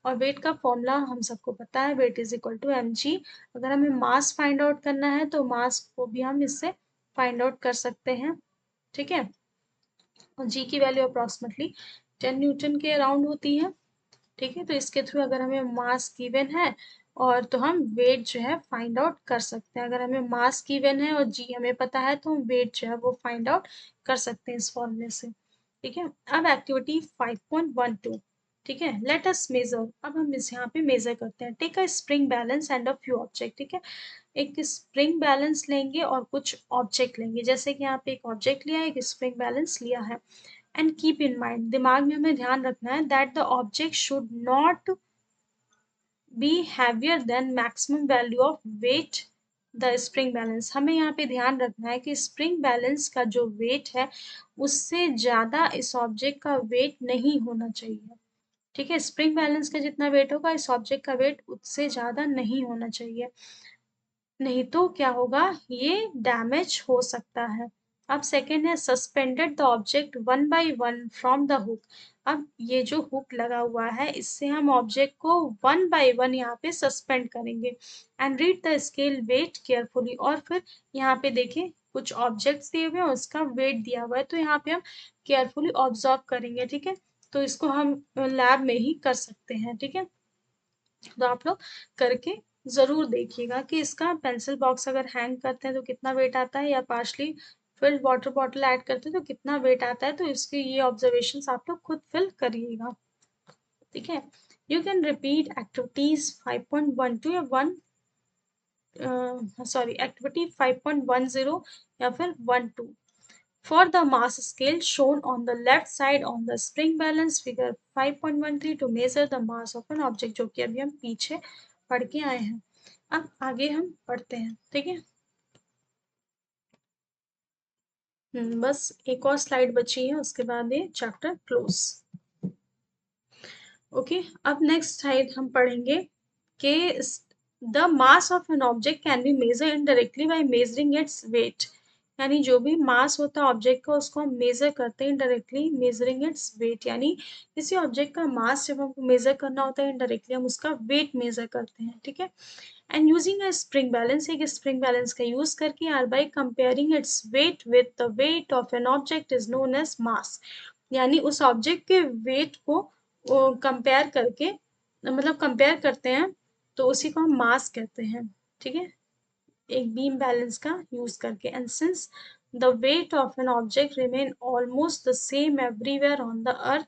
और वेट का फॉर्मूला हम सबको पता है, weight is equal to M G. अगर हमें मास फाइंड आउट करना है तो मास को भी हम इससे फाइंड आउट कर सकते हैं। ठीक है, और जी की वैल्यू अप्रॉक्सीमेटली 10 न्यूटन के अराउंड होती है। ठीक है, तो इसके थ्रू अगर हमें मास गिवन है और तो हम वेट जो है फाइंड आउट कर सकते हैं। अगर हमें मास गिवन है और जी हमें पता है तो हम वेट जो है वो फाइंड आउट कर सकते हैं इस फॉर्मूले से। ठीक है, अब एक्टिविटी 5.12। ठीक है, लेट अस मेजर। अब हम इस यहाँ पे मेजर करते हैं। Take a spring balance and a few object. ठीक है, एक स्प्रिंग बैलेंस लेंगे और कुछ ऑब्जेक्ट लेंगे, जैसे कि यहाँ पे एक ऑब्जेक्ट लिया है, एक स्प्रिंग बैलेंस लिया है। एंड कीप इन माइंड, दिमाग में हमें ध्यान रखना है that the object should not be heavier than maximum value of weight the spring balance, हमें यहाँ पे ध्यान रखना है कि स्प्रिंग बैलेंस का जो वेट है उससे ज़्यादा इस ऑब्जेक्ट का वेट नहीं होना चाहिए। ठीक है, स्प्रिंग बैलेंस का जितना वेट होगा इस ऑब्जेक्ट का वेट उससे ज़्यादा नहीं होना चाहिए, नहीं तो क्या होगा, ये डैमेज हो सकता है। अब सेकेंड है suspended the object one by one from the hook. अब ये जो हुक लगा हुआ है इससे हम ऑब्जेक्ट को वन बाय वन यहाँ पे सस्पेंड करेंगे and read the scale weight carefully. और फिर यहाँ पे देखें कुछ ऑब्जेक्ट्स दिए हुए हैं उसका वेट दिया हुआ है, तो यहाँ पे हम केयरफुली ऑब्जर्व करेंगे। ठीक है, तो इसको हम लैब में ही कर सकते हैं। ठीक है, तो आप लोग करके ज़रूर देखिएगा कि इसका पेंसिल बॉक्स अगर हैंग करते हैं तो कितना वेट आता है, या partially field water bottle add करते हैं तो कितना वेट आता है, तो इसके ये ऑब्जर्वेशंस आप लोग खुद फिल करिएगा। ठीक है, यू कैन रिपीट एक्टिविटीज 5.12 या 1 सॉरी एक्टिविटी 5.10 या फिर 12 for the mass scale shown on the left side on the spring balance figure 5.13 to measure the mass of an object, जो कि अभी हम पीछे पढ़ के आए हैं। अब आगे हम पढ़ते हैं। ठीक है, बस एक और स्लाइड बची है उसके बाद ये चैप्टर क्लोज। ओके, अब नेक्स्ट स्लाइड हम पढ़ेंगे कि the mass of an object can be measure indirectly by measuring its weight. यानी जो भी मास होता है ऑब्जेक्ट का उसको हम मेजर करते हैं इनडायरेक्टली मेजरिंग इट्स वेट, यानी किसी ऑब्जेक्ट का मास जब हमको मेजर करना होता है इनडायरेक्टली हम उसका वेट मेजर करते हैं। ठीक है, and using a spring balance, एक स्प्रिंग बैलेंस का यूज करके or by comparing its weight with the weight of an object is known as mass. यानी उस ऑब्जेक्ट के वेट को कंपेयर करके, मतलब कंपेयर करते हैं तो उसी को हम मास कहते हैं। ठीक है, एक बीम बैलेंस का यूज करके। And since the weight of an object remain almost the same everywhere on the अर्थ,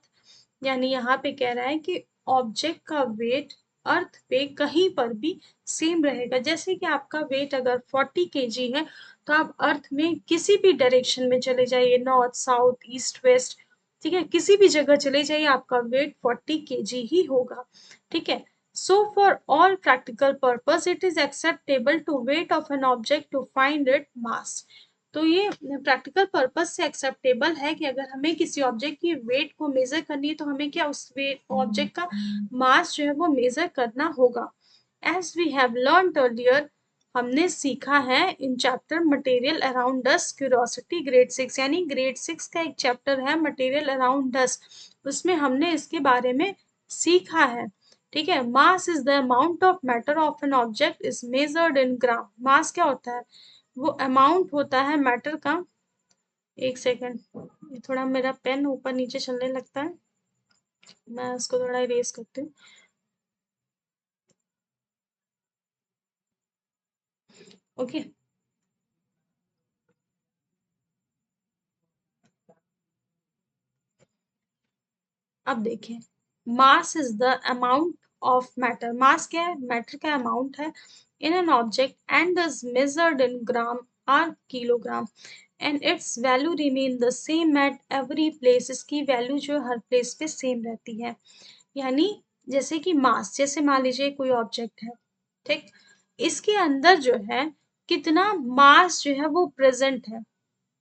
यानी यहाँ पे कह रहा है कि ऑब्जेक्ट का वेट अर्थ पे कहीं पर भी सेम रहेगा। जैसे कि आपका वेट अगर 40 केजी है तो आप अर्थ में किसी भी डायरेक्शन में चले जाइए, नॉर्थ साउथ ईस्ट वेस्ट, ठीक है, किसी भी जगह चले जाइए आपका वेट 40 केजी ही होगा। ठीक है, so for all practical purpose it is acceptable to weight of an object to find its mass। तो ये प्रैक्टिकल पर्पस से एक्सेप्टेबल है कि अगर हमें किसी ऑब्जेक्ट की वेट को मेजर करनी है तो हमें क्या उस वेट ऑब्जेक्ट का मास जो है वो मेजर करना होगा। As we have learn earlier, हमने सीखा है इन chapter material around dust curiosity grade 6, यानी ग्रेड 6 का एक चैप्टर है मटेरियल अराउंड डस्ट, उसमें हमने इसके बारे में सीखा है। ठीक है, mass is the amount of matter of an object is measured in gram. Mass क्या होता है, वो अमाउंट होता है मैटर का। एक सेकेंड, थोड़ा मेरा पेन ऊपर नीचे चलने लगता है, मैं उसको थोड़ा इरेज करती हूँ। ओके, अब देखें, mass is the amount of matter. Mass क्या है, मैटर का अमाउंट है in an object and is measured in gram और kilogram and its value remain the same at every place. इसकी वैल्यू जो हर प्लेस पे सेम रहती है। यानी जैसे कि मास, जैसे मान लीजिए कोई ऑब्जेक्ट है, ठीक, इसके अंदर जो है कितना मास जो है वो प्रेजेंट है।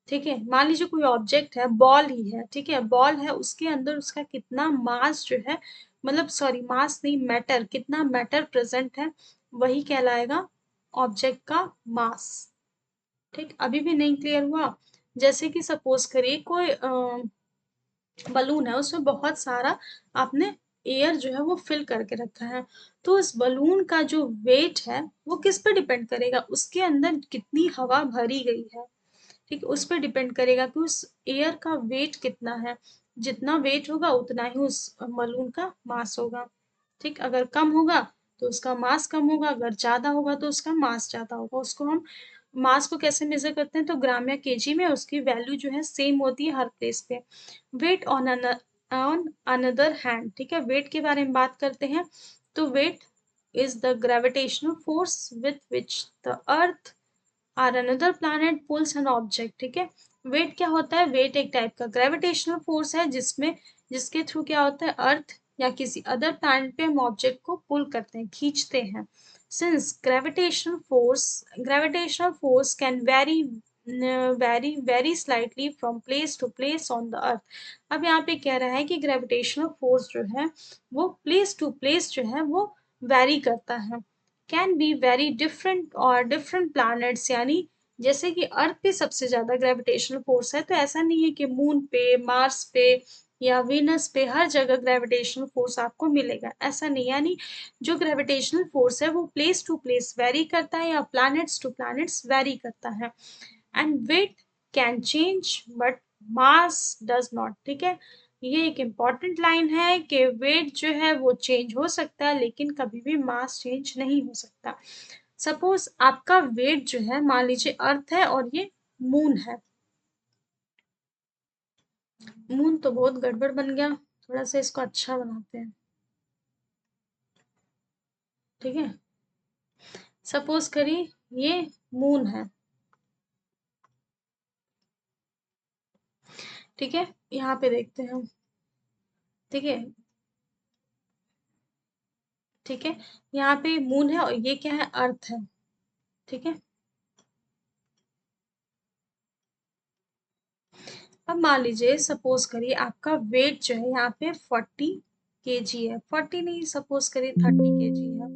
ठीक है, मान लीजिए कोई ऑब्जेक्ट है, बॉल ही है, ठीक है, बॉल है, उसके अंदर उसका कितना मास जो है, मतलब सॉरी मास नहीं, मैटर, कितना मैटर प्रेजेंट है, वही कहलाएगा ऑब्जेक्ट का मास। ठीक, अभी भी नहीं क्लियर हुआ। जैसे कि सपोज करिए कोई बलून है, उसमें बहुत सारा आपने एयर जो है वो फिल करके रखा है, तो उस बलून का जो वेट है वो किस पर डिपेंड करेगा, उसके अंदर कितनी हवा भरी गई है। ठीक है, उस पर डिपेंड करेगा कि उस एयर का वेट कितना है। जितना वेट होगा उतना ही उस बलून का मास होगा। ठीक, अगर कम होगा तो उसका मास कम होगा, अगर ज्यादा होगा तो उसका मास ज्यादा होगा। उसको हम मास को कैसे मेजर करते हैं, तो ग्राम या केजी में उसकी वैल्यू जो है सेम होती है हर प्लेस पे। वेट ऑन अनदर हैंड, ठीक है, वेट के बारे में बात करते हैं तो weight is the gravitational force with which the earth और another planet pulls an object. ठीक है, वेट क्या होता है, वेट एक टाइप का ग्रेविटेशनल फोर्स है जिसमें, जिसके थ्रू क्या होता है, अर्थ या किसी अदर प्लैनेट पे हम ऑब्जेक्ट को पुल करते हैं, खींचते हैं। since gravitational force can vary very slightly from place to place on the earth। अब यहाँ पे कह रहा है कि ग्रेविटेशनल फोर्स जो है वो प्लेस टू प्लेस जो है वो वैरी करता है। कैन बी वेरी डिफरेंट और डिफरेंट प्लैनेट्स, यानी जैसे कि अर्थ पे सबसे ज्यादा ग्रेविटेशनल फोर्स है, तो ऐसा नहीं है कि मून पे, मार्स पे या वीनस पे हर जगह ग्रेविटेशनल फोर्स आपको मिलेगा, ऐसा नहीं। यानी जो ग्रेविटेशनल फोर्स है वो प्लेस टू प्लेस वेरी करता है या प्लैनेट्स टू प्लैनेट्स वेरी करता है। And weight can change but mass does not. ठीक है, ये एक इम्पॉर्टेंट लाइन है कि वेट जो है वो चेंज हो सकता है लेकिन कभी भी मास चेंज नहीं हो सकता। सपोज आपका वेट जो है, मान लीजिए अर्थ है और ये मून है। मून तो बहुत गड़बड़ बन गया, थोड़ा सा इसको अच्छा बनाते हैं। ठीक है, सपोज करिए ये मून है। ठीक है, यहाँ पे देखते हैं हम। ठीक है, ठीक है, यहाँ पे मून है और ये क्या है, अर्थ है। ठीक है, अब मान लीजिए सपोज करिए आपका वेट जो है यहाँ पे 40 kg है। 40 नहीं, सपोज करिए 30 kg है।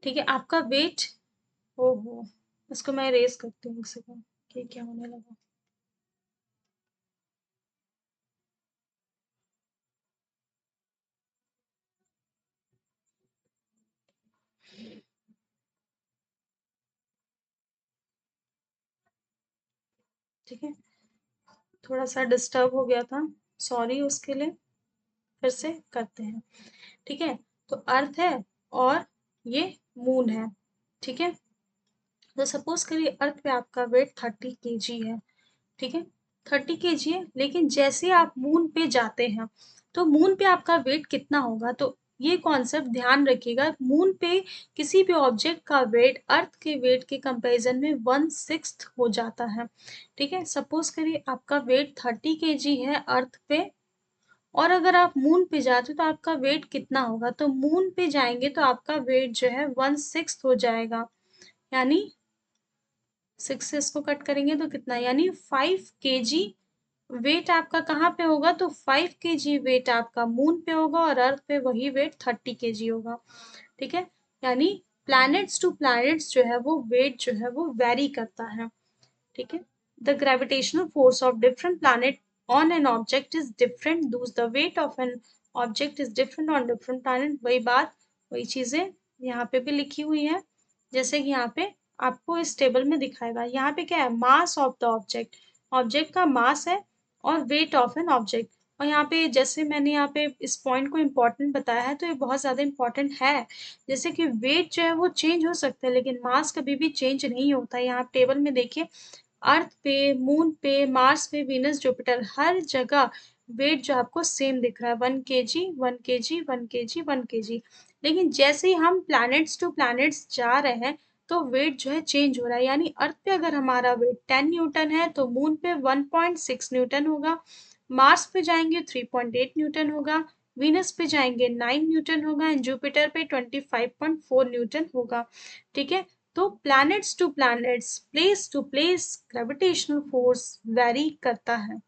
ठीक है, आपका वेट, ओहो, इसको मैं रेस करती हूँ एक सेकंड, कि क्या होने लगा। ठीक है, थोड़ा सा डिस्टर्ब हो गया था, सॉरी उसके लिए। फिर से करते हैं। ठीक है, तो अर्थ है और ये मून है। ठीक है, तो सपोज करिए अर्थ पे आपका वेट 30 kg है। ठीक है, 30 kg है, लेकिन जैसे ही आप मून पे जाते हैं तो मून पे आपका वेट कितना होगा, तो ये कॉन्सेप्ट ध्यान रखिएगा। मून पे किसी भी ऑब्जेक्ट का वेट अर्थ के वेट के कंपैरिजन में 1/6 हो जाता है। ठीक है, सपोज करिए आपका वेट 30 kg है अर्थ पे, और अगर आप मून पे जाते हो तो आपका वेट कितना होगा, तो मून पे जाएंगे तो आपका वेट जो है 1/6 हो जाएगा। यानी 6 से इसको कट करेंगे तो कितना, यानी 5 kg वेट आपका कहाँ पे होगा, तो 5 kg वेट आपका मून पे होगा और अर्थ पे वही वेट 30 kg होगा। ठीक है, यानी प्लैनेट्स टू प्लैनेट्स जो है वो वेट जो है वो वेरी करता है। ठीक है, the gravitational force of different planet on an object is different, thus the weight of an object is different on different planet. वही बात, वही चीजें यहाँ पे भी लिखी हुई है। जैसे कि यहाँ पे आपको इस टेबल में दिखाएगा, यहाँ पे क्या है, mass of the object, object का मास है, और वेट ऑफ एन ऑब्जेक्ट। और यहाँ पे जैसे मैंने यहाँ पे इस पॉइंट को इम्पोर्टेंट बताया है, तो ये बहुत ज़्यादा इम्पोर्टेंट है। जैसे कि वेट जो है वो चेंज हो सकता है लेकिन मास कभी भी चेंज नहीं होता। यहाँ टेबल में देखिए, अर्थ पे, मून पे, मार्स पे, वीनस, जुपिटर, हर जगह वेट जो आपको सेम दिख रहा है, 1 kg 1 kg 1 kg 1 kg। लेकिन जैसे ही हम प्लैनेट्स टू प्लैनेट्स जा रहे हैं तो वेट जो है चेंज हो रहा है। यानी अर्थ पे अगर हमारा वेट 10 न्यूटन है तो मून पे 1.6 न्यूटन होगा, मार्स पे जाएंगे 3.8 न्यूटन होगा, वीनस पे जाएंगे 9 न्यूटन होगा एंड जुपिटर पे 25.4 न्यूटन होगा। ठीक है, तो planets to planets, place to place gravitational force vary करता है।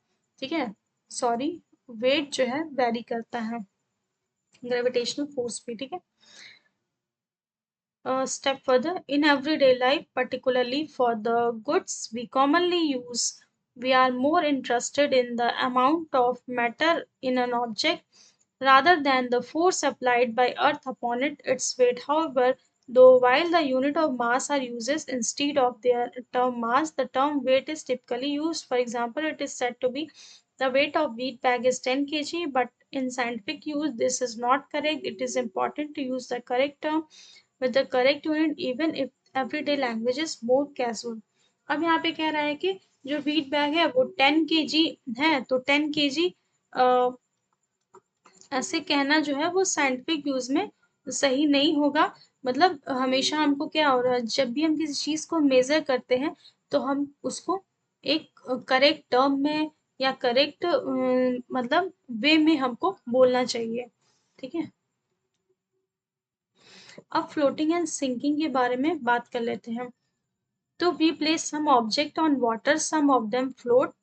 ठीक है, सॉरी, वेट जो है वेरी करता है ग्रेविटेशनल फोर्स भी। ठीक है, a step further, in everyday life, particularly for the goods we commonly use, we are more interested in the amount of matter in an object rather than the force applied by Earth upon it, its weight. However, though while the unit of mass are used instead of the term mass, the term weight is typically used. For example, it is said to be the weight of wheat bag is 10 kg, but in scientific use, this is not correct. It is important to use the correct term with the correct unit even if everyday language is more casual। अब यहाँ पे कह रहा है कि जो wheat bag है वो 10 kg है, तो 10 kg ऐसे कहना जो है वो साइंटिफिक यूज में सही नहीं होगा। मतलब हमेशा हमको क्या हो रहा है, जब भी हम किसी चीज को मेजर करते हैं तो हम उसको एक करेक्ट टर्म में या करेक्ट मतलब वे में हमको बोलना चाहिए। ठीक है, अब फ्लोटिंग एंड सिंकिंग के बारे में बात कर लेते हैं। तो we place some object on water, some of them float,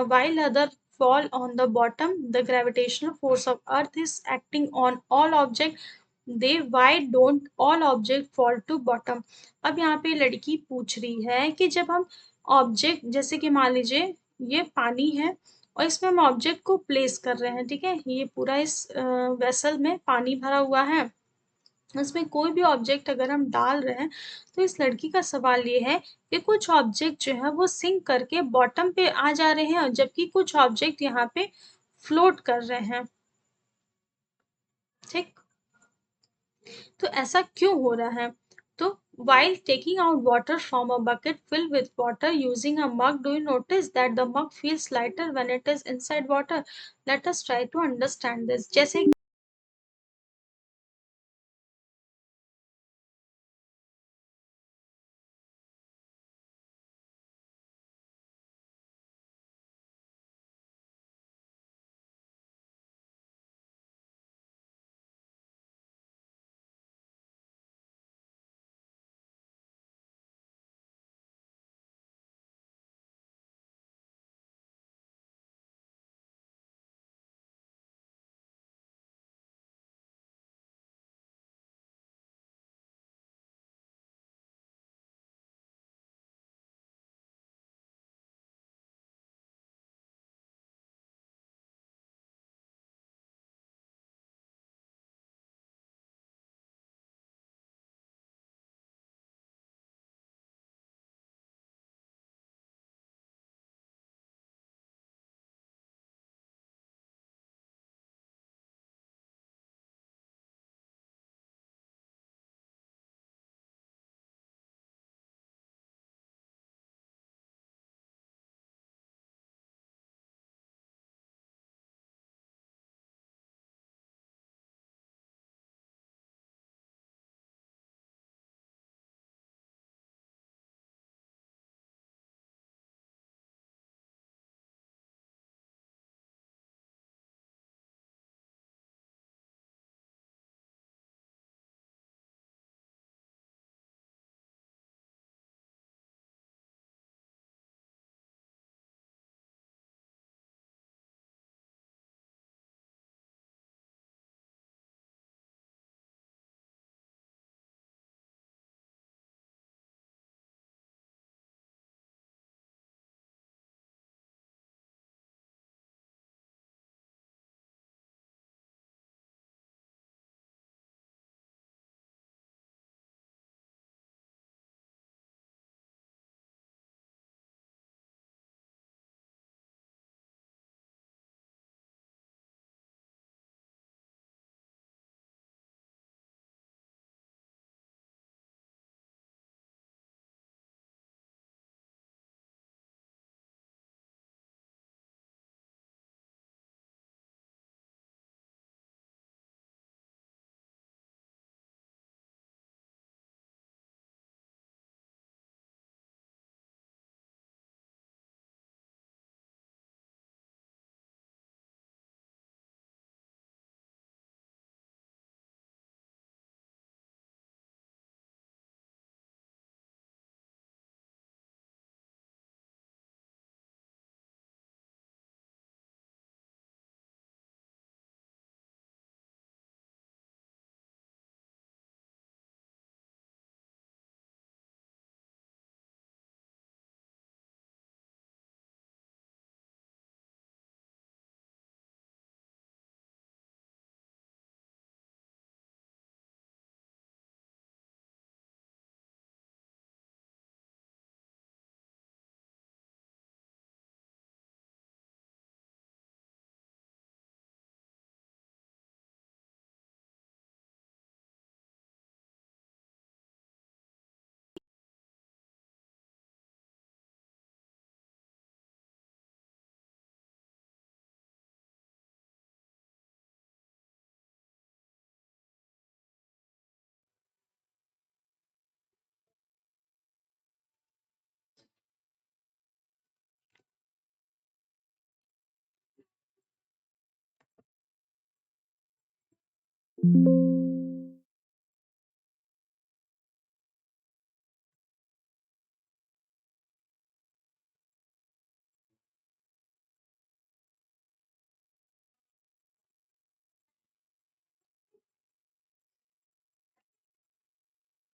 while other fall on the bottom. The gravitational force of Earth is acting on all object. They why don't all object fall to bottom? अब यहाँ पे लड़की पूछ रही है कि जब हम ऑब्जेक्ट, जैसे कि मान लीजिए ये पानी है और इसमें हम ऑब्जेक्ट को प्लेस कर रहे हैं, ठीक है, ये पूरा इस वेसल में पानी भरा हुआ है, उसमें कोई भी ऑब्जेक्ट अगर हम डाल रहे हैं, तो इस लड़की का सवाल ये है कि कुछ ऑब्जेक्ट जो है वो सिंक करके बॉटम पे आ जा रहे हैं, जबकि कुछ ऑब्जेक्ट यहाँ पे फ्लोट कर रहे हैं। ठीक, तो ऐसा क्यों हो रहा है? तो while taking out water from a bucket filled with water using a mug, do you notice that the mug feels lighter when it is inside water? Let us try to understand this. जैसे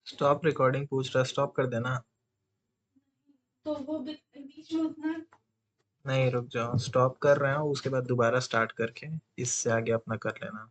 stop recording पूछ रहा, stop कर देना। तो वो बीच में उतना। नहीं रुक जाओ, स्टॉप कर रहे हो, उसके बाद दोबारा स्टार्ट करके इससे आगे अपना कर लेना।